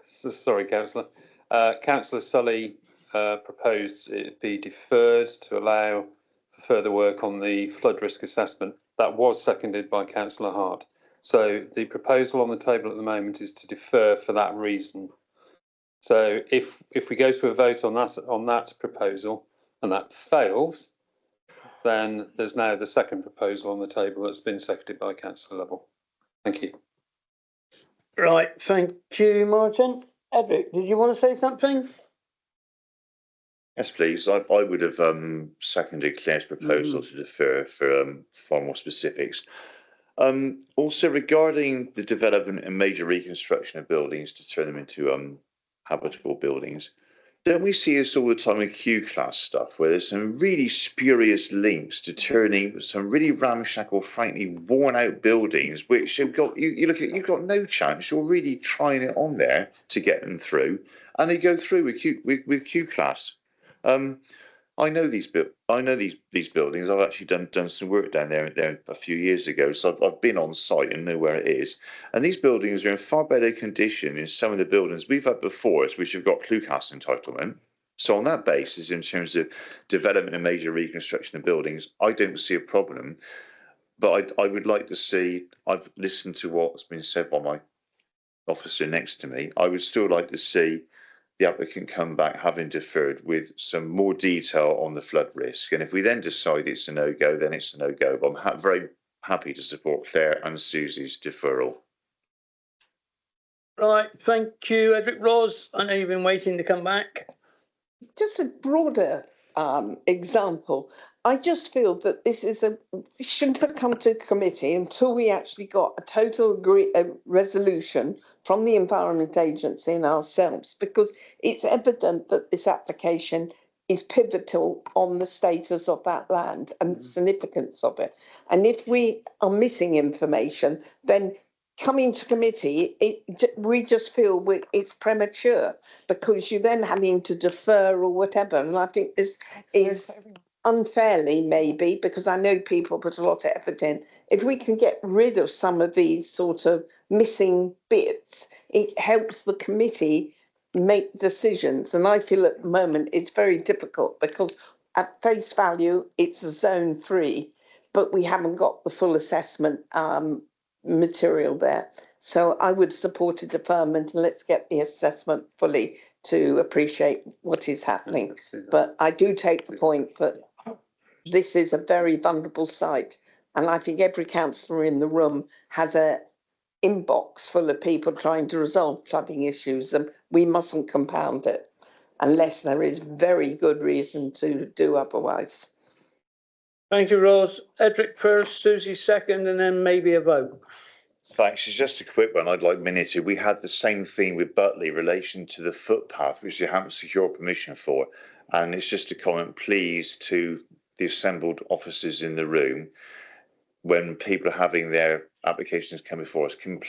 sorry, Councillor. Councillor Sully proposed it be deferred to allow further work on the flood risk assessment. That was seconded by Councillor Hart. So the proposal on the table at the moment is to defer for that reason. So if we go to a vote on that proposal and that fails, then there's now the second proposal on the table that's been seconded by Councillor Lovell. Thank you. Right, thank you, Martin. Edric, did you want to say something? Yes, please. I would have seconded Claire's proposal to defer for far more specifics. Also, regarding the development and major reconstruction of buildings to turn them into habitable buildings, don't we see this all the time with Q-class stuff, where there's some really spurious links to turning some really ramshackle, frankly worn-out buildings, which you've got you've got no chance. You're really trying it on there to get them through, and they go through with Q-class. I know these buildings. I've actually done some work down there a few years ago, so I've been on site and know where it is. And these buildings are in far better condition in some of the buildings we've had before us, which have got Q-class entitlement. So on that basis, in terms of development and major reconstruction of buildings, I don't see a problem. But I would like to see. I've listened to what's been said by my officer next to me. I would still like to see the applicant come back having deferred with some more detail on the flood risk. And if we then decide it's a no-go, then it's a no-go. But I'm very happy to support Claire and Susie's deferral. Right, thank you, Edric. Ros, I know you've been waiting to come back. Just a broader example. I just feel that this shouldn't have come to committee until we actually got a total resolution from the Environment Agency and ourselves, because it's evident that this application is pivotal on the status of that land and the significance of it. And if we are missing information, then coming to committee, we just feel it's premature, because you're then having to defer or whatever. And I think this is unfairly, maybe, because I know people put a lot of effort in. If we can get rid of some of these sort of missing bits, it helps the committee make decisions. And I feel at the moment it's very difficult, because at face value, it's a zone 3, but we haven't got the full assessment material there. So I would support a deferment, and let's get the assessment fully to appreciate what is happening. But I do take the point that this is a very vulnerable site And I think every councillor in the room has a inbox full of people trying to resolve flooding issues, and we mustn't compound it unless there is very good reason to do otherwise. Thank you, Rose. Edric first, Susie second, and then maybe a vote. Thanks. It's just a quick one. I'd like Minnie to. We had the same thing with Butley in relation to the footpath, which they haven't secured permission for. And it's just a comment, please, to the assembled officers in the room. When people are having their applications come before us, can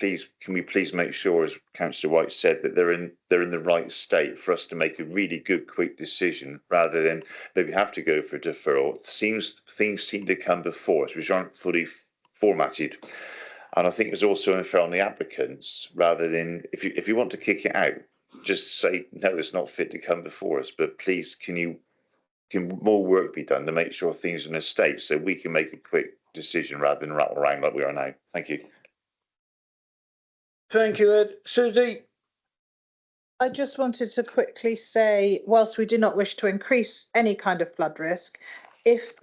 we please make sure, as Councillor White said, that they're in the right state for us to make a really good, quick decision, rather than maybe have to go for deferral. Things seem to come before us which aren't fully formatted. And I think it's also unfair on the applicants, rather than if you want to kick it out, just say, no, it's not fit to come before us, but please, can more work be done to make sure things are in a state so we can make a quick decision rather than rattle around like we are now. Thank you. Thank you, Ed. Susie? I just wanted to quickly say, whilst we do not wish to increase any kind of flood risk, if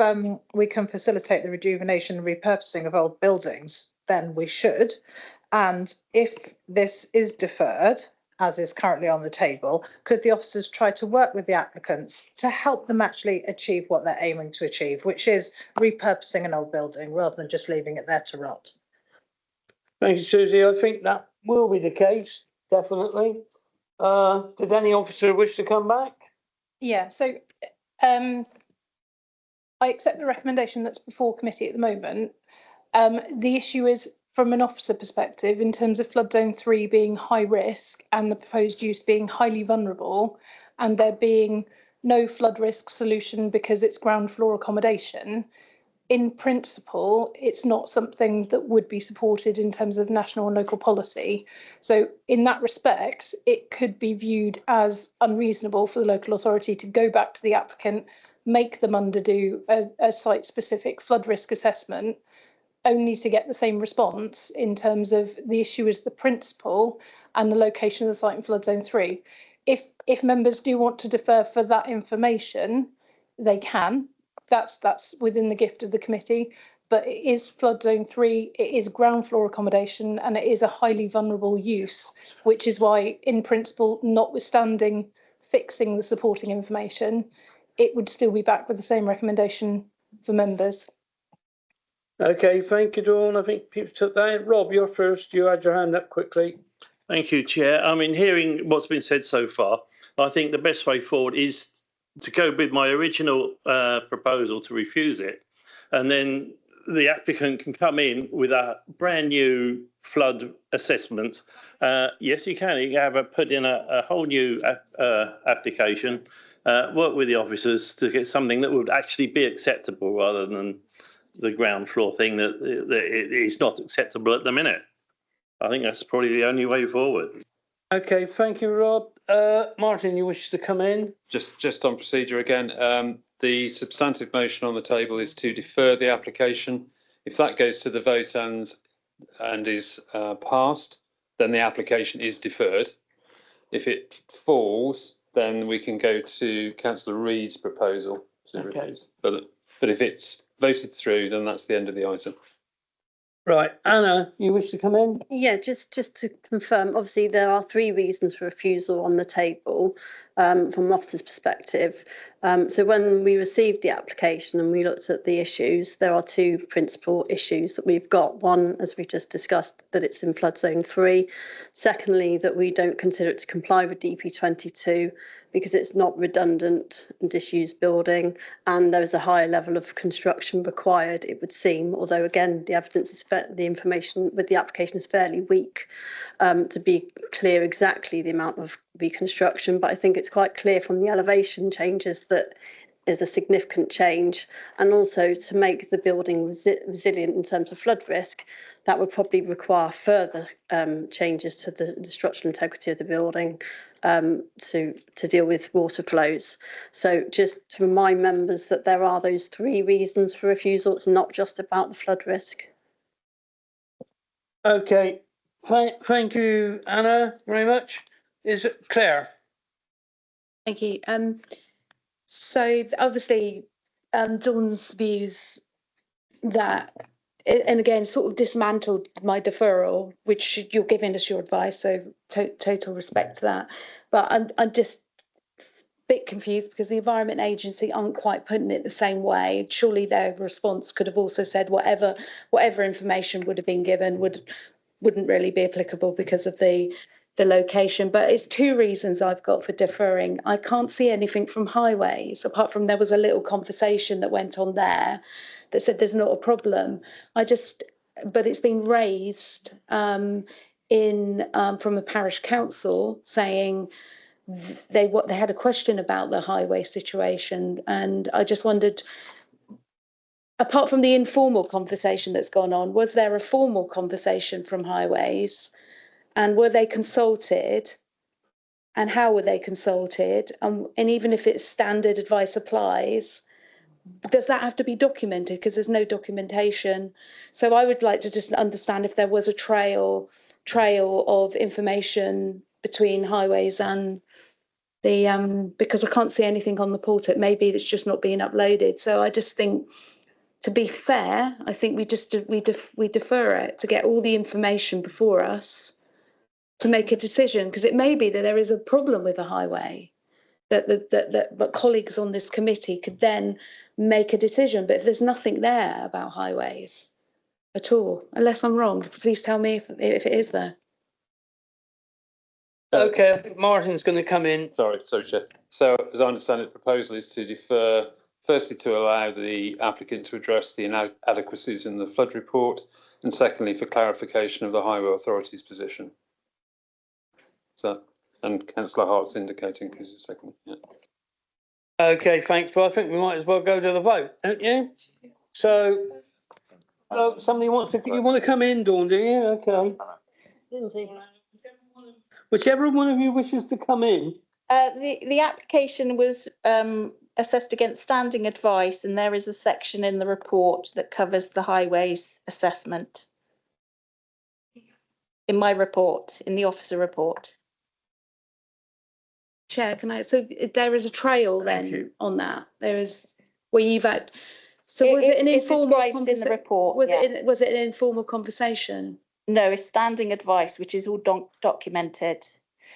we can facilitate the rejuvenation and repurposing of old buildings, then we should. And if this is deferred, as is currently on the table, could the officers try to work with the applicants to help them actually achieve what they're aiming to achieve, which is repurposing an old building rather than just leaving it there to rot? Thank you, Susie. I think that will be the case, definitely. Did any officer wish to come back? Yeah, so I accept the recommendation that's before committee at the moment. The issue is, from an officer perspective, in terms of flood zone 3 being high risk and the proposed use being highly vulnerable, and there being no flood risk solution because it's ground floor accommodation, in principle, it's not something that would be supported in terms of national and local policy. So in that respect, it could be viewed as unreasonable for the local authority to go back to the applicant, make them underdo a site-specific flood risk assessment, only to get the same response in terms of the issue is the principle and the location of the site in flood zone 3. If members do want to defer for that information, they can. That's within the gift of the committee. But it is flood zone 3, it is ground floor accommodation, and it is a highly vulnerable use, which is why, in principle, notwithstanding fixing the supporting information, it would still be back with the same recommendation for members. Okay, thank you, Dawn. I think people took that. Rob, you're first. You had your hand up quickly. Thank you, Chair. I mean, hearing what's been said so far, I think the best way forward is to go with my original proposal to refuse it. And then the applicant can come in with a brand new flood assessment. Yes, you can. You can put in a whole new application, work with the officers to get something that would actually be acceptable rather than the ground floor thing that it is not acceptable at the minute. I think that's probably the only way forward. Okay, thank you, Rob. Martin, you wish to come in? Just on procedure again, the substantive motion on the table is to defer the application. If that goes to the vote and is passed, then the application is deferred. If it falls, then we can go to Councillor Reid's proposal to refuse. But if it's voted through, then that's the end of the item. Right, Anna, you wish to come in? Yeah, just to confirm, obviously there are 3 reasons for refusal on the table from an officer's perspective. So when we received the application and we looked at the issues, there are 2 principal issues that we've got. One, as we just discussed, that it's in flood zone 3. Secondly, that we don't consider it to comply with DP22 because it's not redundant and disused building, and there is a higher level of construction required, it would seem, although again the evidence is the information with the application is fairly weak to be clear exactly the amount of reconstruction, but I think it's quite clear from the elevation changes that is a significant change, and also to make the building resilient in terms of flood risk, that would probably require further changes to the structural integrity of the building to deal with water flows. So just to remind members that there are those 3 reasons for refusal. It's not just about the flood risk. Okay, thank you, Anna, very much. Is it Claire? Thank you. So obviously, Dawn's views that and again, sort of dismantled my deferral, which you're giving us your advice, so total respect to that. But I'm just a bit confused because the Environment Agency aren't quite putting it the same way. Surely their response could have also said whatever information would have been given wouldn't really be applicable because of the location. But it's two reasons I've got for deferring. I can't see anything from Highways, apart from there was a little conversation that went on there that said there's not a problem. But it's been raised from a parish council saying they had a question about the highway situation, and I just wondered, apart from the informal conversation that's gone on, was there a formal conversation from Highways, and were they consulted, and how were they consulted, and even if it's standard advice applies, does that have to be documented? Because there's no documentation. So I would like to just understand if there was a trail of information between Highways and the because I can't see anything on the portal. Maybe it's just not being uploaded. So I just think, to be fair, I think we defer it to get all the information before us to make a decision, because it may be that there is a problem with the highway. But colleagues on this committee could then make a decision. But if there's nothing there about Highways at all, unless I'm wrong, please tell me if it is there. Okay, I think Martin's going to come in. Sorry, Chair. So as I understand it, the proposal is to defer, firstly, to allow the applicant to address the inadequacies in the flood report, and secondly, for clarification of the Highway Authority's position. So, and Councillor Hart's indicating because it's second. Yeah. Okay, thanks. Well, I think we might as well go to the vote, don't you? So, somebody wants to. You want to come in, Dawn? Do you? Okay. Whichever one of you wishes to come in. The application was assessed against standing advice, and there is a section in the report that covers the Highways assessment. In my report, in the officer report. Chair, so there is a trail then on that. There is where you've had. So was it an informal conversation in the report? Was it an informal conversation? No, it's standing advice, which is all documented.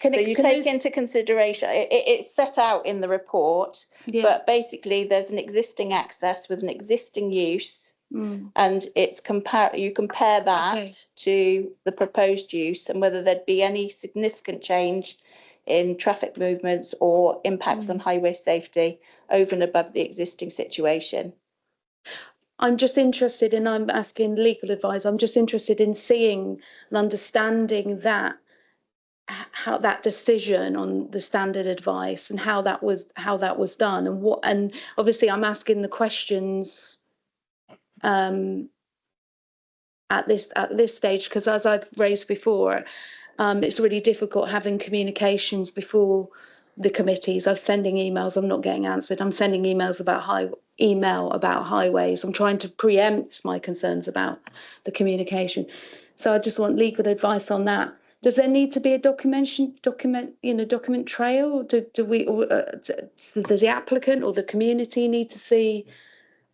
So you take into consideration, it's set out in the report, but basically there's an existing access with an existing use, and you compare that to the proposed use and whether there'd be any significant change in traffic movements or impacts on highway safety over and above the existing situation. I'm just interested in, I'm asking legal advice, I'm just interested in seeing and understanding that, how that decision on the standard advice and how that was done, and obviously I'm asking the questions at this stage because, as I've raised before, it's really difficult having communications before the committees. I'm sending emails, I'm not getting answered. I'm sending emails about highways. I'm trying to preempt my concerns about the communication. So I just want legal advice on that. Does there need to be a document trail? Does the applicant or the community need to see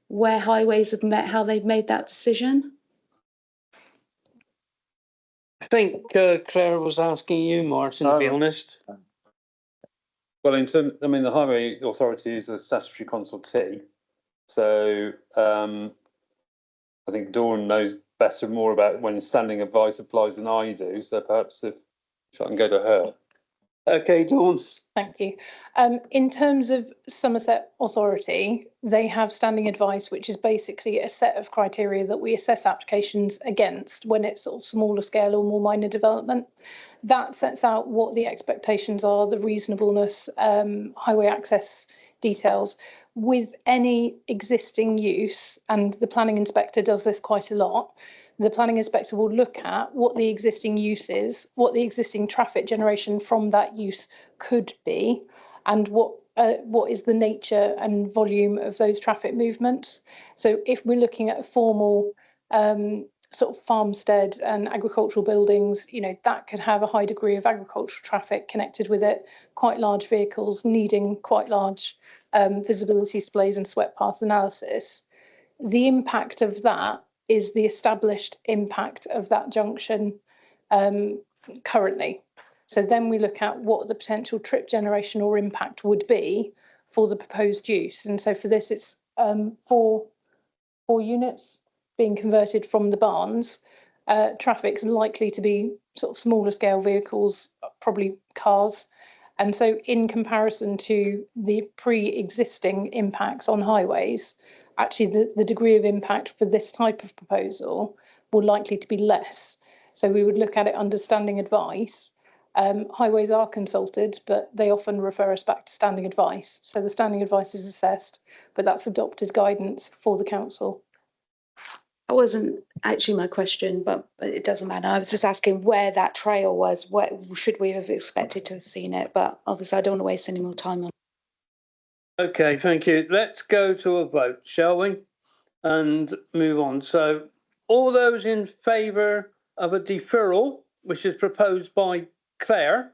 where Highways have met, how they've made that decision? I think Claire was asking you, Martin, to be honest. Well, the Highway Authority is a statutory consultee, so I think Dawn knows more about when standing advice applies than I do. So perhaps if I can go to her. Okay, Dawn. Thank you. In terms of Somerset Authority, they have standing advice, which is basically a set of criteria that we assess applications against when it's sort of smaller scale or more minor development. That sets out what the expectations are, the reasonableness, highway access details. With any existing use, and the planning inspector does this quite a lot, the planning inspector will look at what the existing use is, what the existing traffic generation from that use could be, and what is the nature and volume of those traffic movements. So if we're looking at a formal sort of farmstead and agricultural buildings, that could have a high degree of agricultural traffic connected with it, quite large vehicles needing quite large visibility displays and swept path analysis. The impact of that is the established impact of that junction currently. So then we look at what the potential trip generation or impact would be for the proposed use. And so for this, it's four units being converted from the barns. Traffic's likely to be sort of smaller scale vehicles, probably cars. And so in comparison to the pre-existing impacts on highways, actually the degree of impact for this type of proposal will likely to be less. So we would look at it under standing advice. Highways are consulted, but they often refer us back to standing advice. So the standing advice is assessed, but that's adopted guidance for the council. That wasn't actually my question, but it doesn't matter. I was just asking where that trail was. What should we have expected to have seen it? But obviously, I don't want to waste any more time on it. Okay, thank you. Let's go to a vote, shall we? And move on. So all those in favour of a deferral, which is proposed by Claire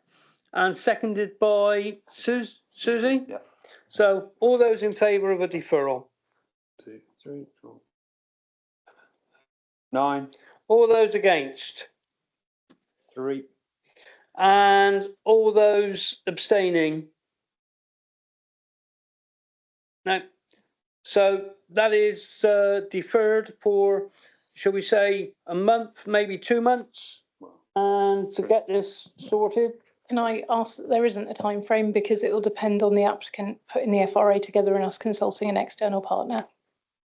and seconded by Susie? Yeah. So all those in favour of a deferral? 2, 3, 4, 9. All those against? 3. And all those abstaining? No. So that is deferred for, shall we say, a month, maybe 2 months, and to get this sorted. Can I ask that there isn't a time frame because it will depend on the applicant putting the FRA together and us consulting an external partner.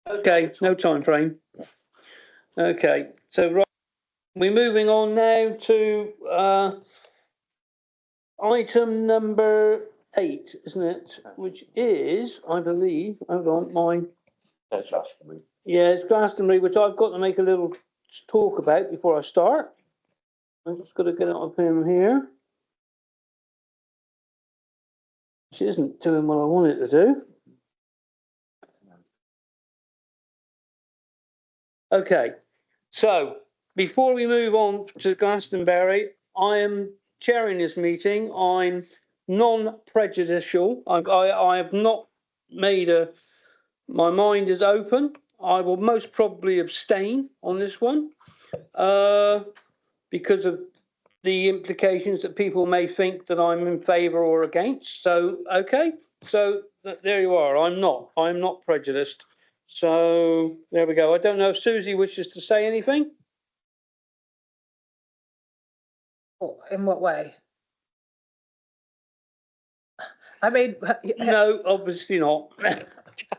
Okay, no time frame. Okay, so right, we're moving on now to item number 8, isn't it? Which is, I believe, hold on, mine. That's Glastonbury. Yeah, it's Glastonbury, which I've got to make a little talk about before I start. I'm just got to get it up in here. Which isn't doing what I want it to do. Okay, so before we move on to Glastonbury, I am chairing this meeting. I'm non-prejudicial. I have not made my mind is open. I will most probably abstain on this one because of the implications that people may think that I'm in favour or against. So, okay, so there you are. I'm not prejudiced. So there we go. I don't know if Susie wishes to say anything. In what way? I mean, no, obviously not.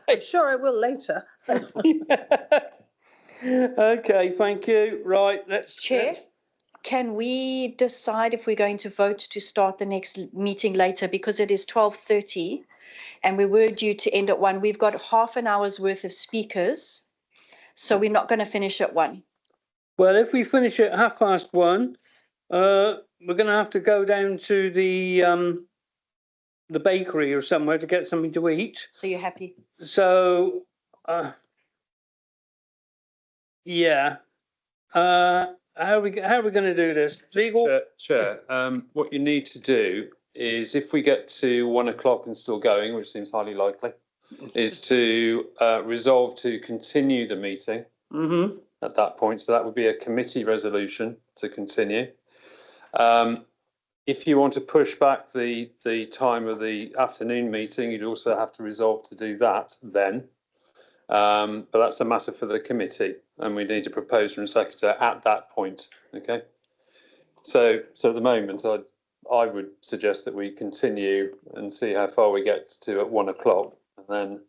I'm sure I will later. Okay, thank you. Right, Chair, can we decide if we're going to vote to start the next meeting later, because it is 12:30 and we were due to end at 1. We've got half an hour's worth of speakers, so we're not going to finish at 1. Well, if we finish at 1:30, we're going to have to go down to the bakery or somewhere to get something to eat. So you're happy? So, yeah. How are we going to do this? Legal? Chair, what you need to do is, if we get to 1 o'clock and still going, which seems highly likely, is to resolve to continue the meeting at that point. So that would be a committee resolution to continue. If you want to push back the time of the afternoon meeting, you'd also have to resolve to do that then. But that's a matter for the committee, and we need a proposer and secretary at that point. Okay. So at the moment, I would suggest that we continue and see how far we get to at 1 o'clock, and then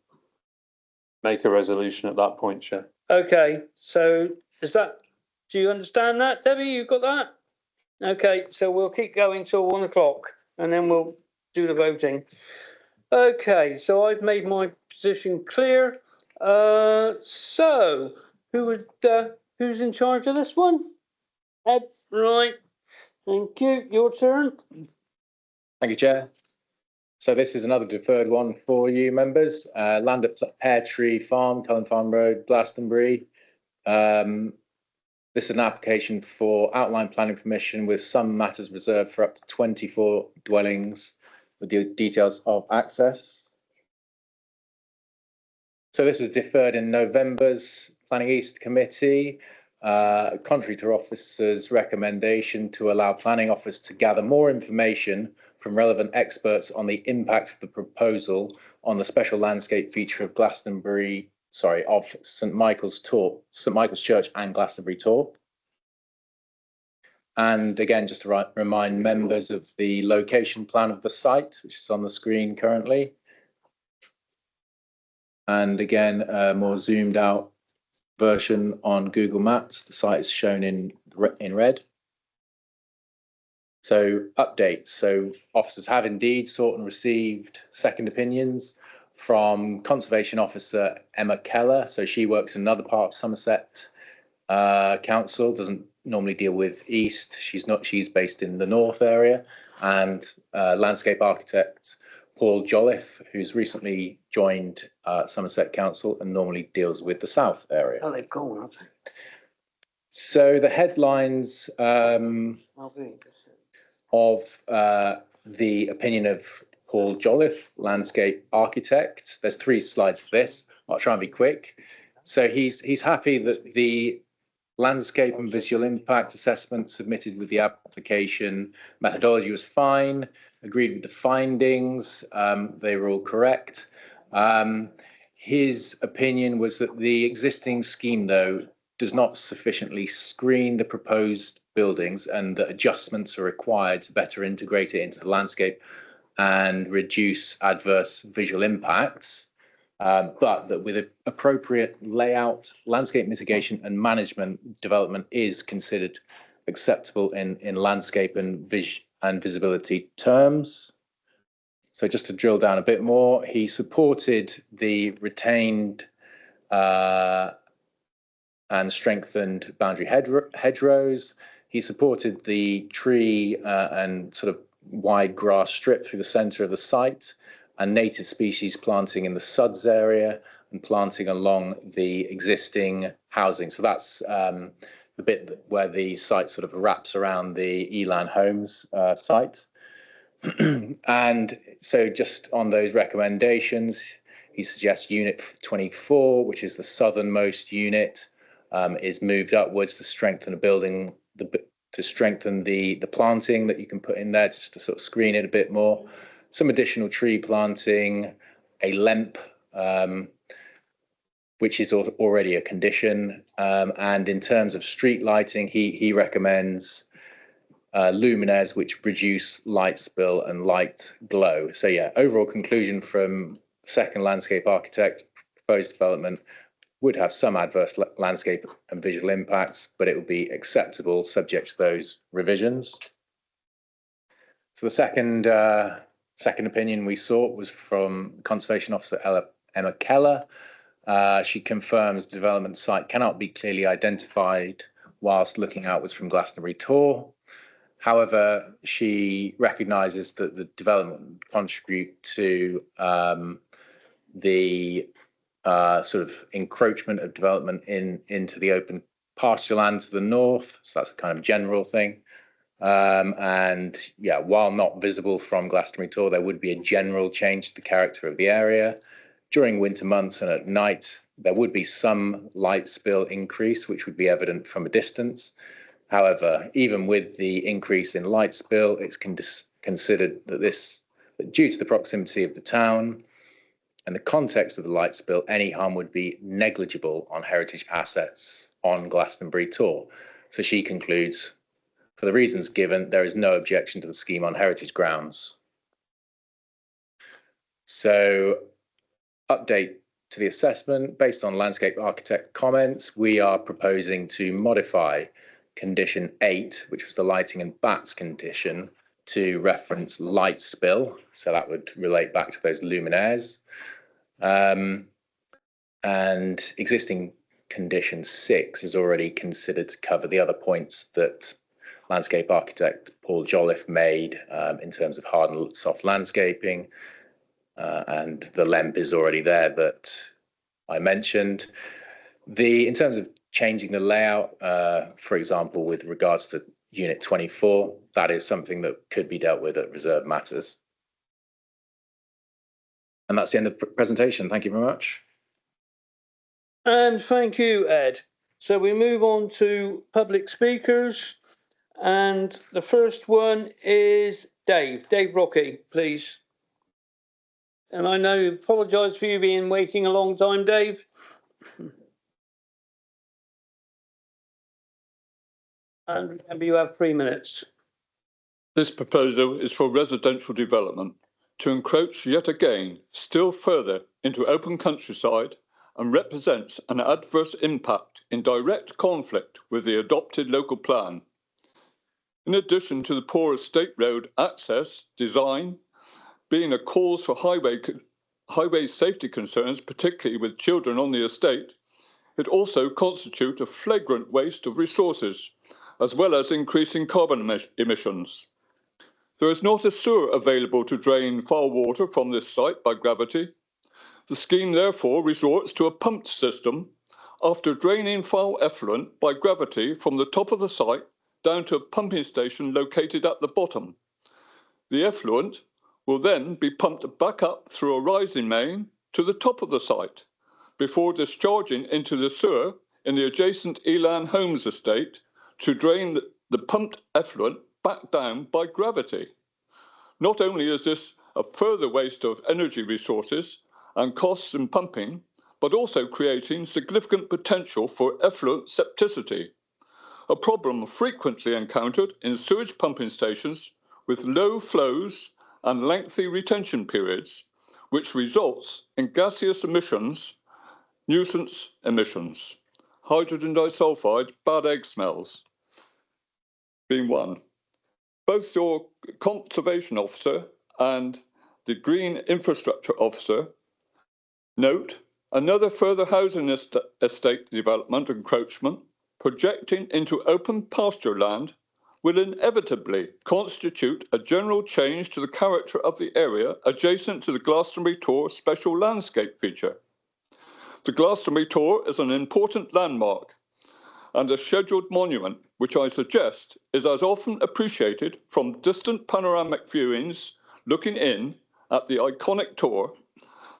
make a resolution at that point, Chair. Okay. So do you understand that, Debbie? You got that? Okay. So we'll keep going till 1 o'clock, and then we'll do the voting. Okay. So I've made my position clear. So who's in charge of this one? Ed, right. Thank you. Your turn. Thank you, Chair. So this is another deferred one for you members. Land at Pear Tree Farm, Cullen Farm Road, Glastonbury. This is an application for outline planning permission with some matters reserved for up to 24 dwellings with the details of access. So this was deferred in November's Planning East Committee, contrary to officers' recommendation to allow Planning Office to gather more information from relevant experts on the impact of the proposal on the special landscape feature of of St Michael's Church and Glastonbury Tor. And again, just to remind members of the location plan of the site, which is on the screen currently. And again, a more zoomed out version on Google Maps. The site is shown in red. So updates. So officers have indeed sought and received second opinions from Conservation Officer Emma Keller. So she works in another part of Somerset Council, doesn't normally deal with East. She's based in the North area. And landscape architect Paul Jolliffe, who's recently joined Somerset Council and normally deals with the South area. Oh, they've gone, haven't they? So the headlines of the opinion of Paul Jolliffe, landscape architect. There's 3 slides for this. I'll try and be quick. So he's happy that the landscape and visual impact assessment submitted with the application methodology was fine, agreed with the findings, they were all correct. His opinion was that the existing scheme, though, does not sufficiently screen the proposed buildings and that adjustments are required to better integrate it into the landscape and reduce adverse visual impacts. But that with appropriate layout, landscape mitigation and management, development is considered acceptable in landscape and visibility terms. So just to drill down a bit more, he supported the retained and strengthened boundary hedgerows. He supported the tree and sort of wide grass strip through the centre of the site, and native species planting in the Suds area and planting along the existing housing. So that's the bit where the site sort of wraps around the Elan Homes site. And so just on those recommendations, he suggests Unit 24, which is the southernmost unit, is moved upwards to strengthen a building, to strengthen the planting that you can put in there, just to sort of screen it a bit more. Some additional tree planting, a LEMP, which is already a condition. And in terms of street lighting, he recommends luminaires which reduce light spill and light glow. So yeah, overall conclusion from second landscape architect, proposed development would have some adverse landscape and visual impacts, but it would be acceptable subject to those revisions. So the second opinion we sought was from Conservation Officer Emma Keller. She confirms the development site cannot be clearly identified whilst looking outwards from Glastonbury Tor. However, she recognises that the development would contribute to the sort of encroachment of development into the open pasture land to the north. So that's a kind of general thing. And yeah, while not visible from Glastonbury Tor, there would be a general change to the character of the area. During winter months and at night, there would be some light spill increase, which would be evident from a distance. However, even with the increase in light spill, it's considered that due to the proximity of the town and the context of the light spill, any harm would be negligible on heritage assets on Glastonbury Tor. So she concludes, for the reasons given, there is no objection to the scheme on heritage grounds. So, update to the assessment. Based on landscape architect comments, we are proposing to modify condition 8, which was the lighting and bats condition, to reference light spill. So that would relate back to those luminaires. And existing condition 6 is already considered to cover the other points that landscape architect Paul Jolliffe made in terms of hard and soft landscaping. And the LEMP is already there that I mentioned. In terms of changing the layout, for example, with regards to Unit 24, that is something that could be dealt with at reserved matters. And that's the end of the presentation. Thank you very much. And thank you, Ed. So we move on to public speakers. And the first one is Dave Rocky, please. And I know, apologise for you being waiting a long time, Dave. And you have 3 minutes. This proposal is for residential development to encroach yet again still further into open countryside and represents an adverse impact in direct conflict with the adopted local plan. In addition to the poor estate road access design being a cause for highway safety concerns, particularly with children on the estate, it also constitutes a flagrant waste of resources, as well as increasing carbon emissions. There is not a sewer available to drain foul water from this site by gravity. The scheme therefore resorts to a pumped system after draining foul effluent by gravity from the top of the site down to a pumping station located at the bottom. The effluent will then be pumped back up through a rising main to the top of the site before discharging into the sewer in the adjacent Elan Homes estate to drain the pumped effluent back down by gravity. Not only is this a further waste of energy resources and costs in pumping, but also creating significant potential for effluent septicity, a problem frequently encountered in sewage pumping stations with low flows and lengthy retention periods, which results in gaseous emissions, nuisance emissions, hydrogen disulfide, bad egg smells being one. Both your conservation officer and the green infrastructure officer note another further housing estate development encroachment projecting into open pasture land will inevitably constitute a general change to the character of the area adjacent to the Glastonbury Tor special landscape feature. The Glastonbury Tor is an important landmark and a scheduled monument, which I suggest is as often appreciated from distant panoramic viewings looking in at the iconic Tor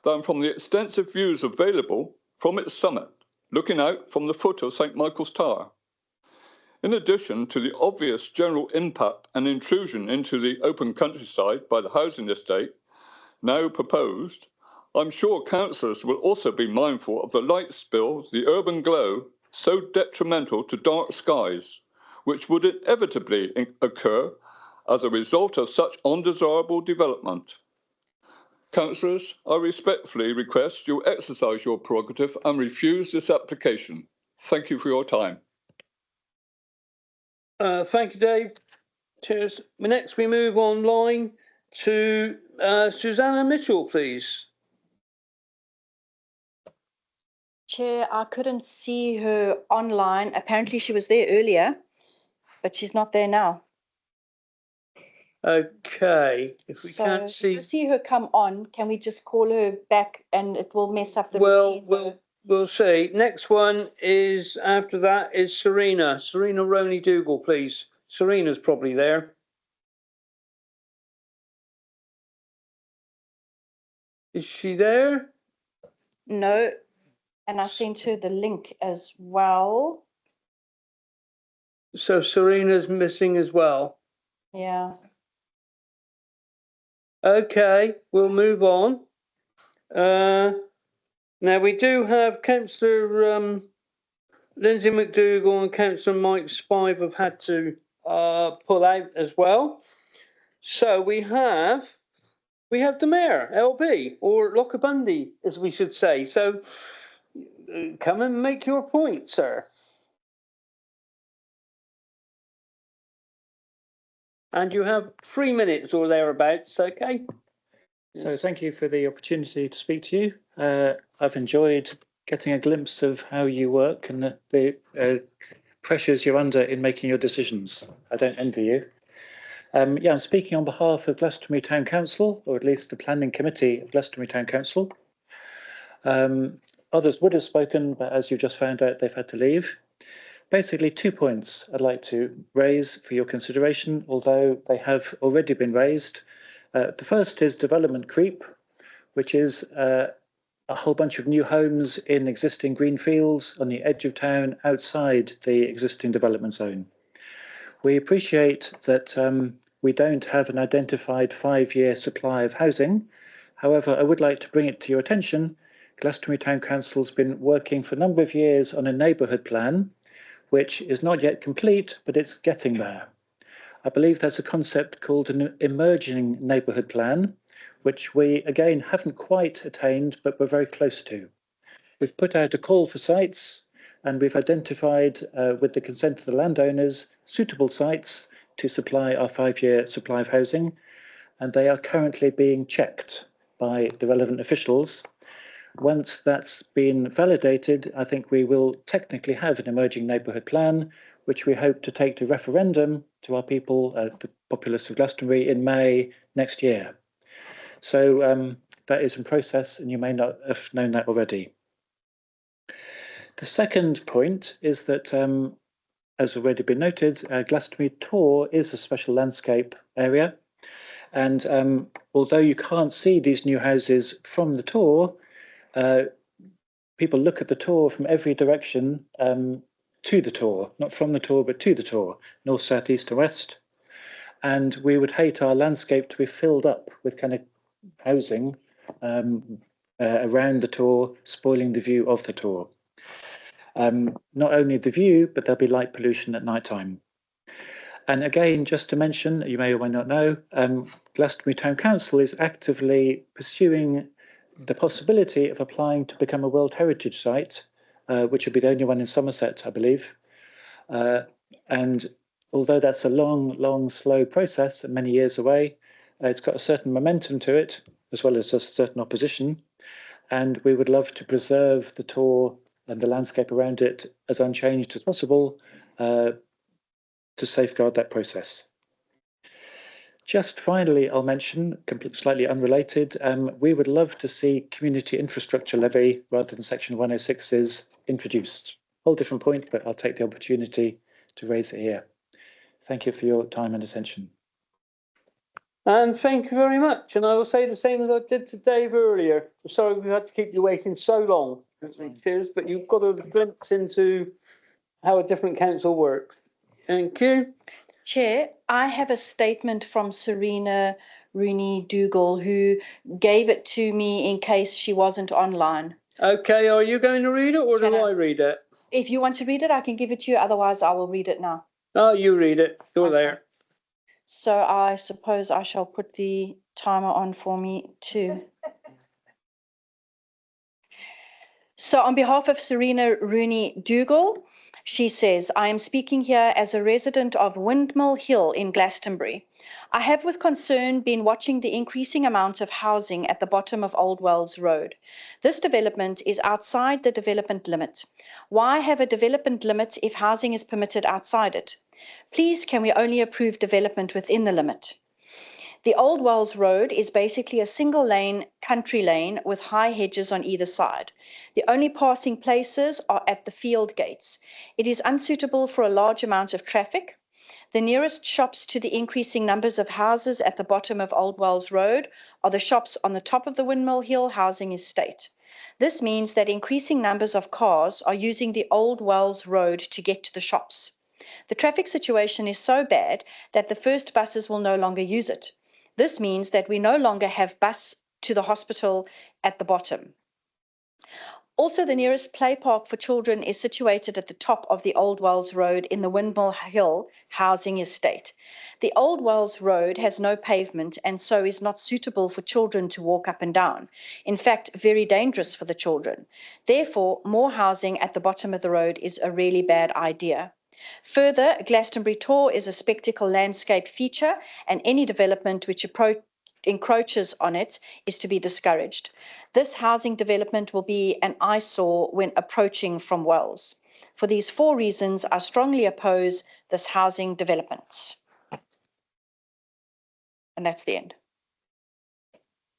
than from the extensive views available from its summit, looking out from the foot of St Michael's Tower. In addition to the obvious general impact and intrusion into the open countryside by the housing estate now proposed, I'm sure councillors will also be mindful of the light spill, the urban glow, so detrimental to dark skies, which would inevitably occur as a result of such undesirable development. Councillors, I respectfully request you exercise your prerogative and refuse this application. Thank you for your time. Thank you, Dave. Cheers. Next, we move online to Susanna Mitchell, please. Chair, I couldn't see her online. Apparently she was there earlier, but she's not there now. Okay, if we can't see. If we see her come on, can we just call her back and it will mess up the Well, routine? we'll see. Next one is, after that, is Serena Roney Dougal, please. Serena's probably there. Is she there? No, and I sent her the link as well. So Serena's missing as well. Yeah. Okay, we'll move on. Now we do have Councillor Lindsay McDougall and Councillor Mike Spive have had to pull out as well. So we have the Mayor, LB, or Lockabundy, as we should say. So come and make your point, sir. And you have 3 minutes or thereabouts, okay? So thank you for the opportunity to speak to you. I've enjoyed getting a glimpse of how you work and the pressures you're under in making your decisions. I don't envy you. I'm speaking on behalf of Glastonbury Town Council, or at least the Planning Committee of Glastonbury Town Council. Others would have spoken, but as you just found out, they've had to leave. Basically, 2 points I'd like to raise for your consideration, although they have already been raised. The first is development creep, which is, a whole bunch of new homes in existing green fields on the edge of town outside the existing development zone. We appreciate that we don't have an identified 5-year supply of housing. However, I would like to bring it to your attention. Glastonbury Town Council has been working for a number of years on a neighbourhood plan, which is not yet complete, but it's getting there. I believe there's a concept called an emerging neighbourhood plan, which we, again, haven't quite attained, but we're very close to. We've put out a call for sites, and we've identified, with the consent of the landowners, suitable sites to supply our 5-year supply of housing, and they are currently being checked by the relevant officials. Once that's been validated, I think we will technically have an emerging neighbourhood plan, which we hope to take to referendum to our people, the populace of Glastonbury, in May next year. So that is in process, and you may not have known that already. The second point is that, as already been noted, Glastonbury Tor is a special landscape area. And although you can't see these new houses from the Tor, people look at the Tor from every direction to the Tor, not from the Tor, but to the Tor, north, south, east and west. And we would hate our landscape to be filled up with kind of housing around the Tor, spoiling the view of the Tor. Not only the view, but there'll be light pollution at night time. And again, just to mention, you may or may not know, Glastonbury Town Council is actively pursuing the possibility of applying to become a World Heritage Site, which would be the only one in Somerset, I believe. And although that's a long, slow process and many years away, it's got a certain momentum to it, as well as a certain opposition. And we would love to preserve the Tor and the landscape around it as unchanged as possible to safeguard that process. Just finally, I'll mention, slightly unrelated, we would love to see community infrastructure levy rather than Section 106's introduced. Whole different point, but I'll take the opportunity to raise it here. Thank you for your time and attention. And thank you very much. And I will say the same as I did to Dave earlier. Sorry we had to keep you waiting so long. Cheers, but you've got a glimpse into how a different council works. Thank you. Chair, I have a statement from Serena Rooney Dougal, who gave it to me in case she wasn't online. Okay, are you going to read it or do I read it? If you want to read it, I can give it to you. Otherwise, I will read it now. Oh, you read it. You're there. So I suppose I shall put the timer on for me too. So on behalf of Serena Rooney Dougal, she says, I am speaking here as a resident of Windmill Hill in Glastonbury. I have with concern been watching the increasing amount of housing at the bottom of Old Wells Road. This development is outside the development limit. Why have a development limit if housing is permitted outside it? Please, can we only approve development within the limit? The Old Wells Road is basically a single lane country lane with high hedges on either side. The only passing places are at the field gates. It is unsuitable for a large amount of traffic. The nearest shops to the increasing numbers of houses at the bottom of Old Wells Road are the shops on the top of the Windmill Hill housing estate. This means that increasing numbers of cars are using the Old Wells Road to get to the shops. The traffic situation is so bad that the first buses will no longer use it. This means that we no longer have bus to the hospital at the bottom. Also, the nearest play park for children is situated at the top of the Old Wells Road in the Windmill Hill housing estate. The Old Wells Road has no pavement and so is not suitable for children to walk up and down. In fact, very dangerous for the children. Therefore, more housing at the bottom of the road is a really bad idea. Further, Glastonbury Tor is a spectacle landscape feature, and any development which encroaches on it is to be discouraged. This housing development will be an eyesore when approaching from Wells. For these 4 reasons, I strongly oppose this housing development. And that's the end.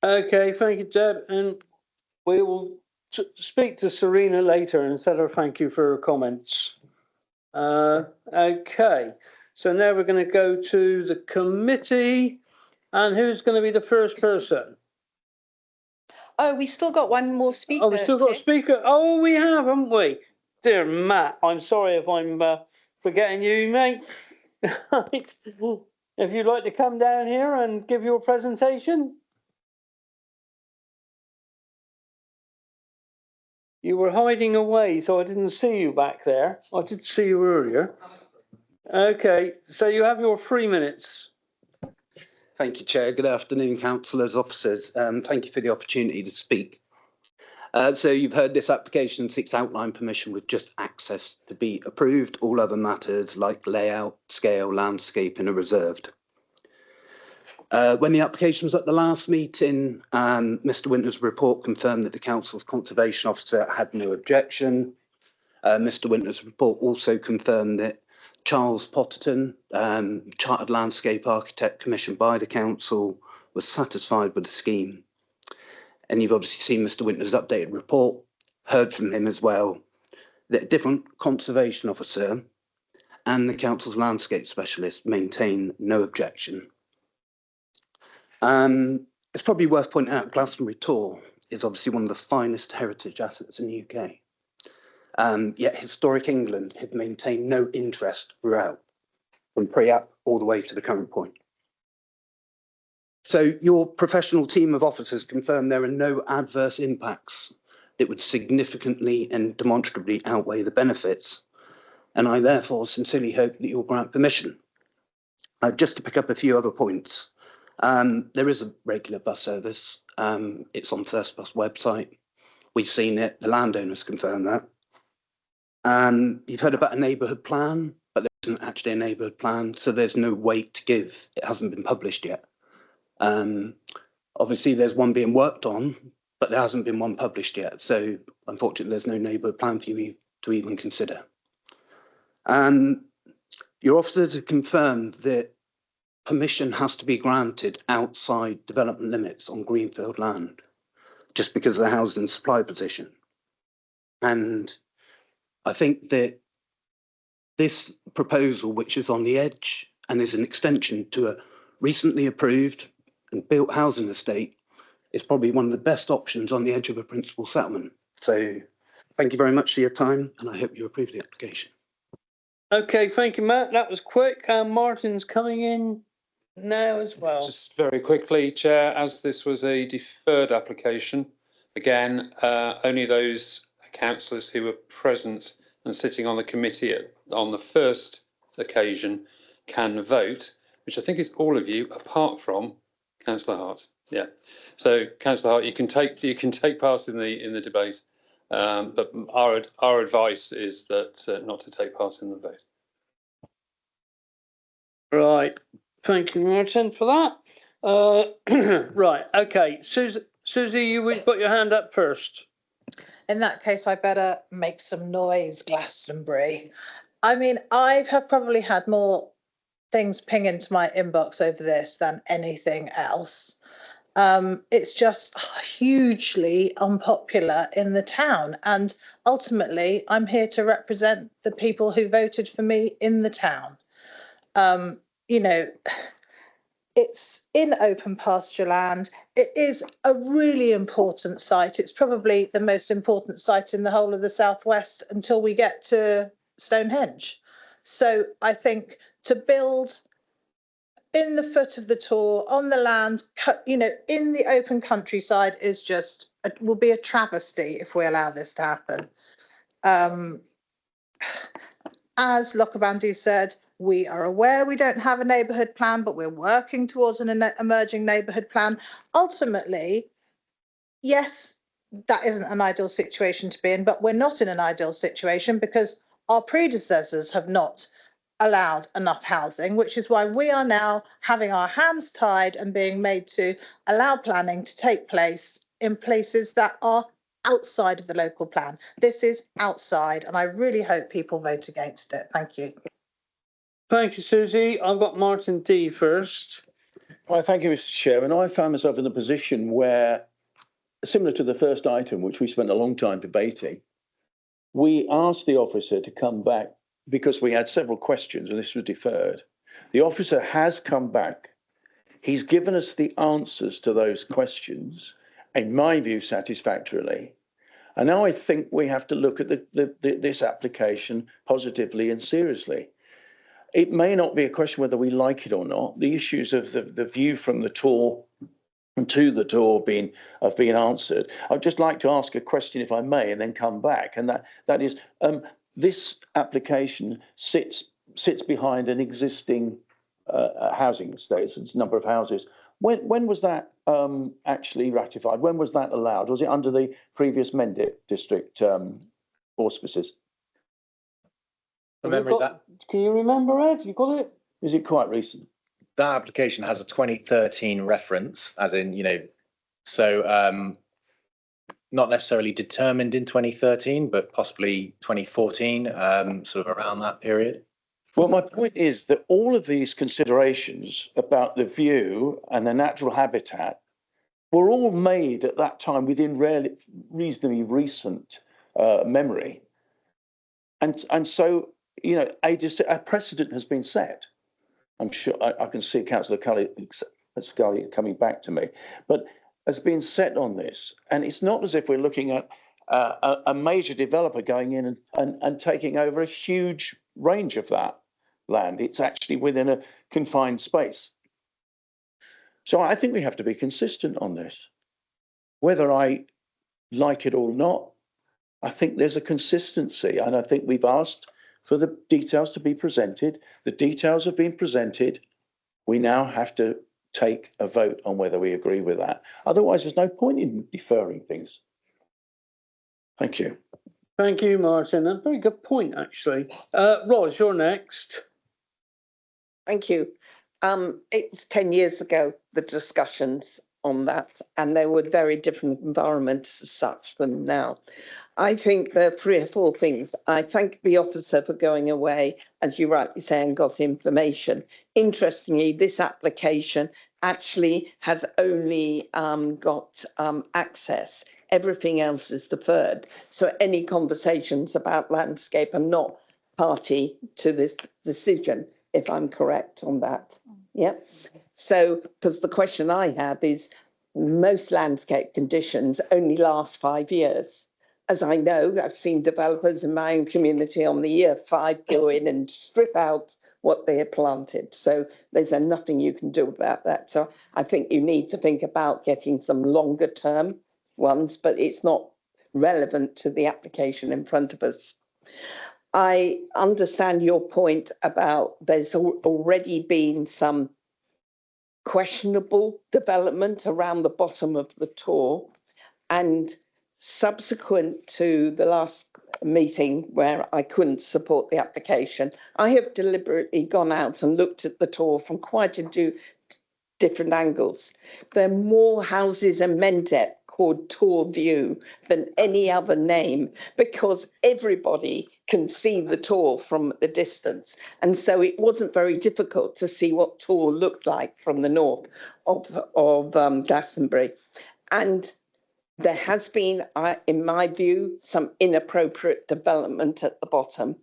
Okay, thank you, Deb. And we will speak to Serena later and tell her thank you for her comments. Okay, so now we're going to go to the committee. And who's going to be the first person? Oh, we still got one more speaker. Oh, we still got a speaker. Oh, we have, haven't we? Dear Matt, I'm sorry if I'm forgetting you, mate. Right. If you'd like to come down here and give your presentation. You were hiding away, so I didn't see you back there. I did see you earlier. Okay, so you have your 3 minutes. Thank you, Chair. Good afternoon, councillors, officers. Thank you for the opportunity to speak. So you've heard this application seeks outline permission with just access to be approved. All other matters like layout, scale, landscaping are reserved. When the application was at the last meeting, Mr. Winter's report confirmed that the council's conservation officer had no objection. Mr. Winter's report also confirmed that Charles Potterton, chartered landscape architect commissioned by the council, was satisfied with the scheme. And you've obviously seen Mr. Winter's updated report, heard from him as well, that a different conservation officer and the council's landscape specialist maintain no objection. It's probably worth pointing out Glastonbury Tor is obviously one of the finest heritage assets in the UK. Yet Historic England have maintained no interest throughout, from pre-app all the way to the current point. So your professional team of officers confirm there are no adverse impacts that would significantly and demonstrably outweigh the benefits. And I therefore sincerely hope that you'll grant permission. Just to pick up a few other points. There is a regular bus service. It's on First Bus website. We've seen it. The landowners confirm that. You've heard about a neighbourhood plan, but there isn't actually a neighbourhood plan, so there's no weight to give. It hasn't been published yet. Obviously, there's one being worked on, but there hasn't been one published yet. So unfortunately, there's no neighbourhood plan for you to even consider. Your officers have confirmed that permission has to be granted outside development limits on greenfield land, just because of the housing supply position. And I think that this proposal, which is on the edge and is an extension to a recently approved and built housing estate, is probably one of the best options on the edge of a principal settlement. So thank you very much for your time, and I hope you approve the application. Okay, thank you, Matt. That was quick. Martin's coming in now as well. Just very quickly, Chair, as this was a deferred application, again, only those councillors who were present and sitting on the committee on the first occasion can vote, which I think is all of you, apart from Councillor Hart. Yeah. So, Councillor Hart, you can take part in the debate, but our advice is that not to take part in the vote. Right. Thank you, Martin, for that. Right. Okay. Susie, you've got your hand up first. In that case, I better make some noise, Glastonbury. I mean, I have probably had more things ping into my inbox over this than anything else. It's just hugely unpopular in the town. And ultimately, I'm here to represent the people who voted for me in the town. You know, it's in open pasture land. It is a really important site. It's probably the most important site in the whole of the Southwest until we get to Stonehenge. So I think to build in the foot of the Tor, on the land, you know, in the open countryside is just, will be a travesty if we allow this to happen. As Lochabandoo said, we are aware we don't have a neighbourhood plan, but we're working towards an emerging neighbourhood plan. Ultimately, yes, that isn't an ideal situation to be in, but we're not in an ideal situation because our predecessors have not allowed enough housing, which is why we are now having our hands tied and being made to allow planning to take place in places that are outside of the local plan. This is outside, and I really hope people vote against it. Thank you. Thank you, Susie. I've got Martin D first. Well, thank you, Mr. Chairman. I found myself in a position where, similar to the first item, which we spent a long time debating, we asked the officer to come back because we had several questions and this was deferred. The officer has come back. He's given us the answers to those questions in my view, satisfactorily. And now I think we have to look at this application positively and seriously. It may not be a question whether we like it or not. The issues of the view from the Tor and to the Tor have been answered. I'd just like to ask a question, if I may, and then come back. And that is, this application sits behind an existing housing estate, it's a number of houses. When was that actually ratified? When was that allowed? Was it under the previous Mendip district auspices? Remember that? Can you remember, Ed? You got it? Is it quite recent? That application has a 2013 reference, as in, so not necessarily determined in 2013, but possibly 2014, sort of around that period. Well, my point is that all of these considerations about the view and the natural habitat were all made at that time within reasonably recent memory. And so, a precedent has been set. I'm sure I can see Councillor Scully coming back to me, but has been set on this. And it's not as if we're looking at a major developer going in and taking over a huge range of that land. It's actually within a confined space. So I think we have to be consistent on this. Whether I like it or not, I think there's a consistency, and I think we've asked for the details to be presented. The details have been presented. We now have to take a vote on whether we agree with that. Otherwise, there's no point in deferring things. Thank you. Thank you, Martin. A very good point, actually. Ros, you're next. Thank you. It was 10 years ago, the discussions on that, and there were very different environments as such than now. I think there are 3 or 4 things. I thank the officer for going away, as you rightly say, and got information. Interestingly, this application actually has only got access. Everything else is deferred. So any conversations about landscape are not party to this decision, if I'm correct on that. Yeah. So, because the question I have is, most landscape conditions only last 5 years. As I know, I've seen developers in my own community on the year 5 go in and strip out what they have planted. So there's nothing you can do about that. So I think you need to think about getting some longer term ones, but it's not relevant to the application in front of us. I understand your point about there's already been some questionable development around the bottom of the Tor, and subsequent to the last meeting where I couldn't support the application, I have deliberately gone out and looked at the Tor from quite a few different angles. There are more houses in Mendip called Tor View than any other name, because everybody can see the Tor from the distance. And so it wasn't very difficult to see what Tor looked like from the north of Glastonbury. And there has been, in my view, some inappropriate development at the bottom.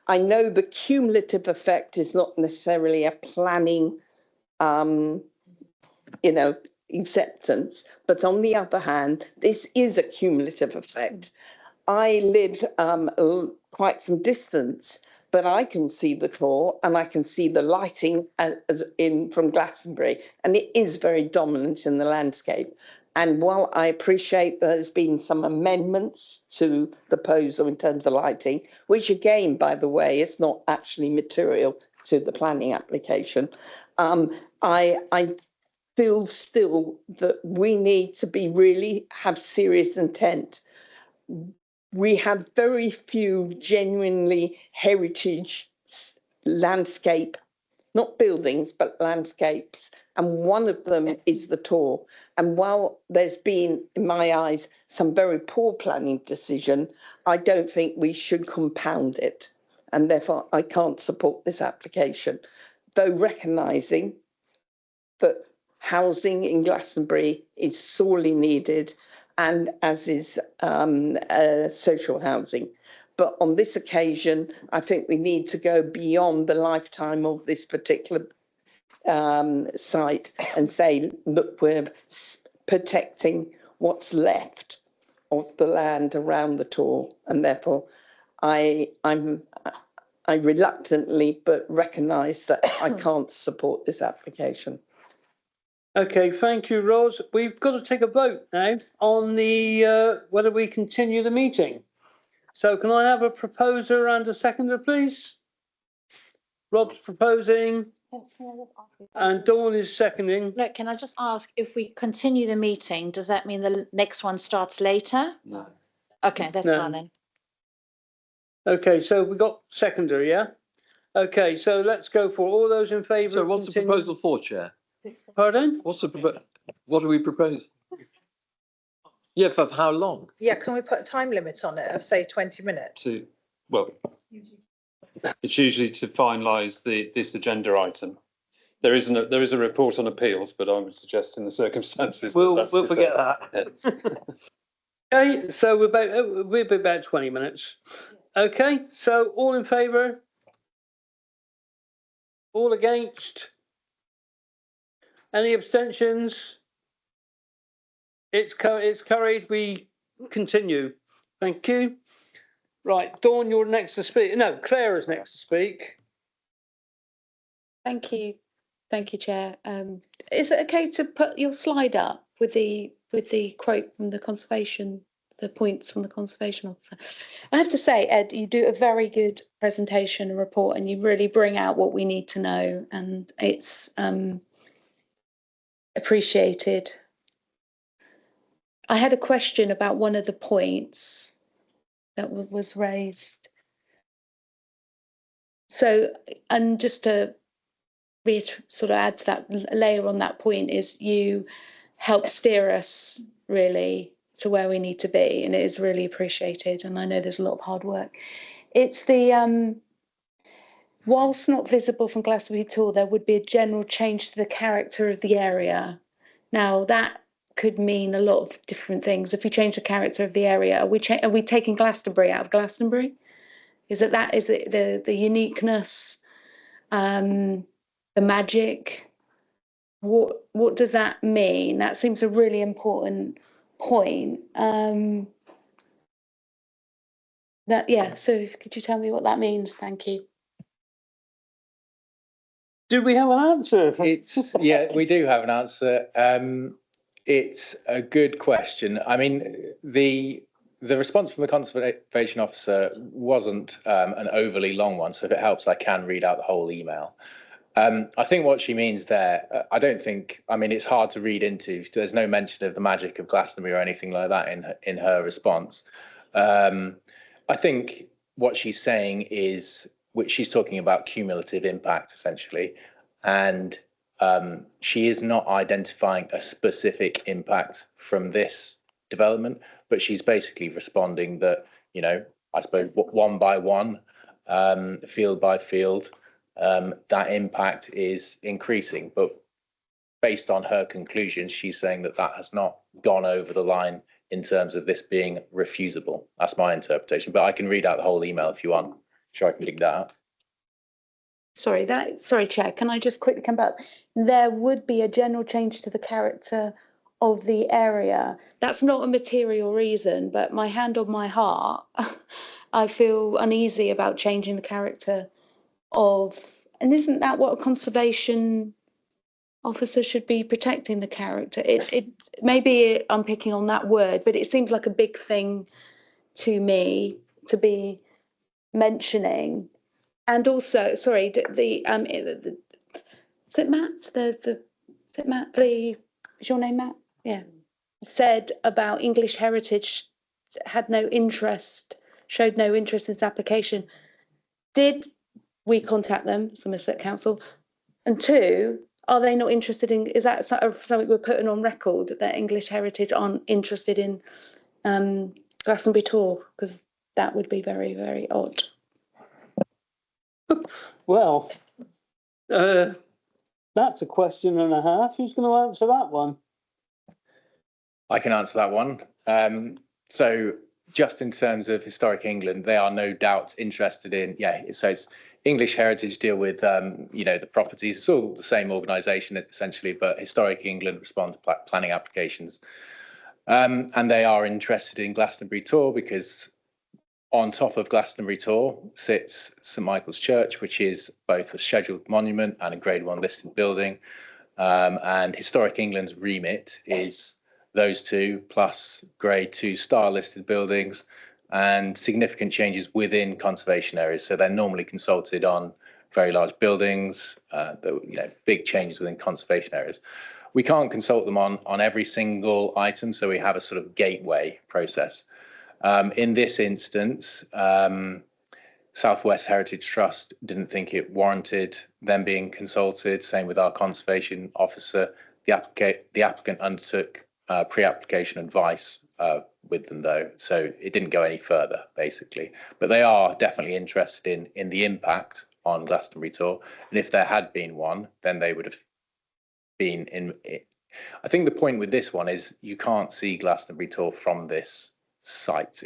I know the cumulative effect is not necessarily a planning, acceptance, but on the other hand, this is a cumulative effect. I live quite some distance, but I can see the Tor and I can see the lighting from Glastonbury, and it is very dominant in the landscape. And while I appreciate there's been some amendments to the proposal in terms of lighting, which again, by the way, is not actually material to the planning application, I feel still that we need to have serious intent. We have very few genuinely heritage landscape, not buildings, but landscapes. And one of them is the Tor. And while there's been, in my eyes, some very poor planning decision, I don't think we should compound it. And therefore, I can't support this application, though recognising that housing in Glastonbury is sorely needed, and as is social housing. But on this occasion, I think we need to go beyond the lifetime of this particular site and say, look, we're protecting what's left of the land around the Tor, and therefore I reluctantly but recognise that I can't support this application. Okay, thank you, Ros. We've got to take a vote now on the whether we continue the meeting. So can I have a proposer and a seconder, please? Rob's proposing and Dawn is seconding. No, can I just ask, if we continue the meeting, does that mean the next one starts later? No. Okay, that's No. fine then. Okay, so we got seconder, yeah? Okay, so let's go for all those in favour. So what's the proposal for, Chair? Pardon? What do we propose? Yeah, for how long? Yeah, can we put a time limit on it of say 20 minutes? Well, it's usually to finalise this agenda item. There is a report on appeals, but I would suggest in the circumstances we'll forget that. Okay, so we'll be about 20 minutes. Okay, so all in favour? All against? Any abstentions? It's carried. We continue. Thank you. Right, Dawn, you're next to speak. No, Claire is next to speak. Thank you. Thank you, Chair. Is it okay to put your slide up with the quote from the conservation, the points from the conservation officer? I have to say, Ed, you do a very good presentation and report, and you really bring out what we need to know, and it's appreciated. I had a question about one of the points that was raised. So, and just to sort of add to that layer on that point, is you help steer us really to where we need to be, and it is really appreciated. And I know there's a lot of hard work. It's the whilst not visible from Glastonbury Tor, there would be a general change to the character of the area. Now that could mean a lot of different things. If we change the character of the area, are we taking Glastonbury out of Glastonbury? Is it the uniqueness, the magic? What does that mean? That seems a really important point. So could you tell me what that means? Thank you. Do we have an answer? Yeah, we do have an answer. It's a good question. I mean, the response from the conservation officer wasn't an overly long one, so if it helps, I can read out the whole email. I think what she means there, it's hard to read into. There's no mention of the magic of Glastonbury or anything like that in her response. I think what she's saying is, which she's talking about cumulative impact essentially, and she is not identifying a specific impact from this development, but she's basically responding that, I suppose one by one, field by field, that impact is increasing. But based on her conclusions, she's saying that has not gone over the line in terms of this being refusable. That's my interpretation, but I can read out the whole email if you want. Sure, I can dig that out. Sorry, Chair, can I just quickly come back? There would be a general change to the character of the area. That's not a material reason, but my hand on my heart, I feel uneasy about changing the character of, and isn't that what a conservation officer should be, protecting the character? It maybe I'm picking on that word, but it seems like a big thing to me to be mentioning. And also, sorry, is it Matt? Is it Matt? Is your name Matt? Yeah. Said about English Heritage showed no interest in this application. Did we contact them, Somerset Council? And two, are they not interested in? Is that something we're putting on record, that English Heritage aren't interested in Glastonbury Tor? Because that would be very, very odd. Well, that's a question and a half. Who's going to answer that one? I can answer that one. So just in terms of Historic England, they are no doubt interested in, so it's English Heritage deal with, the properties. It's all the same organisation essentially, but Historic England respond to planning applications. And they are interested in Glastonbury Tor because on top of Glastonbury Tor sits St Michael's Church, which is both a scheduled monument and a Grade 1 listed building. And Historic England's remit is those two plus Grade 2 star listed buildings and significant changes within conservation areas. So they're normally consulted on very large buildings, big changes within conservation areas. We can't consult them on every single item, so we have a sort of gateway process. In this instance, Southwest Heritage Trust didn't think it warranted them being consulted. Same with our conservation officer. The applicant undertook pre-application advice with them though, so it didn't go any further basically. But they are definitely interested in the impact on Glastonbury Tor, and if there had been one, then they would have been in. I think the point with this one is you can't see Glastonbury Tor from this site,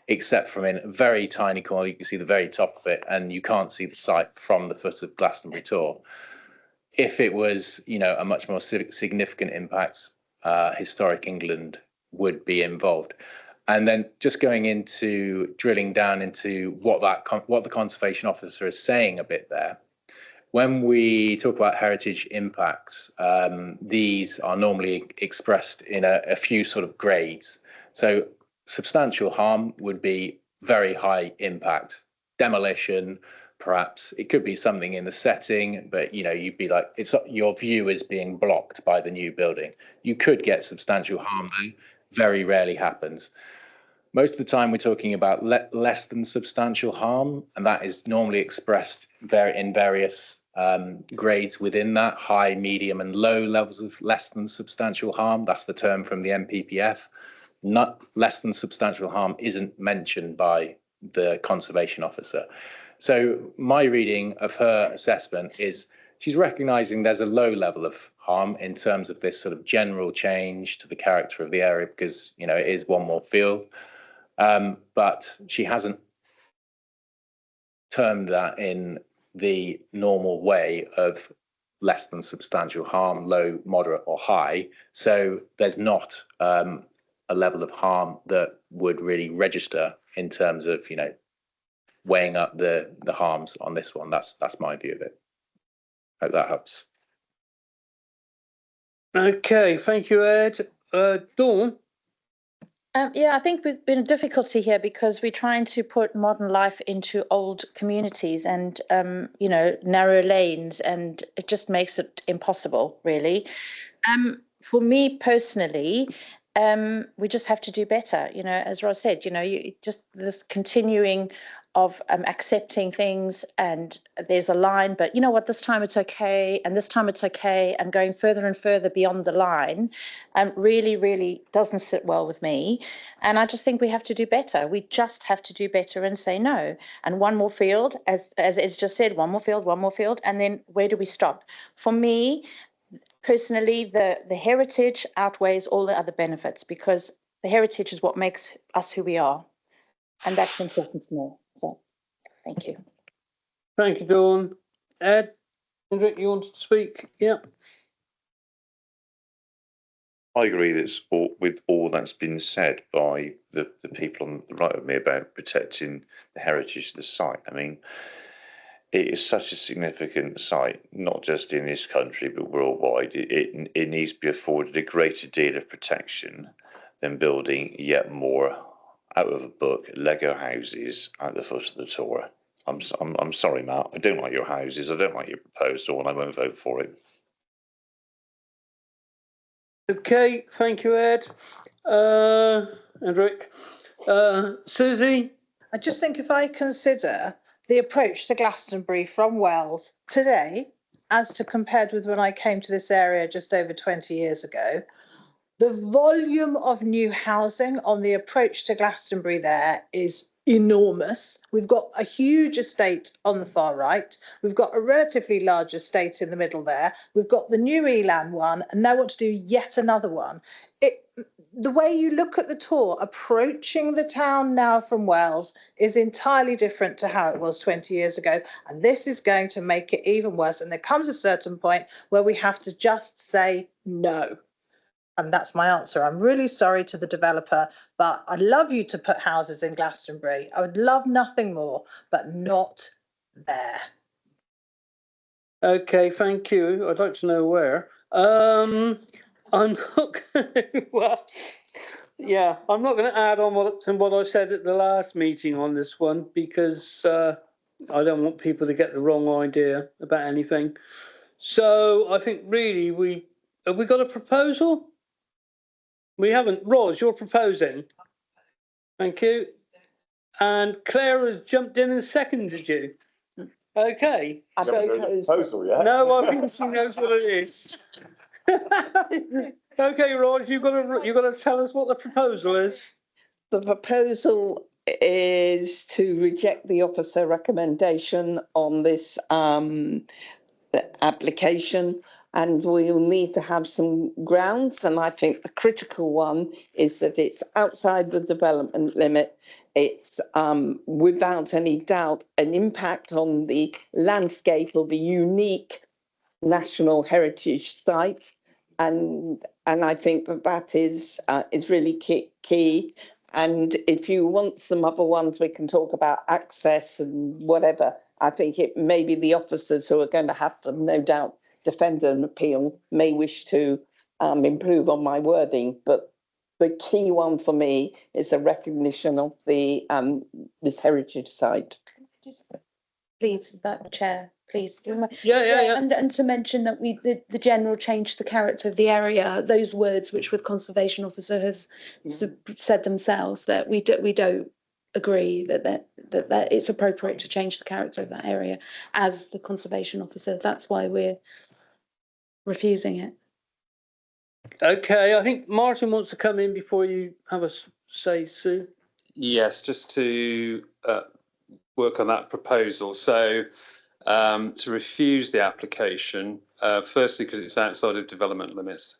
except from in a very tiny corner. You can see the very top of it, and you can't see the site from the foot of Glastonbury Tor. If it was, a much more significant impact, Historic England would be involved. And then just going into drilling down into what the conservation officer is saying a bit there. When we talk about heritage impacts, these are normally expressed in a few sort of grades. So substantial harm would be very high impact. Demolition, perhaps it could be something in the setting, but you'd be like, your view is being blocked by the new building. You could get substantial harm though, very rarely happens. Most of the time we're talking about less than substantial harm, and that is normally expressed in various grades within that, high, medium and low levels of less than substantial harm. That's the term from the NPPF. Not less than substantial harm isn't mentioned by the conservation officer. So my reading of her assessment is she's recognising there's a low level of harm in terms of this sort of general change to the character of the area because, it is one more field. But she hasn't termed that in the normal way of less than substantial harm, low, moderate or high. So there's not a level of harm that would really register in terms of, weighing up the harms on this one. That's my view of it. Hope that helps. Okay, thank you, Ed. Dawn? Yeah, I think we've been a difficulty here because we're trying to put modern life into old communities and, narrow lanes, and it just makes it impossible, really. For me personally, we just have to do better. As Ross said, you just this continuing of accepting things, and there's a line, but you know what, this time it's okay, and this time it's okay, and going further and further beyond the line really, really doesn't sit well with me. And I just think we have to do better. We just have to do better and say no. And one more field, as it's just said, one more field, and then where do we stop? For me, personally, the heritage outweighs all the other benefits because the heritage is what makes us who we are. And that's important to me. So, thank you. Thank you, Dawn. Ed, Hendrik, you want to speak? Yeah. I agree with all that's been said by the people on the right of me about protecting the heritage of the site. I mean, it is such a significant site, not just in this country, but worldwide. It needs to be afforded a greater deal of protection than building yet more out of a book Lego houses at the foot of the Tor. I'm sorry, Matt. I don't like your houses. I don't like your proposal, and I won't vote for it. Okay, thank you, Ed. Hendrik. Susie? I just think if I consider the approach to Glastonbury from Wells today, as to compared with when I came to this area just over 20 years ago, the volume of new housing on the approach to Glastonbury there is enormous. We've got a huge estate on the far right. We've got a relatively large estate in the middle there. We've got the new Elan one, and now want to do yet another one. The way you look at the Tor approaching the town now from Wells is entirely different to how it was 20 years ago. And this is going to make it even worse. And there comes a certain point where we have to just say no. And that's my answer. I'm really sorry to the developer, but I'd love you to put houses in Glastonbury. I would love nothing more, but not there. Okay, thank you. I'd like to know where. I'm not gonna, well, yeah, I'm not going to add on what I said at the last meeting on this one because I don't want people to get the wrong idea about anything. So I think really have we got a proposal? We haven't. Ros, you're proposing. Thank you. And Claire has jumped in and seconded you. Okay. Proposal, yeah? No, I think she knows what it is. Okay, Ros, you've got to tell us what the proposal is. The proposal is to reject the officer recommendation on this application, and we'll need to have some grounds. And I think the critical one is that it's outside the development limit. It's without any doubt an impact on the landscape of a unique national heritage site, and I think that is really key. And if you want some other ones, we can talk about access and whatever. I think it may be the officers who are going to have to, no doubt, defend an appeal may wish to improve on my wording, but the key one for me is the recognition of the this heritage site. Please, that chair, please. Yeah. And to mention that the general change the character of the area, those words which the conservation officer has said themselves, that we don't agree that it's appropriate to change the character of that area as the conservation officer. That's why we're refusing it. Okay, I think Martin wants to come in before you have a say, Sue. Yes, just to work on that proposal. So to refuse the application, firstly because it's outside of development limits,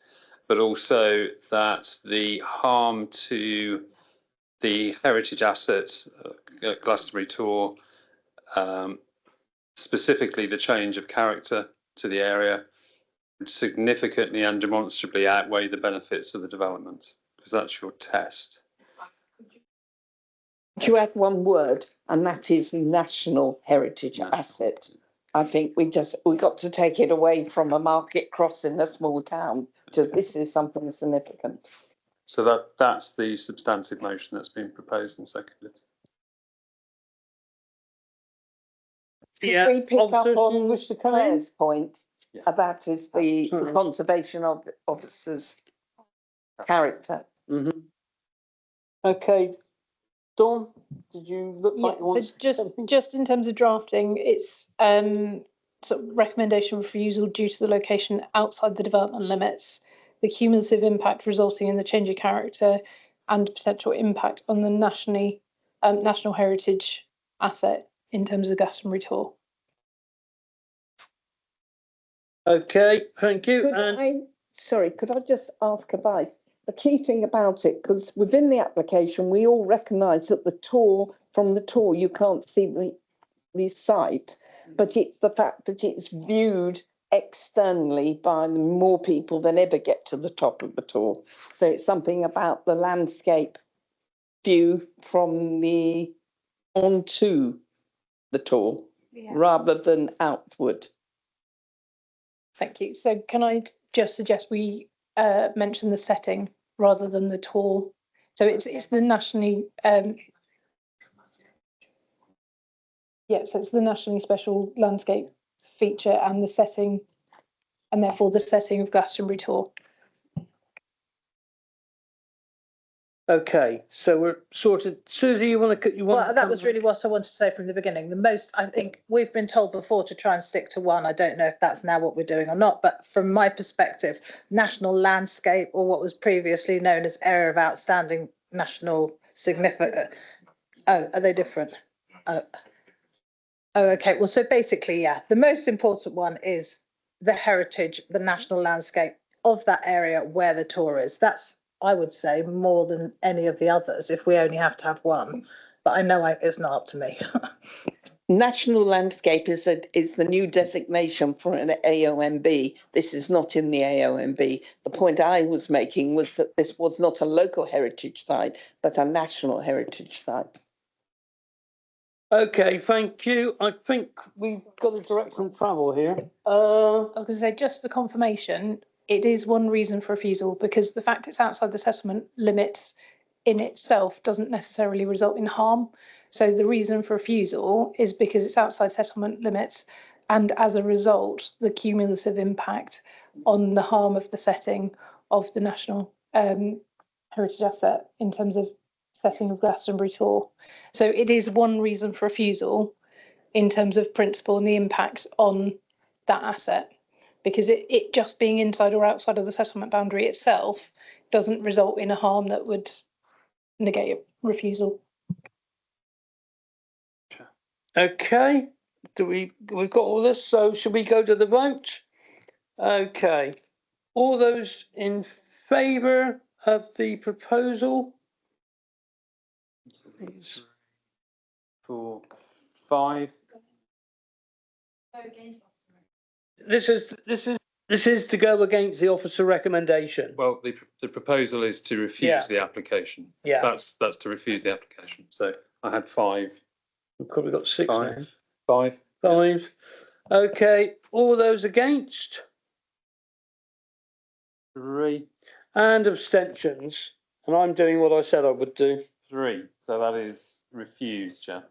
but also that the harm to the heritage asset, Glastonbury Tor, specifically the change of character to the area, would significantly and demonstrably outweigh the benefits of the development, because that's your test. To add one word, and that is national heritage asset. I think we got to take it away from a market cross in a small town to this is something significant. So that's the substantive motion that's been proposed and seconded. Could we pick up on Claire's point about is the conservation of officers' character? Mm-hmm. Okay. Dawn, did you look like you wanted just in terms of drafting, it's sort of recommendation of refusal due to the location outside the development limits, the cumulative impact resulting in the change of character, and potential impact on the national heritage asset in terms of the Glastonbury Tor. Okay, thank you. Could I just ask advice? The key thing about it, because within the application, we all recognise that from the Tor, you can't see the site, but it's the fact that it's viewed externally by more people than ever get to the top of the Tor. So it's something about the landscape view from onto the Tor rather than outward. Thank you. So can I just suggest we mention the setting rather than the Tor? So it's the nationally so it's the nationally special landscape feature and the setting, and therefore the setting of Glastonbury Tor. Okay, so we're sorted. Susie, you want to? Well, that was really what I wanted to say from the beginning. I think we've been told before to try and stick to one. I don't know if that's now what we're doing or not, but from my perspective, national landscape, or what was previously known as area of outstanding national significance. Oh, are they different? Oh, okay. Well, so basically, yeah, the most important one is the heritage, the national landscape of that area where the Tor is. That's, I would say, more than any of the others if we only have to have one. But I know it's not up to me. National landscape is the new designation for an AONB. This is not in the AONB. The point I was making was that this was not a local heritage site, but a national heritage site. Okay, thank you. I think we've got a direction of travel here. I was going to say, just for confirmation, it is one reason for refusal because the fact it's outside the settlement limits in itself doesn't necessarily result in harm. So the reason for refusal is because it's outside settlement limits, and as a result, the cumulative impact on the harm of the setting of the national heritage asset in terms of setting of Glastonbury Tor. So it is one reason for refusal in terms of principle and the impact on that asset, because it just being inside or outside of the settlement boundary itself doesn't result in a harm that would negate refusal. Okay, we've got all this, so should we go to the vote? Okay, all those in favour of the proposal? 4, 5. This is to go against the officer recommendation. Well, the proposal is to refuse the application. Yeah. That's to refuse the application. So I had 5. We've probably got 6 now. 5. 5. Okay, all those against? 3. And abstentions. And I'm doing what I said I would do. 3. So that is refused, Chair.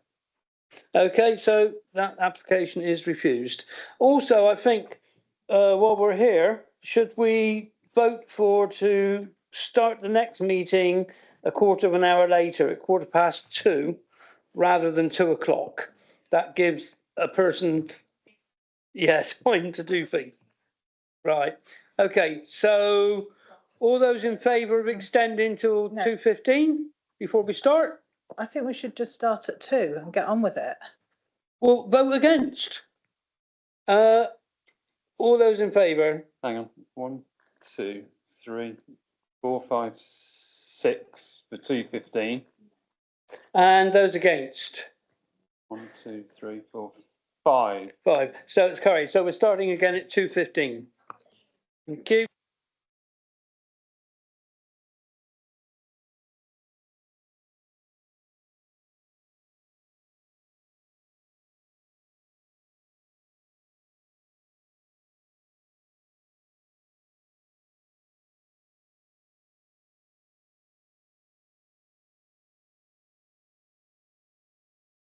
Okay, so that application is refused. Also, I think while we're here, should we vote to start the next meeting a quarter of an hour later, at 2:15, rather than 2 o'clock? That gives a person, time to do things. Right. Okay, so all those in favour of extending till 2:15 before we start? I think we should just start at 2 and get on with it. Well, vote against. All those in favour? Hang on. 1, 2, 3, 4, 5, 6 for 2:15. And those against? 1, 2, 3, 4, 5. 5. So it's carried. So we're starting again at 2:15. Thank you.